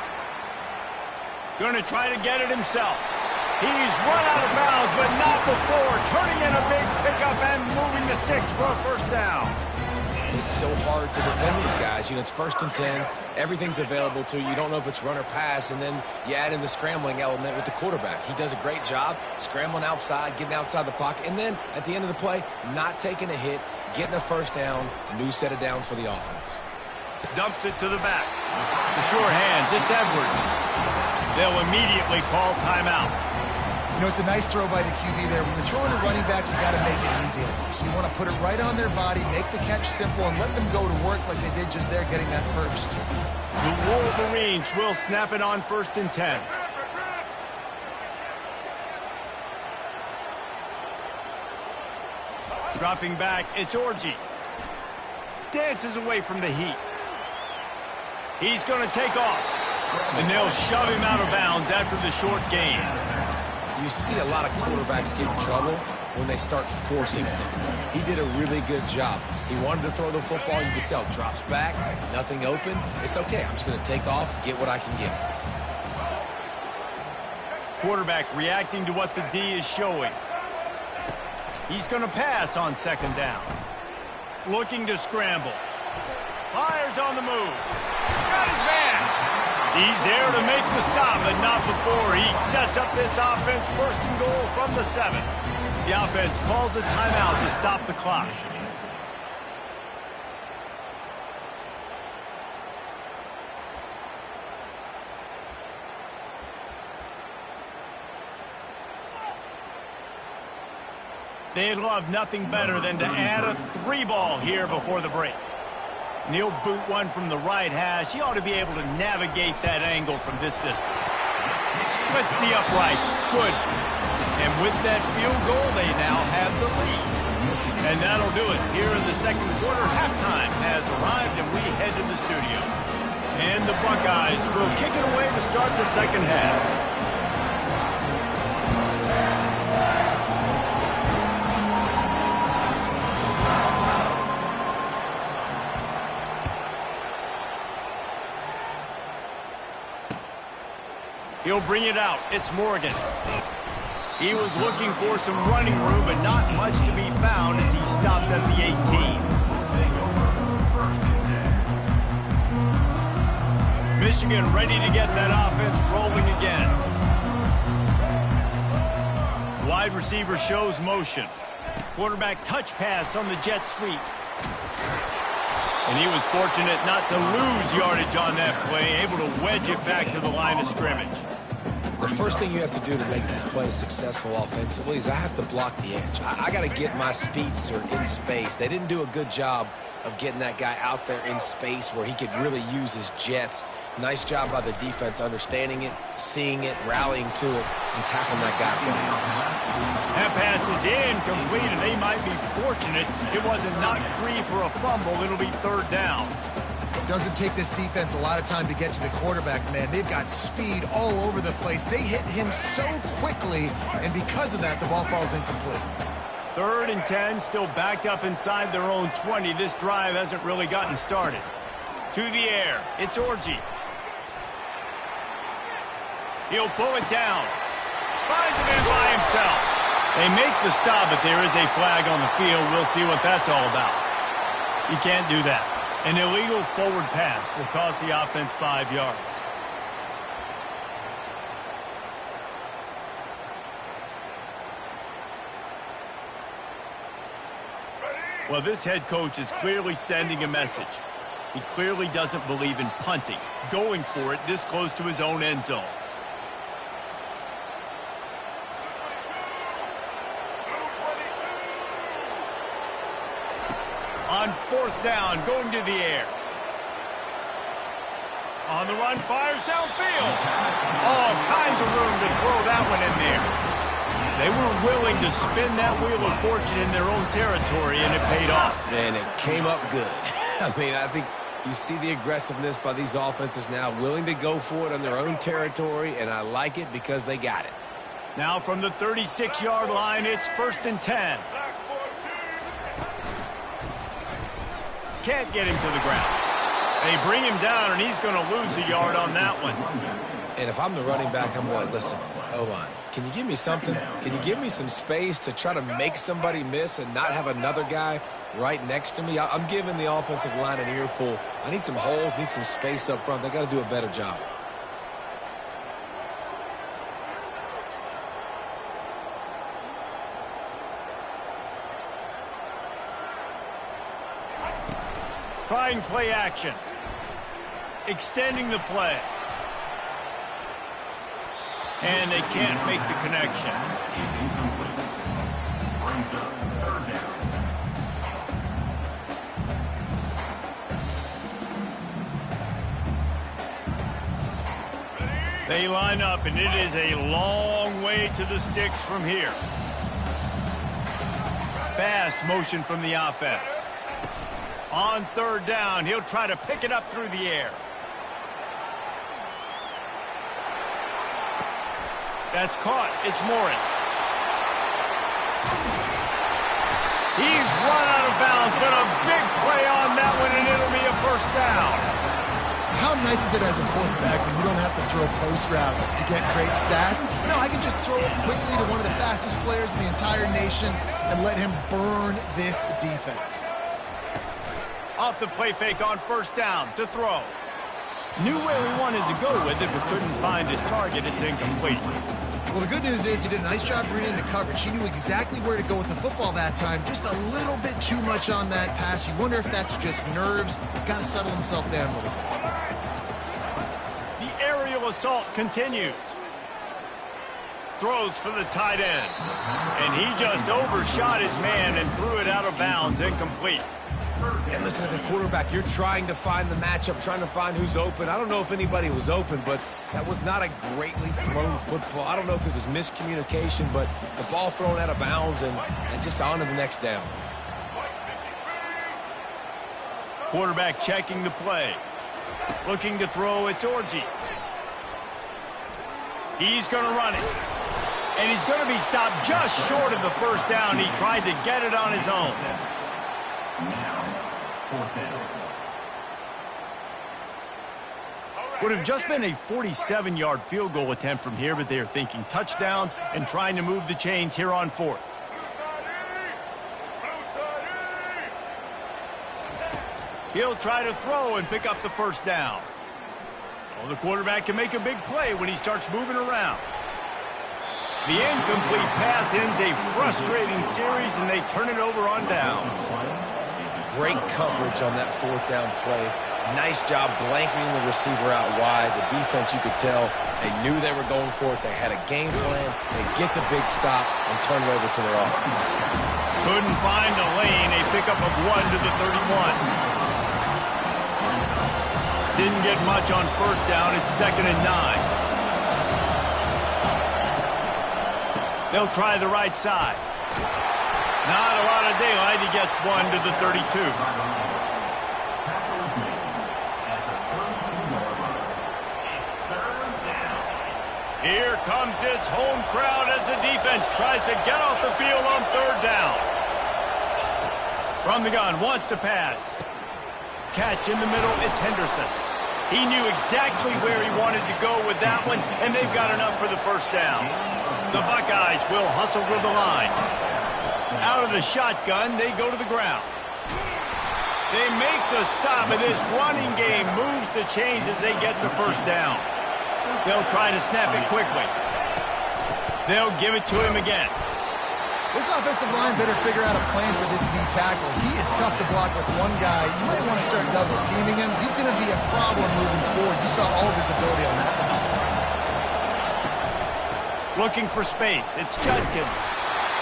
S1: Going to try to get it himself. He's run out of bounds, but not before. Turning in a big pickup and moving the sticks for a first down.
S3: It's so hard to defend these guys. You know, it's 1st and 10. Everything's available to you. You don't know if it's run or pass, and then you add in the scrambling element with the quarterback. He does a great job scrambling outside, getting outside the pocket, and then at the end of the play, not taking a hit, getting a first down, new set of downs for the offense.
S1: Dumps it to the back. The sure hands, it's Edwards. They'll immediately call timeout.
S2: You know, it's a nice throw by the QB there. When you're throwing to running backs, you got to make it easy. So you want to put it right on their body, make the catch simple, and let them go to work like they did just there getting that first.
S1: The Wolverines will snap it on 1st and 10. Dropping back, it's Orji. Dances away from the heat. He's going to take off. And they'll shove him out of bounds after the short gain.
S3: You see a lot of quarterbacks get in trouble when they start forcing things. He did a really good job. He wanted to throw the football. You could tell. Drops back, nothing open. It's okay. I'm just going to take off, get what I can get.
S1: Quarterback reacting to what the D is showing. He's going to pass on 2nd down. Looking to scramble. Fires on the move. Got his man. He's there to make the stop, but not before he sets up this offense 1st and goal from the 7. The offense calls a timeout to stop the clock. They'd love nothing better than to add a 3-ball here before the break. And he'll boot one from the right hash. He ought to be able to navigate that angle from this distance. Splits the uprights. Good. And with that field goal, they now have the lead. And that'll do it. Here in the 2nd quarter, halftime has arrived, and we head to the studio. And the Buckeyes will kick it away to start the 2nd half. He'll bring it out. It's Morgan. He was looking for some running room, but not much to be found as he stopped at the 18. Michigan ready to get that offense rolling again. Wide receiver shows motion. Quarterback touch pass on the jet sweep. And he was fortunate not to lose yardage on that play, able to wedge it back to the line of scrimmage.
S3: The first thing you have to do to make these plays successful offensively is I have to block the edge. I got to get my speedster in space. They didn't do a good job of getting that guy out there in space where he could really use his jets. Nice job by the defense understanding it, seeing it, rallying to it, and tackling that guy for a loss.
S1: That pass is incomplete, and they might be fortunate it wasn't knocked free for a fumble. It'll be third down.
S2: Doesn't take this defense a lot of time to get to the quarterback, man. They've got speed all over the place. They hit him so quickly, and because of that, the ball falls incomplete.
S1: 3rd and 10, still backed up inside their own 20. This drive hasn't really gotten started. To the air, it's Orji. He'll pull it down. Finds him in by himself. They make the stop, but there is a flag on the field. We'll see what that's all about. You can't do that. An illegal forward pass will cost the offense 5 yards. Well, this head coach is clearly sending a message. He clearly doesn't believe in punting, going for it this close to his own end zone. On 4th down, going to the air. On the run, fires downfield. All kinds of room to throw that one in there. They were willing to spin that wheel of fortune in their own territory, and it paid off.
S3: And it came up good. I mean, I think you see the aggressiveness by these offenses now, willing to go for it on their own territory, and I like it because they got it.
S1: Now from the 36-yard line, it's 1st and 10. Can't get him to the ground. They bring him down, and he's going to lose a yard on that one.
S3: And if I'm the running back, I'm like, listen, O-line, can you give me something? Can you give me some space to try to make somebody miss and not have another guy right next to me? I'm giving the offensive line an earful. I need some holes, need some space up front. They got to do a better job.
S1: Trying play action. Extending the play. And they can't make the connection.
S5: Is incomplete. Brings up 3rd down.
S1: They line up, and it is a long way to the sticks from here. Fast motion from the offense. On 3rd down, he'll try to pick it up through the air. That's caught. It's Morris. He's run out of bounds, but a big play on that one, and it'll be a 1st down.
S2: How nice is it as a quarterback when you don't have to throw post routes to get great stats? No, I can just throw it quickly to one of the fastest players in the entire nation and let him burn this defense.
S1: Off the play fake on 1st down to throw. Knew where he wanted to go with it, but couldn't find his target. It's incomplete.
S2: Well, the good news is he did a nice job reading the coverage. He knew exactly where to go with the football that time. Just a little bit too much on that pass. You wonder if that's just nerves. He's got to settle himself down a little bit.
S1: The aerial assault continues. Throws for the tight end. And he just overshot his man and threw it out of bounds, incomplete.
S3: And listen, as a quarterback, you're trying to find the matchup, trying to find who's open. I don't know if anybody was open, but that was not a greatly thrown football. I don't know if it was miscommunication, but the ball thrown out of bounds and just on to the next down.
S1: Quarterback checking the play. Looking to throw, it's Orji. He's going to run it. And he's going to be stopped just short of the 1st down. He tried to get it on his own.
S5: Now, 4th down.
S1: Would have just been a 47-yard field goal attempt from here, but they are thinking touchdowns and trying to move the chains here on 4th. He'll try to throw and pick up the 1st down. Well, the quarterback can make a big play when he starts moving around. The incomplete pass ends a frustrating series, and they turn it over on downs.
S3: Great coverage on that 4th down play. Nice job blanketing the receiver out wide. The defense, you could tell, They knew they were going for it. They had a game plan. They get the big stop and turn it over to their offense.
S1: Couldn't find the lane. A pickup of 1 to the 31. Didn't get much on first down. It's 2nd and 9. They'll try the right side. Not a lot of daylight. He gets 1 to the 32. Here comes this home crowd as the defense tries to get off the field on 3rd down. From the gun, wants to pass. Catch in the middle, it's Henderson. He knew exactly where he wanted to go with that one, and they've got enough for the 1st down. The Buckeyes will hustle to the line. Out of the shotgun, they go to the ground. They make the stop, and this running game moves the chains as they get the 1st down. They'll try to snap it quickly. They'll give it to him again.
S2: This offensive line better figure out a plan for this D tackle. He is tough to block with one guy. You might want to start double teaming him. He's going to be a problem moving forward. You saw all of his ability on that last play.
S1: Looking for space. It's Judkins.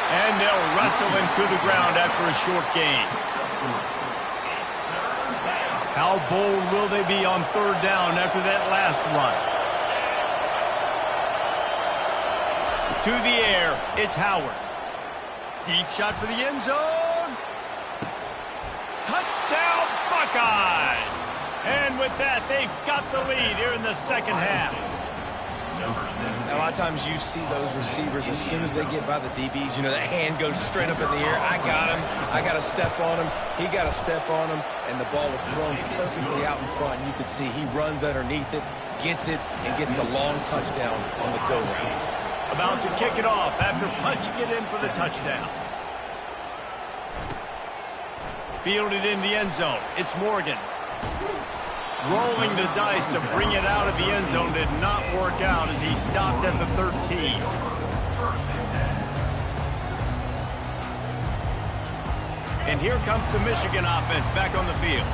S1: And they'll wrestle him to the ground after a short gain. How bold will they be on 3rd down after that last run? To the air, it's Howard. Deep shot for the end zone. Touchdown, Buckeyes! And with that, they've got the lead here in the 2nd half.
S3: Now, a lot of times you see those receivers, as soon as they get by the DBs, you know, that hand goes straight up in the air. I got him. I got to step on him. He got to step on him. And the ball was thrown perfectly out in front. And you could see he runs underneath it, gets it, and gets the long touchdown on the go route.
S1: About to kick it off after punching it in for the touchdown. Fielded in the end zone. It's Morgan. Rolling the dice to bring it out of the end zone did not work out as he stopped at the 13. And here comes the Michigan offense back on the field.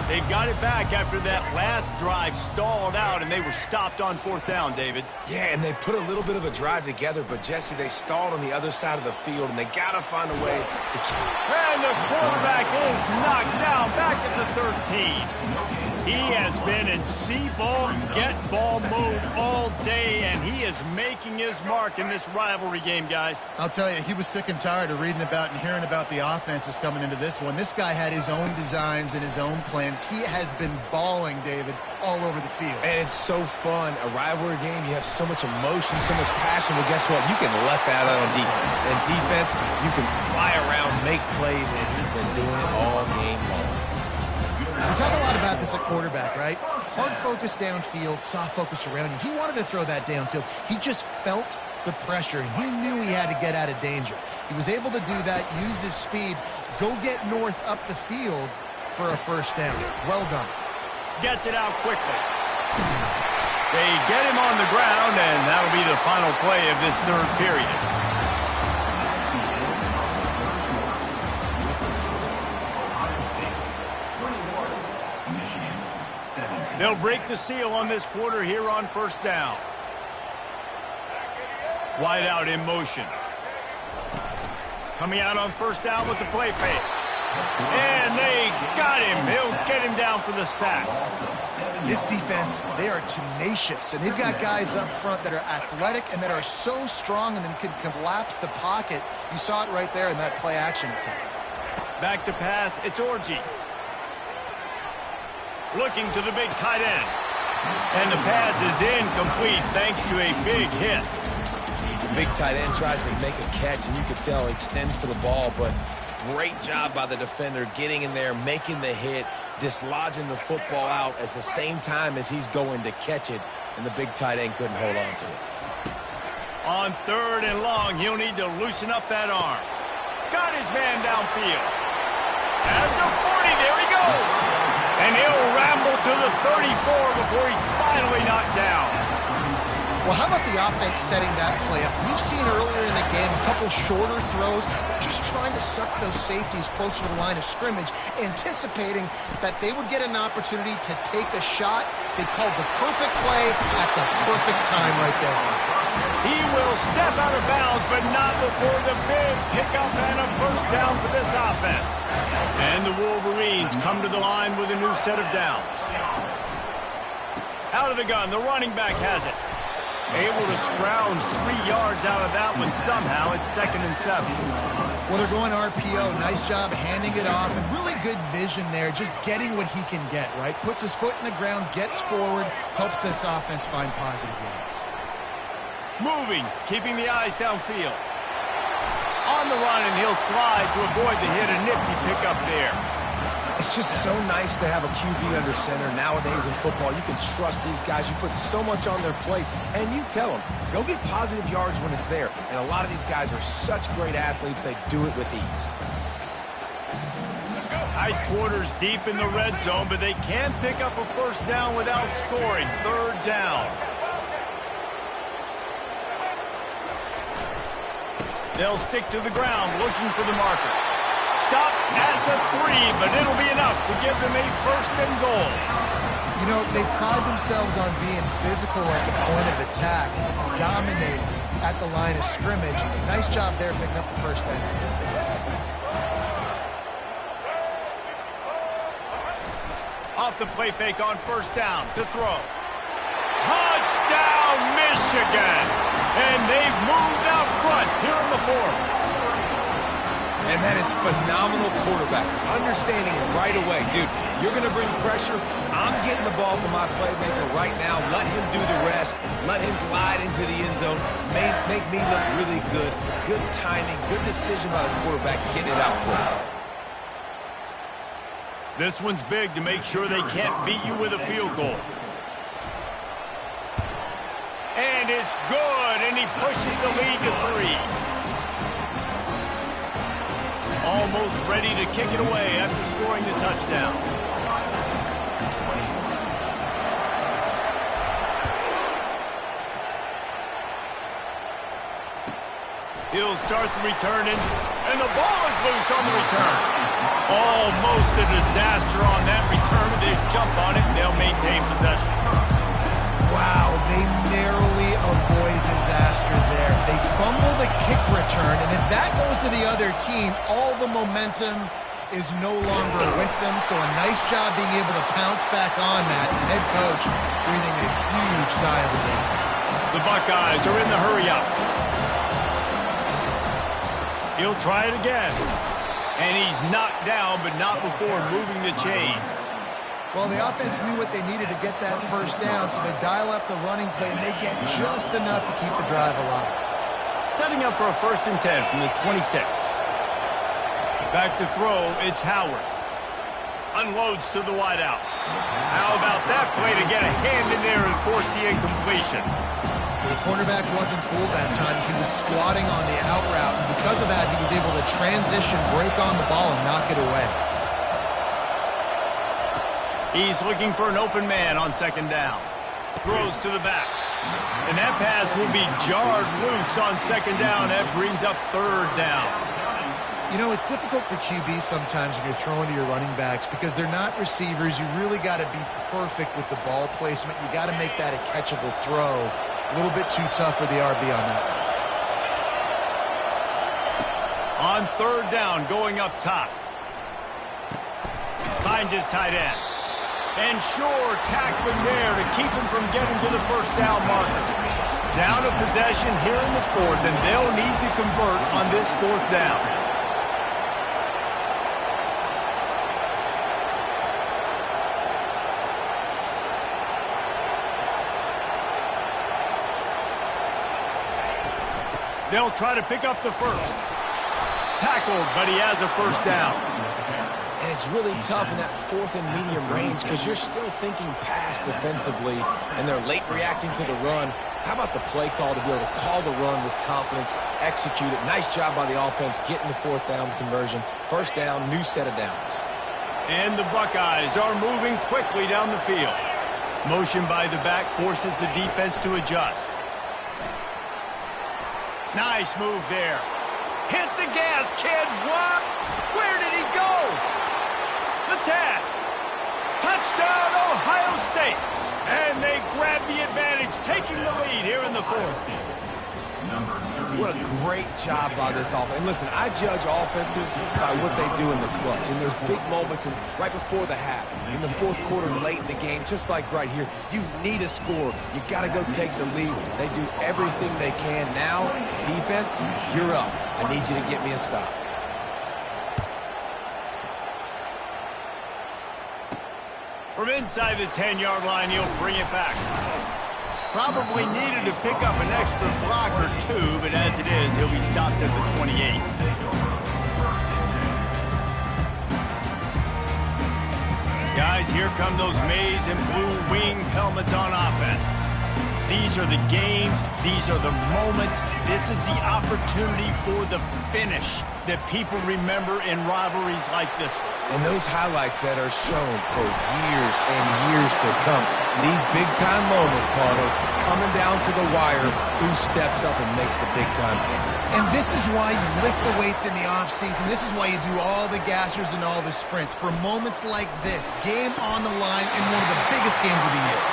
S1: They've got it back after that last drive stalled out, and they were stopped on 4th down, David.
S3: Yeah, and they put a little bit of a drive together, but, Jesse, they stalled on the other side of the field, and they got to find a way to keep.
S1: And the quarterback is knocked down back at the 13. He has been in see-ball, get-ball mode all day, and he is making his mark in this rivalry game, guys.
S6: I'll tell you, he was sick and tired of reading about and hearing about the offenses coming into this one. This guy had his own designs and his own plans. He has been balling, David, all over the field.
S3: And it's so fun. A rivalry game, you have so much emotion, so much passion. Well, guess what? You can let that out on defense. And defense, you can fly around, make plays, and he's been doing it all game long.
S2: We talk a lot about this at quarterback, right? Hard focus downfield, soft focus around you. He wanted to throw that downfield. He just felt the pressure. He knew he had to get out of danger. He was able to do that, use his speed, go get north up the field for a 1st down. Well done.
S1: Gets it out quickly. They get him on the ground, and that'll be the final play of this 3rd period. They'll break the seal on this quarter here on 1st down. Wide out in motion. Coming out on 1st down with the play fake. And they got him. He'll get him down for the sack.
S2: This defense, they are tenacious, and they've got guys up front that are athletic and that are so strong and then can collapse the pocket. You saw it right there in that play action attempt.
S1: Back to pass, it's Orji. Looking to the big tight end. And the pass is incomplete thanks to a big hit.
S3: The big tight end tries to make a catch, and you could tell he extends for the ball, but great job by the defender getting in there, making the hit, dislodging the football out at the same time as he's going to catch it, and the big tight end couldn't hold on to it.
S1: On 3rd and long, he'll need to loosen up that arm. Got his man downfield. At the 40, there he goes. And he'll ramble to the 34 before he's finally knocked down.
S2: Well, how about the offense setting that play up? We've seen earlier in the game a couple shorter throws. They're just trying to suck those safeties closer to the line of scrimmage, anticipating that they would get an opportunity to take a shot. They called the perfect play at the perfect time right there.
S1: He will step out of bounds, but not before the big pickup and a first down for this offense. And the Wolverines come to the line with a new set of downs. Out of the gun, the running back has it. Able to scrounge 3 yards out of that one somehow. It's 2nd and 7.
S2: Well, they're going RPO. Nice job handing it off, and really good vision there, just getting what he can get, right? Puts his foot in the ground, gets forward, helps this offense find positive yards.
S1: Moving, keeping the eyes downfield. On the run, and he'll slide to avoid the hit. A nifty pickup there.
S3: It's just so nice to have a QB under center. Nowadays in football, you can trust these guys. You put so much on their plate, and you tell them, go get positive yards when it's there. And a lot of these guys are such great athletes, they do it with ease.
S1: Tight quarters deep in the red zone, but they can pick up a first down without scoring. 3rd down. They'll stick to the ground, looking for the marker. Stop at the 3, but it'll be enough to give them a 1st and goal.
S2: You know, they pride themselves on being physical at the point of attack, dominating at the line of scrimmage. Nice job there picking up the first down.
S1: Off the play fake on 1st down to throw. Touchdown, Michigan! And they've moved out front here in the 4th.
S3: And that is phenomenal quarterback. Understanding it right away. Dude, you're going to bring pressure. I'm getting the ball to my playmaker right now. Let him do the rest. Let him glide into the end zone. Make me look really good. Good timing. Good decision by the quarterback getting it out quick.
S1: This one's big to make sure they can't beat you with a field goal. And it's good, and he pushes the lead to 3. Almost ready to kick it away after scoring the touchdown. He'll start the return, and the ball is loose on the return. Almost a disaster on that return. They jump on it, and they'll maintain possession.
S2: Wow, they narrowly avoid disaster there. They fumble the kick return, and if that goes to the other team, all the momentum is no longer with them. So a nice job being able to pounce back on that. The head coach breathing a huge sigh of relief.
S1: The Buckeyes are in the hurry-up. He'll try it again. And he's knocked down, but not before moving the chains.
S2: Well, the offense knew what they needed to get that first down, so they dial up the running play, and they get just enough to keep the drive alive.
S1: Setting up for a 1st and 10 from the 26. Back to throw, it's Howard. Unloads to the wideout. How about that play to get a hand in there and force the incompletion?
S2: The cornerback wasn't fooled that time. He was squatting on the out route, and because of that, he was able to transition, break on the ball, and knock it away.
S1: He's looking for an open man on 2nd down. Throws to the back. And that pass will be jarred loose on 2nd down. That brings up 3rd down.
S2: You know, it's difficult for QBs sometimes when you're throwing to your running backs because they're not receivers. You really got to be perfect with the ball placement. You got to make that a catchable throw. A little bit too tough for the RB on that.
S1: On 3rd down, going up top. Finds his tight end. And sure, tackling there to keep him from getting to the 1st down marker. Down a possession here in the 4th, and they'll need to convert on this 4th down. They'll try to pick up the 1st. Tackled, but he has a 1st down.
S3: And it's really tough in that 4th and medium range because you're still thinking pass defensively, and they're late reacting to the run. How about the play call to be able to call the run with confidence, execute it? Nice job by the offense getting the 4th down conversion. 1st down, new set of downs.
S1: And the Buckeyes are moving quickly down the field. Motion by the back forces the defense to adjust. Nice move there. Hit the gas, kid. What? Where did he go? The tag. Touchdown, Ohio State. And they grab the advantage, taking the lead here in the fourth.
S3: What a great job by this offense. And listen, I judge offenses by what they do in the clutch. And there's big moments right before the half, in the fourth quarter, late in the game, just like right here. You need a score. You got to go take the lead. They do everything they can. Now, defense, you're up. I need you to get me a stop.
S1: From inside the 10-yard line, he'll bring it back. Probably needed to pick up an extra block or two, but as it is, he'll be stopped at the 28. Guys, here come those maize and blue winged helmets on offense. These are the games. These are the moments. This is the opportunity for the finish that people remember in rivalries like this one.
S3: And those highlights that are shown for years and years to come. These big-time moments, Potter, coming down to the wire, who steps up and makes the big-time play.
S2: And this is why you lift the weights in the offseason. This is why you do all the gassers and all the sprints. For moments like this, game on the line in one of the biggest games of the year.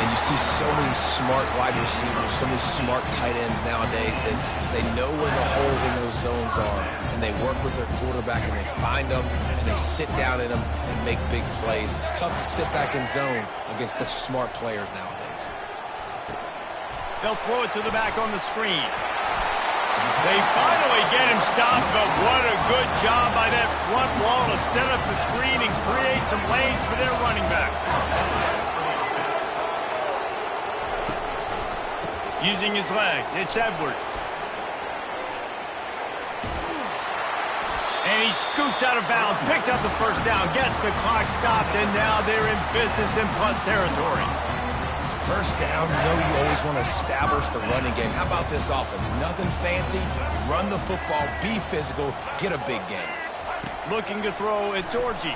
S3: And you see so many smart wide receivers, so many smart tight ends nowadays that they know where the holes in those zones are, and they work with their quarterback, and they find them, and they sit down in them and make big plays. It's tough to sit back in zone against such smart players nowadays.
S1: They'll throw it to the back on the screen. They finally get him stopped, but what a good job by that front wall to set up the screen and create some lanes for their running back. Using his legs, it's Edwards. And he scoots out of bounds, picks up the first down, gets the clock stopped, and now they're in business in plus territory.
S3: First down, you know you always want to establish the running game. How about this offense? Nothing fancy. Run the football, be physical, get a big game.
S1: Looking to throw, it's Orji.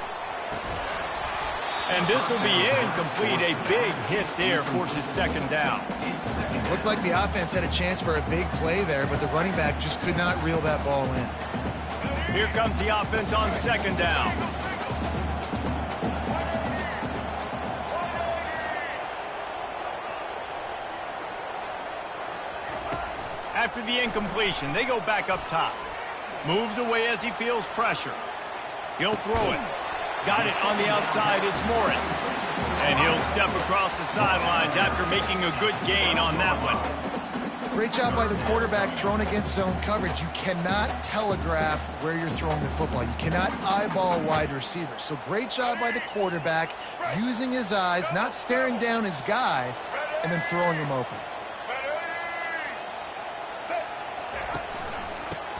S1: And this will be incomplete. A big hit there forces second down.
S2: It looked like the offense had a chance for a big play there, but the running back just could not reel that ball in.
S1: Here comes the offense on second down. After the incompletion, they go back up top. Moves away as he feels pressure. He'll throw it. Got it on the outside, it's Morris. And he'll step across the sidelines after making a good gain on that one.
S2: Great job by the quarterback throwing against zone coverage. You cannot telegraph where you're throwing the football. You cannot eyeball wide receivers. So great job by the quarterback using his eyes, not staring down his guy, and then throwing him open.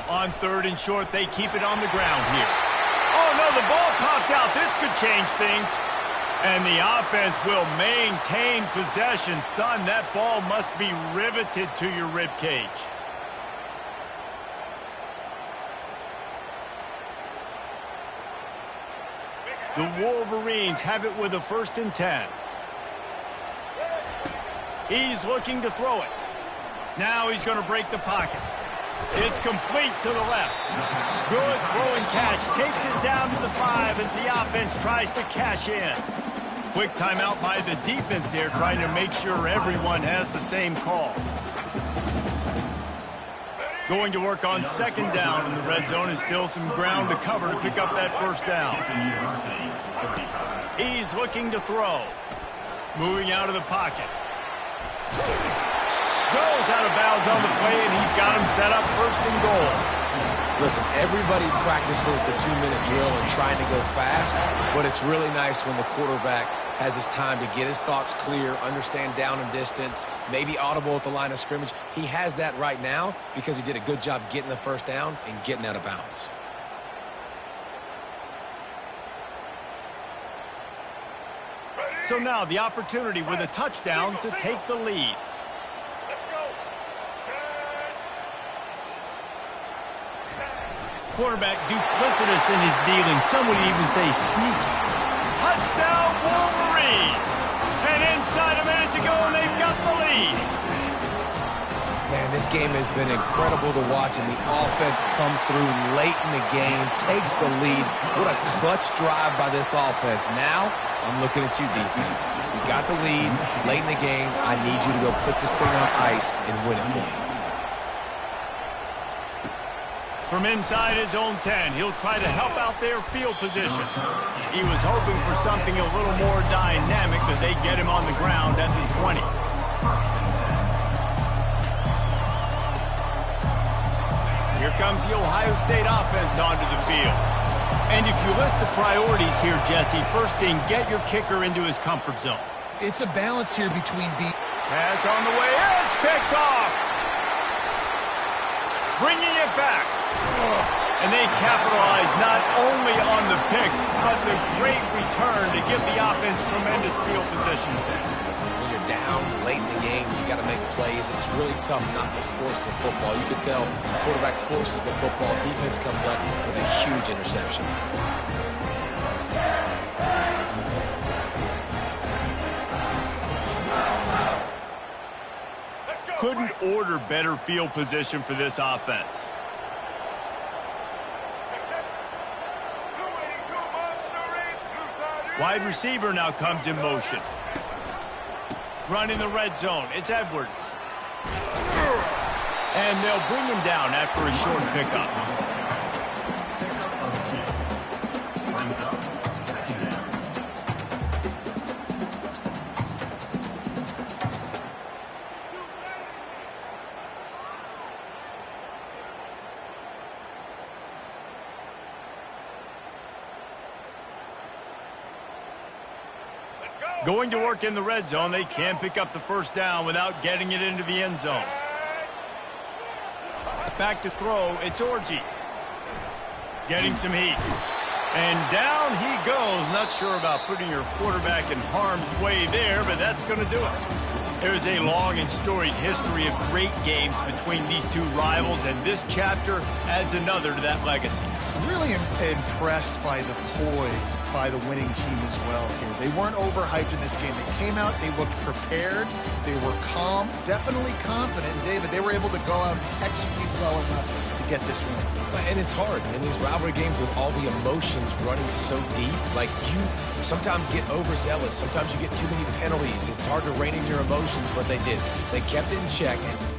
S1: On third and short, they keep it on the ground here. Oh, no, the ball popped out. This could change things. And the offense will maintain possession. Son, that ball must be riveted to your rib cage. The Wolverines have it with a 1st and 10. He's looking to throw it. Now he's going to break the pocket. It's complete to the left. Good throwing catch. Takes it down to the 5 as the offense tries to cash in. Quick timeout by the defense there, trying to make sure everyone has the same call. Going to work on second down in the red zone, and still some ground to cover to pick up that first down. He's looking to throw. Moving out of the pocket. Goes out of bounds on the play, and he's got him set up 1st and goal.
S3: Listen, everybody practices the 2-minute drill and trying to go fast, but it's really nice when the quarterback has his time to get his thoughts clear, understand down and distance, maybe audible at the line of scrimmage. He has that right now because he did a good job getting the first down and getting out of bounds.
S1: So now the opportunity with a touchdown to take the lead. Quarterback duplicitous in his dealing. Some would even say sneaky. Touchdown, Wolverines! And inside a minute to go, and they've got the lead.
S3: Man, this game has been incredible to watch, and the offense comes through late in the game, takes the lead. What a clutch drive by this offense. Now, I'm looking at you, defense. You got the lead late in the game. I need you to go put this thing on ice and win it for me.
S1: From inside his own 10, he'll try to help out their field position. He was hoping for something a little more dynamic, but they get him on the ground at the 20. Here comes the Ohio State offense onto the field. And if you list the priorities here, Jesse, first thing, get your kicker into his comfort zone.
S2: It's a balance here between
S1: Pass on the way, it's picked off. Bringing it back. And they capitalize not only on the pick, but the great return to give the offense tremendous field position.
S3: When you're down late in the game, you got to make plays. It's really tough not to force the football. You can tell the quarterback forces the football. Defense comes up with a huge interception.
S1: Couldn't order better field position for this offense. Wide receiver now comes in motion. Running the red zone, it's Edwards. And they'll bring him down after a short pickup. Going to work in the red zone, they can't pick up the first down without getting it into the end zone. Back to throw, it's Orji. Getting some heat. And down he goes. Not sure about putting your quarterback in harm's way there, but that's going to do it. There's a long and storied history of great games between these two rivals, and this chapter adds another to that legacy.
S6: Really impressed by the poise by the winning team as well here. They weren't overhyped in this game. They came out, they looked prepared, they were calm, definitely confident. And David, they were able to go out and execute well enough to get this win.
S3: And it's hard in these rivalry games with all the emotions running so deep. Like, you sometimes get overzealous. Sometimes you get too many penalties. It's hard to rein in your emotions, but they did. They kept it in check, and